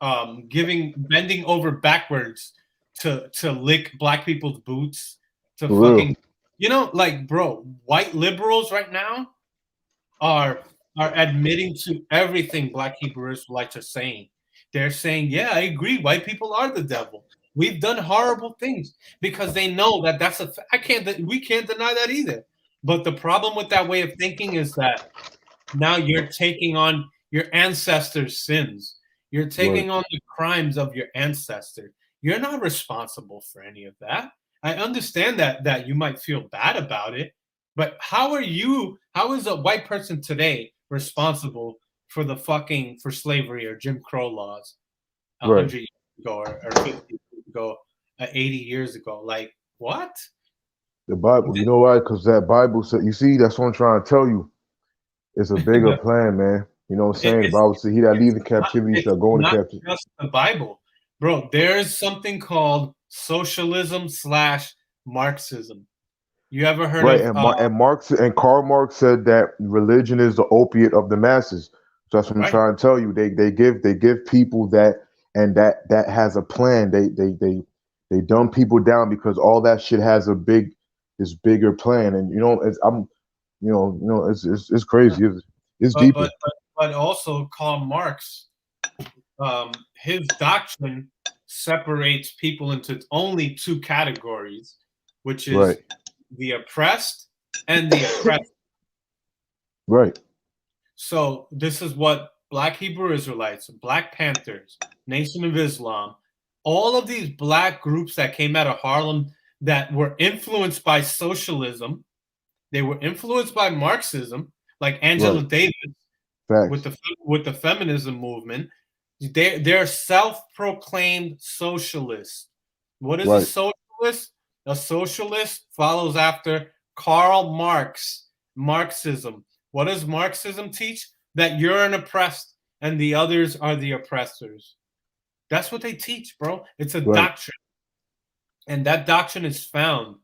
bending over backwards to lick Black people's boots. To fucking, bro, white liberals right now are admitting to everything Black Hebrew Israelites are saying. They're saying, yeah, I agree. White people are the devil. We've done horrible things because they know that that's a. We can't deny that either. But the problem with that way of thinking is that now you're taking on your ancestors' sins. You're taking on the crimes of your ancestors. You're not responsible for any of that. I understand that you might feel bad about it, but how is a white person today responsible for for slavery or Jim Crow laws 100 years ago or 50 years ago, 80 years ago? Like, what? The Bible, you know why? Because that Bible said, you see, that's what I'm trying to tell you. It's a bigger plan, man. You know what I'm saying? The Bible said, he that leaves in captivity shall go into captivity. Not just the Bible. Bro, there's something called socialism / Marxism. You ever heard of and Karl Marx said that religion is the opiate of the masses. So that's what I'm trying to tell you. They give people that, and that has a plan. They dumb people down because all that shit has this bigger plan. And it's crazy. It's deeper. But also Karl Marx, his doctrine separates people into only 2 categories, which is the oppressed and the oppressed. Right. So this is what Black Hebrew Israelites, Black Panthers, Nation of Islam, all of these Black groups that came out of Harlem that were influenced by socialism, they were influenced by Marxism, like Angela Davis with the feminism movement. They're self-proclaimed socialists. What is a socialist? A socialist follows after Karl Marx, Marxism. What does Marxism teach? That you're an oppressed and the others are the oppressors. That's what they teach, bro. It's a doctrine. And that doctrine is found.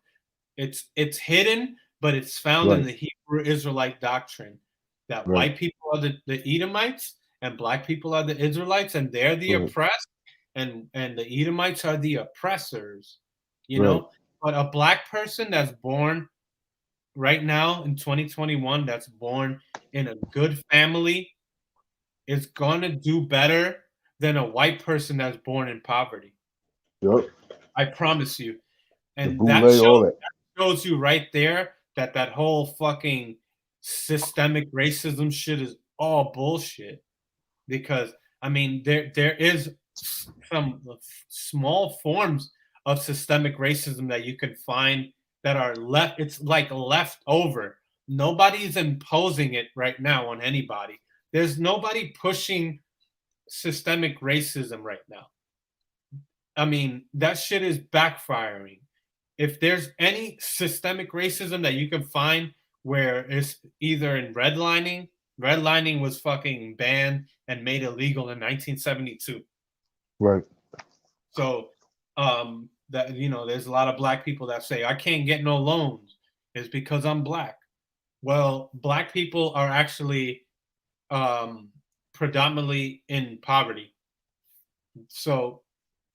It's hidden, but it's found in the Hebrew Hebrew Israelite doctrine that Right. white people are the Edomites and black people are the Israelites, and they're the Right. oppressed, and the Edomites are the oppressors. You Right. know, but a black person that's born right now in 2021, that's born in a good family, is gonna do better than a white person that's born in poverty. Yep. I promise you. The And bootleg, all that. shows you right there that that whole fucking systemic racism shit is all bullshit. Because I mean, there is some small forms of systemic racism that you can find that are left. It's like left over. Nobody's imposing it right now on anybody. There's nobody pushing systemic racism right now. I mean, that shit is backfiring. If there's any systemic racism that you can find where it's either in redlining was fucking banned and made illegal in 1972. Right. So that, you know, there's a lot of black people that say I can't get no loans. It's because I'm black. Well, black people are actually predominantly in poverty. So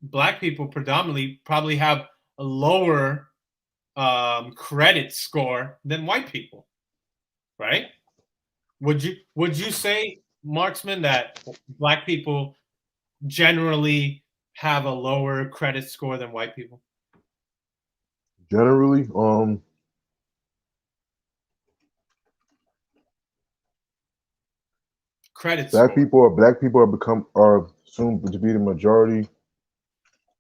black people predominantly probably have a lower credit score than white people, right? Would you say, Marksman, that black people generally have a lower credit score than white people? Generally, Credit black score. are soon to be the majority.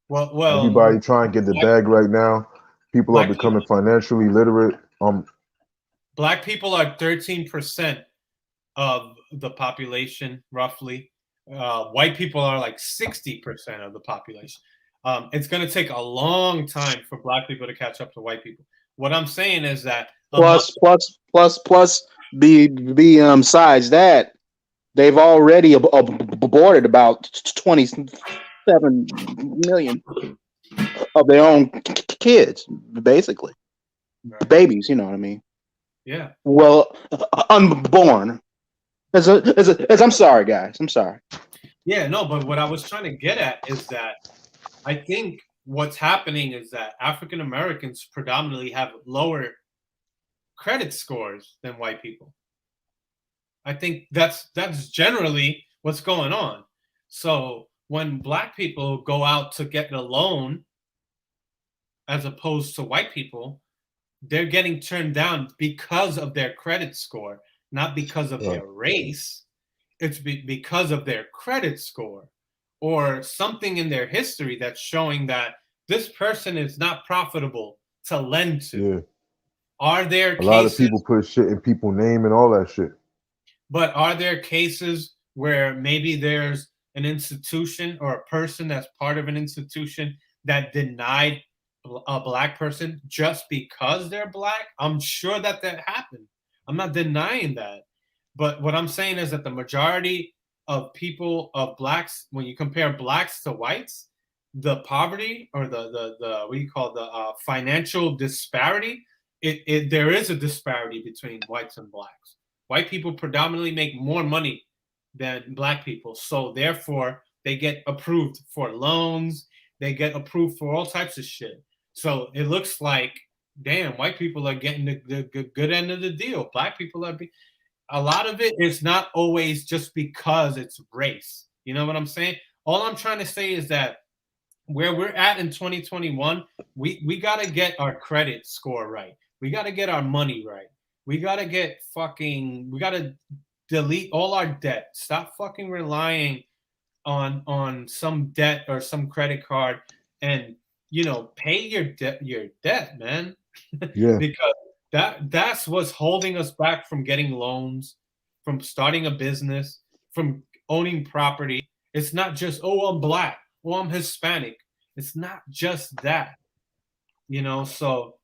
Well, everybody trying to get the bag right now. People are becoming financially literate. Black people are 13% of the population, roughly. White people are like 60% of the population. It's going to take a long time for black people to catch up to white people. What I'm saying is that plus besides that, they've already aborted about 27 million of their own kids, basically. Right. Babies, you know what I mean? Yeah. Well, unborn. As I'm sorry, guys. I'm sorry. Yeah, no, but what I was trying to get at is that I think what's happening is that African Americans predominantly have lower credit scores than white people. I think that's generally what's going on. So when black people go out to get a loan, as opposed to white people, they're getting turned down because of their credit score, not because of their race. It's because of their credit score or something in their history that's showing that this person is not profitable to lend to. Yeah. Are there a lot of people put shit in people's name and all that shit? But are there cases where maybe there's an institution or a person that's part of an institution that denied a black person just because they're black? I'm sure that happened. I'm not denying that. But what I'm saying is that the majority of people, of blacks, when you compare blacks to whites, the poverty or the what do you call the financial disparity, there is a disparity between whites and blacks. White people predominantly make more money than black people. So therefore, they get approved for loans. They get approved for all types of shit. So it looks like, damn, white people are getting the good end of the deal. Black people are a lot of it is not always just because it's race. You know what I'm saying? All I'm trying to say is that where we're at in 2021, we got to get our credit score right. We got to get our money right. We got to delete all our debt. Stop fucking relying on some debt or some credit card and, you know, pay your debt, man. Yeah. Because that's what's holding us back from getting loans, from starting a business, from owning property. It's not just, oh, I'm black, oh, I'm Hispanic. It's not just that, you know. So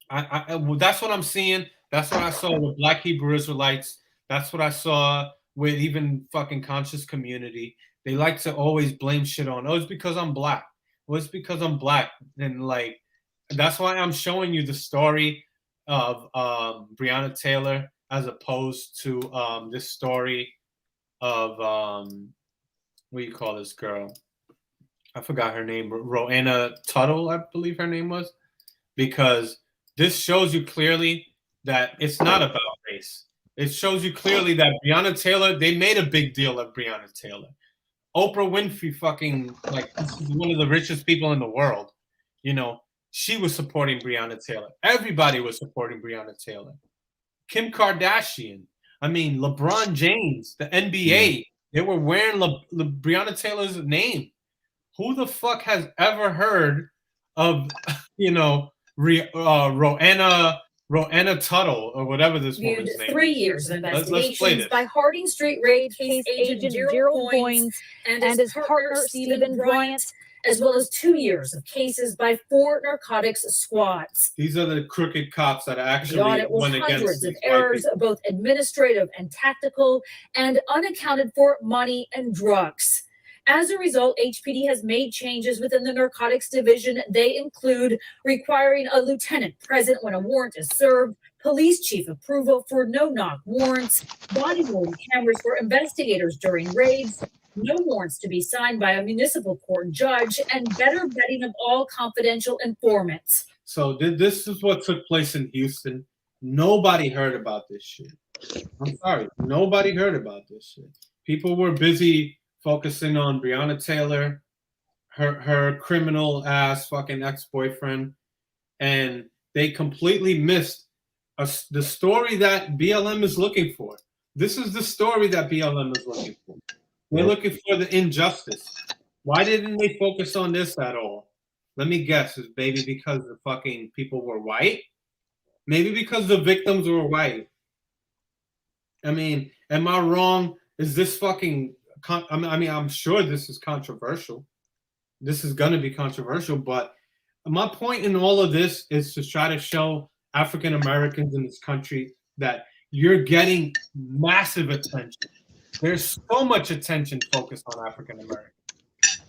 I that's what I'm seeing. That's what I saw with Black Hebrew Israelites. That's what I saw with even fucking conscious community. They like to always blame shit on, oh, it's because I'm black. Well, it's because I'm black. And like, that's why I'm showing you the story of Breonna Taylor as opposed to this story of what do you call this girl? I forgot her name. Roanna Tuttle, I believe her name was. Because this shows you clearly that it's not about race. It shows you clearly that Breonna Taylor, they made a big deal of Breonna Taylor. Oprah Winfrey fucking, like, this is one of the richest people in the world. You know, she was supporting Breonna Taylor. Everybody was supporting Breonna Taylor. Kim Kardashian. I mean, LeBron James, the NBA, they were wearing Breonna Taylor's name. Who the fuck has ever heard of, you know, Roanna Tuttle or whatever this woman's name is? 3 years of Let's play investigations this. by Harding Street raid case agent Gerald Goins and his partner Stephen Bryant, as well as 2 years of cases by 4 narcotics squads. These are the crooked cops that actually The audit went was against hundreds of these white errors, people. both administrative and tactical, and unaccounted for money and drugs. As a result, HPD has made changes within the narcotics division. They include requiring a lieutenant present when a warrant is served, police chief approval for no-knock warrants, body-worn cameras for investigators during raids, no warrants to be signed by a municipal court judge, and better vetting of all confidential informants. So this is what took place in Houston. Nobody heard about this shit. I'm sorry. Nobody heard about this shit. People were busy focusing on Breonna Taylor, her criminal ass fucking ex-boyfriend, and they completely missed the story that BLM is looking for. This is the story that BLM is looking for. They're looking for the injustice. Why didn't they focus on this at all? Let me guess. Is maybe because the fucking people were white? Maybe because the victims were white. I mean, am I wrong? Is this fucking... I mean, I'm sure this is controversial. This is going to be controversial, but my point in all of this is to try to show African Americans in this country that you're getting massive attention. There's so much attention focused on African Americans.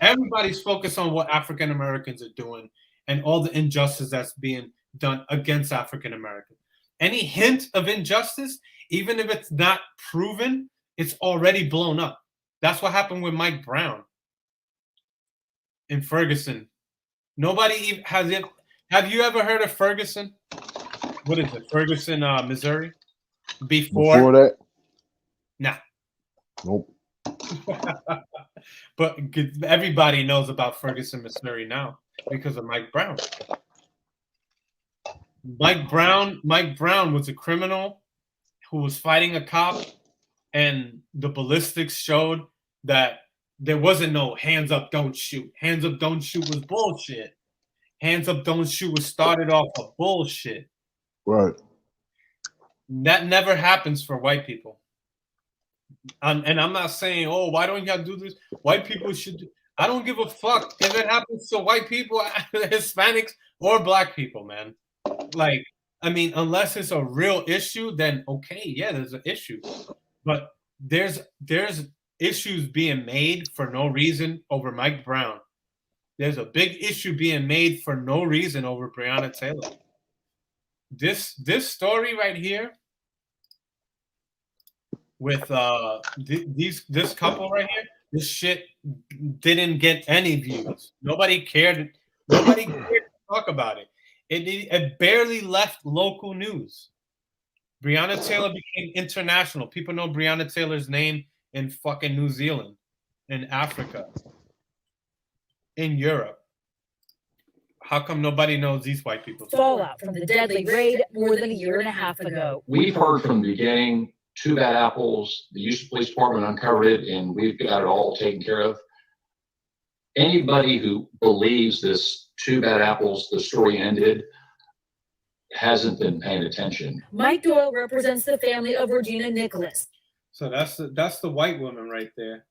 Everybody's focused on what African Americans are doing and all the injustice that's being done against African Americans. Any hint of injustice, even if it's not proven, it's already blown up. That's what happened with Mike Brown in Ferguson. Nobody has it. Have you ever heard of Ferguson? What is it? Ferguson, Missouri? Before that? Nah. Nope. But everybody knows about Ferguson, Missouri now because of Mike Brown. Mike Brown was a criminal who was fighting a cop, and the ballistics showed that there wasn't no hands up, don't shoot. Hands up, don't shoot was bullshit. Hands up, don't shoot was started off of bullshit. Right. That never happens for white people. And I'm not saying, oh, why don't you have to do this? White people should do. I don't give a fuck if it happens to white people, Hispanics, or black people, man. Like, I mean, unless it's a real issue, then okay, yeah, there's an issue. But there's issues being made for no reason over Mike Brown. There's a big issue being made for no reason over Breonna Taylor. This story right here with this couple right here, this shit didn't get any views. Nobody cared. Nobody cared to talk about it. It barely left local news. Breonna Taylor became international. People know Breonna Taylor's name in fucking New Zealand, in Africa, in Europe. How come nobody knows these white people? Fallout from the deadly raid more than a year and a half ago. We've heard from the beginning, 2 bad apples, the Houston Police Department uncovered it, and we've got it all taken care of. Anybody who believes this 2 bad apples, the story ended, hasn't been paying attention. Mike Doyle represents the family of Regina Nicholas. So that's the white woman right there.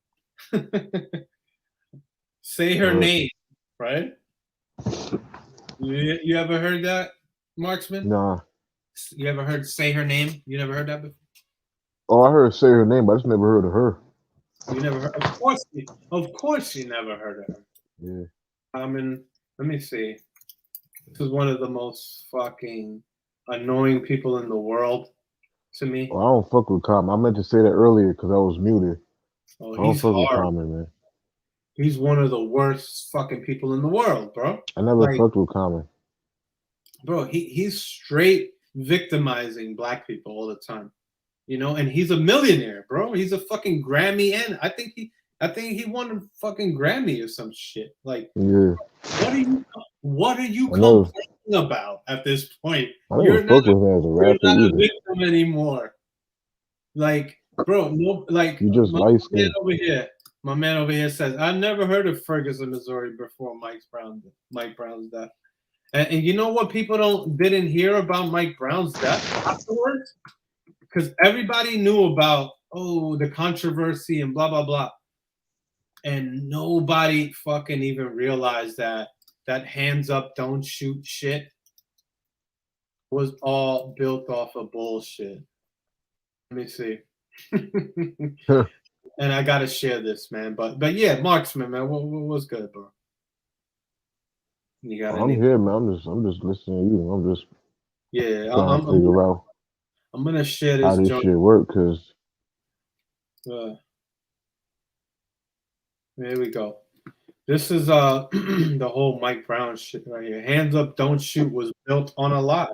Say her name, right? You ever heard that, Marksman? Nah. You ever heard say her name? You never heard that before? Oh, I heard say her name, but I just never heard of her. You never heard? Of course you never heard of her. Yeah. I mean, let me see. This is one of the most fucking annoying people in the world to me. Well, I don't fuck with Common. I meant to say that earlier because I was muted. Oh, I don't he's fuck with hard. Common, man. He's one of the worst fucking people in the world, bro. I never Like, fucked with Common. bro, he's straight victimizing black people all the time. You know, and he's a millionaire, bro. He's a fucking Grammy, and I think he won a fucking Grammy or some shit. Like, Yeah. what are you I know. complaining about at this point? I never fucked with him as a rapper You're not a either. victim anymore. Like, bro, no, like You just light skinned. My man over here says, I've never heard of Ferguson, Missouri before Mike Brown's death. And you know what people didn't hear about Mike Brown's death afterwards? Because everybody knew about, the controversy and blah, blah, blah. And nobody fucking even realized that hands up, don't shoot shit was all built off of bullshit. Let me see. And I gotta share this, man. But yeah, Marksman, man, what's good, bro? You got I'm here, man. I'm just listening to you. I'm just trying to figure out. I'm gonna share this how this shit work, cause here we go. This is the whole Mike Brown shit right here. Hands up, don't shoot was built on a lie.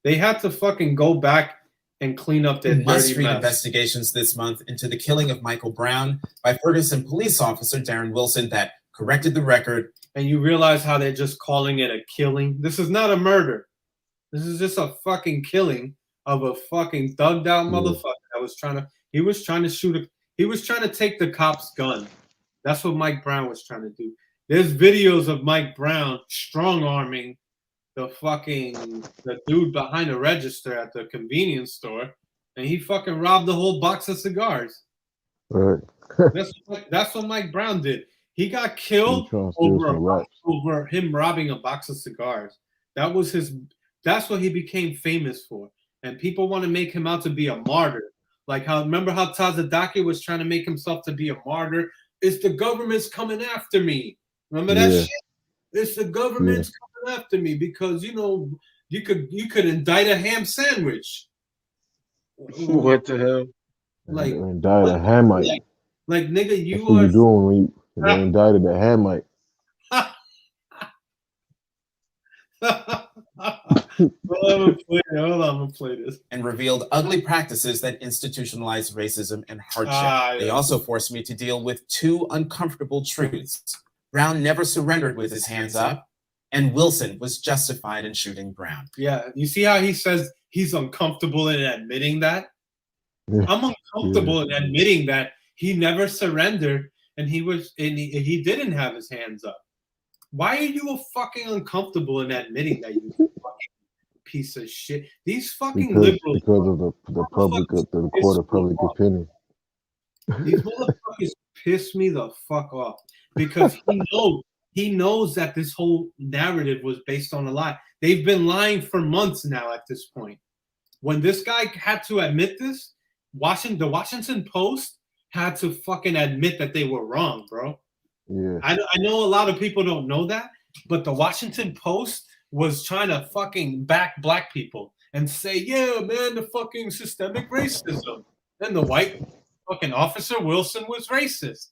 They had to fucking go back and clean up their dirty mess. Investigations this month into the killing of Michael Brown by Ferguson police officer Darren Wilson that corrected the record. And you realize how they're just calling it a killing. This is not a murder. This is just a fucking killing of a fucking thugged out motherfucker that was trying to. He was trying to take the cop's gun. That's what Mike Brown was trying to do. There's videos of Mike Brown strong arming the dude behind the register at the convenience store, and he fucking robbed the whole box of cigars. Right. That's what Mike Brown did. He got killed over him robbing a box of cigars. That's what he became famous for. And people want to make him out to be a martyr. Like remember how Tazadaki was trying to make himself to be a martyr? It's the government's coming after me. Remember that shit? It's the government's coming after me because you could indict a ham sandwich. What the hell? Like indict a Hamite. Like nigga, That's what you doing when you indicted a Hamite. I'm gonna play this. And revealed ugly practices that institutionalized racism and hardship. They also forced me to deal with two uncomfortable truths. Brown never surrendered with his hands up, and Wilson was justified in shooting Brown. Yeah, you see how he says he's uncomfortable in admitting that? I'm uncomfortable in admitting that he never surrendered and he didn't have his hands up. Why are you fucking uncomfortable in admitting that, you fucking piece of shit? These fucking liberals. Because of the court of public opinion. These motherfuckers piss me the fuck off because he knows that this whole narrative was based on a lie. They've been lying for months now at this point. When this guy had to admit this, the Washington Post had to fucking admit that they were wrong, bro. Yeah. I know a lot of people don't know that, but the Washington Post was trying to fucking back black people and say, yeah, man, the fucking systemic racism. Then the white fucking officer Wilson was racist.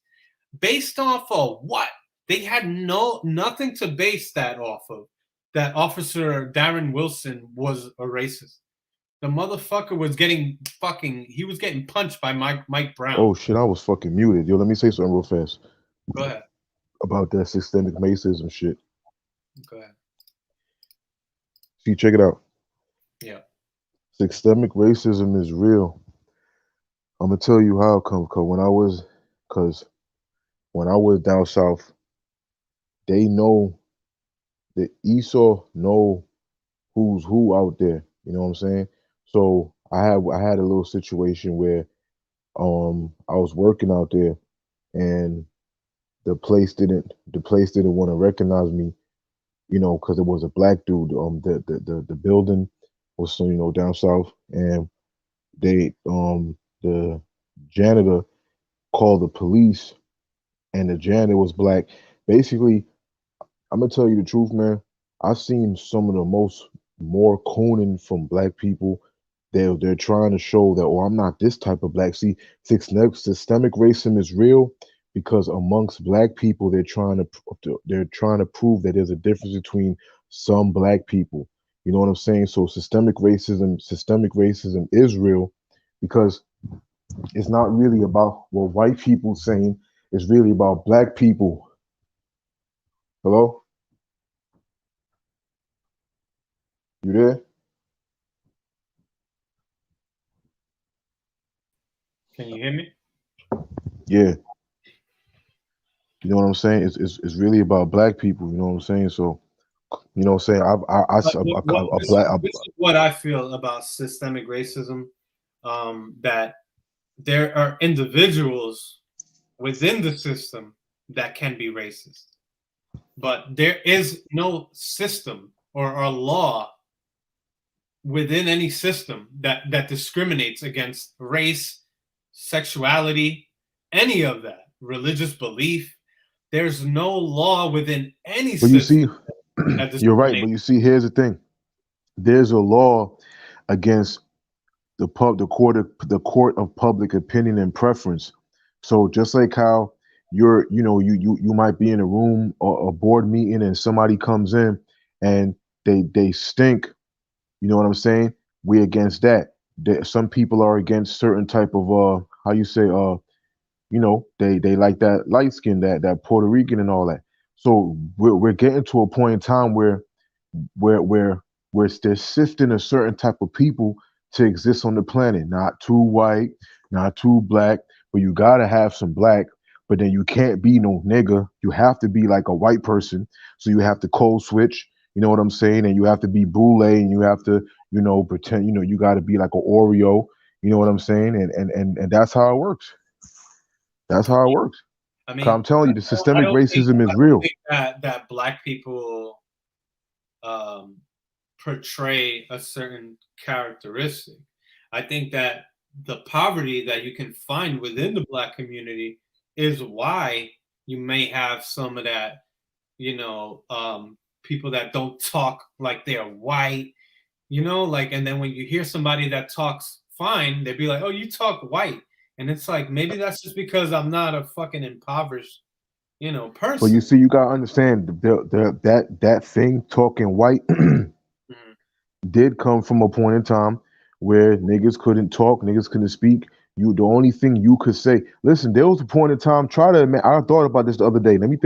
Based off of what? They had nothing to base that off of. That officer Darren Wilson was a racist. The motherfucker was getting punched by Mike Brown. Oh shit, I was fucking muted. Yo, let me say something real fast. Go ahead. About that systemic racism shit. Go ahead. See, check it out. Yeah. Systemic racism is real. I'm gonna tell you how it comes. Cause when I was down south, they know the Esau know who's who out there. You know what I'm saying? So I had a little situation where I was working out there and the place didn't want to recognize me, you know, because it was a black dude. The building was, you know, down south, and they the janitor called the police, and the janitor was black. Basically, I'm gonna tell you the truth, man. I've seen some of the most more cooning from black people. They're trying to show that, oh, I'm not this type of black. See, systemic racism is real because amongst black people, they're trying to prove that there's a difference between some black people. You know what I'm saying? So systemic racism is real because it's not really about what white people saying. It's really about black people. Hello? You there? Can you hear me? Yeah. You know what I'm saying? It's really about black people. You know what I'm saying? So, you know what I'm saying? This is what I feel about systemic racism. That there are individuals within the system that can be racist, but there is no system or a law within any system that discriminates against race, sexuality, any of that, religious belief. There's no law within any But you system. see, you're right. But you see, here's the thing: there's a law against the court of public opinion and preference. So just like how you might be in a room or a board meeting and somebody comes in and they stink. You know what I'm saying? We against that. Some people are against certain type of how you say they like that light skin, that Puerto Rican and all that. So we're getting to a point in time where they're sifting a certain type of people to exist on the planet. Not too white, not too black, but you gotta have some black. But then you can't be no nigga. You have to be like a white person. So you have to code switch. You know what I'm saying? And you have to be boule, and you have to pretend. You got to be like an Oreo. You know what I'm saying? And that's how it works. That's how it works. I mean, I'm telling you, the systemic racism is real. That black people portray a certain characteristic. I think that the poverty that you can find within the black community is why you may have some of that, people that don't talk like they're white, and then when you hear somebody that talks fine, they'd be like, oh, you talk white. And it's like, maybe that's just because I'm not a fucking impoverished, person. But you see, you gotta understand that thing talking white did come from a point in time where niggas couldn't talk, niggas couldn't speak. The only thing you could say, listen, there was a point in time, I thought about this the other day. Let me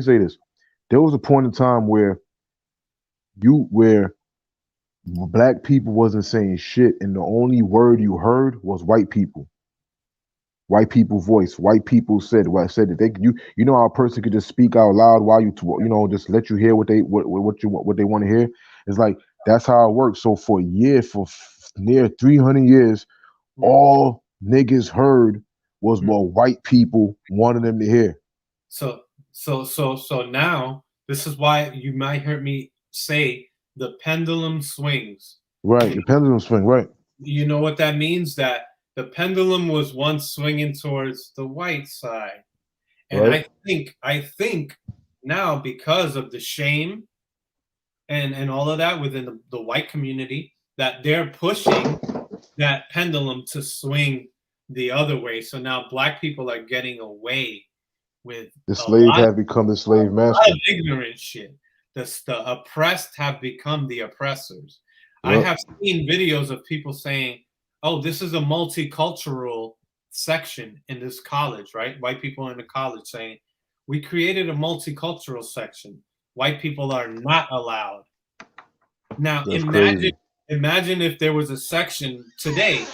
say this. There was a point in time where black people wasn't saying shit, and the only word you heard was white people. White people voice. White people said that they how a person could just speak out loud while just let you hear what they want to hear. It's like that's how it works. So for near 300 years, all niggas heard was what white people wanted them to hear. So now this is why you might hear me say the pendulum swings. Right, the pendulum swing. Right. You know what that means? That the pendulum was once swinging towards the white side. And right. I think now, because of the shame and all of that within the white community, that they're pushing that pendulum to swing the other way. So now black people are getting away with the slave have become the slave master. A lot of ignorant shit. The oppressed have become the oppressors. Yep. I have seen videos of people saying, oh, this is a multicultural section in this college, right? White people in the college saying, we created a multicultural section. White people are not allowed. Now, imagine if there was a section today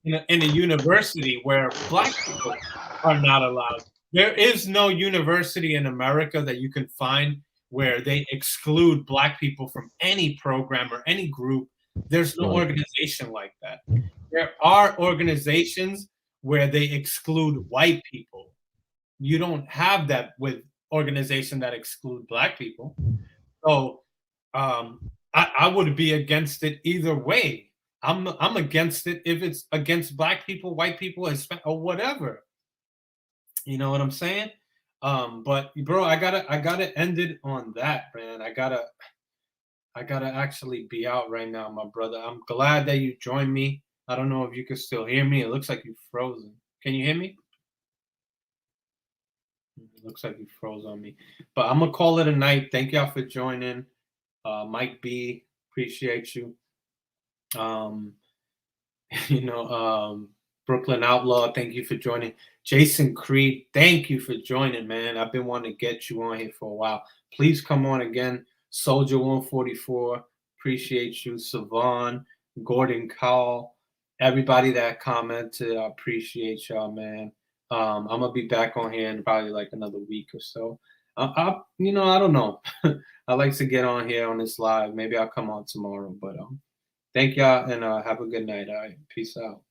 in a university where black people are not allowed. There is no university in America that you can find where they exclude black people from any program or any group. There's no organization like that. There are organizations where they exclude white people. You don't have that with organizations that exclude black people. So I would be against it either way. I'm against it if it's against black people, white people, or whatever. You know what I'm saying? But bro, I gotta end it on that, man. I gotta actually be out right now, my brother. I'm glad that you joined me. I don't know if you can still hear me. It looks like you're frozen. Can you hear me? It looks like you froze on me. But I'm gonna call it a night. Thank y'all for joining. Mike B, appreciate you. Brooklyn Outlaw, thank you for joining. Jason Creed, thank you for joining, man. I've been wanting to get you on here for a while. Please come on again. Soldier 144, appreciate you. Savon, Gordon Cowell, everybody that commented, I appreciate y'all, man. I'm gonna be back on here in probably like another week or so. I don't know. I like to get on here on this live. Maybe I'll come on tomorrow, but thank y'all and have a good night. All right, peace out.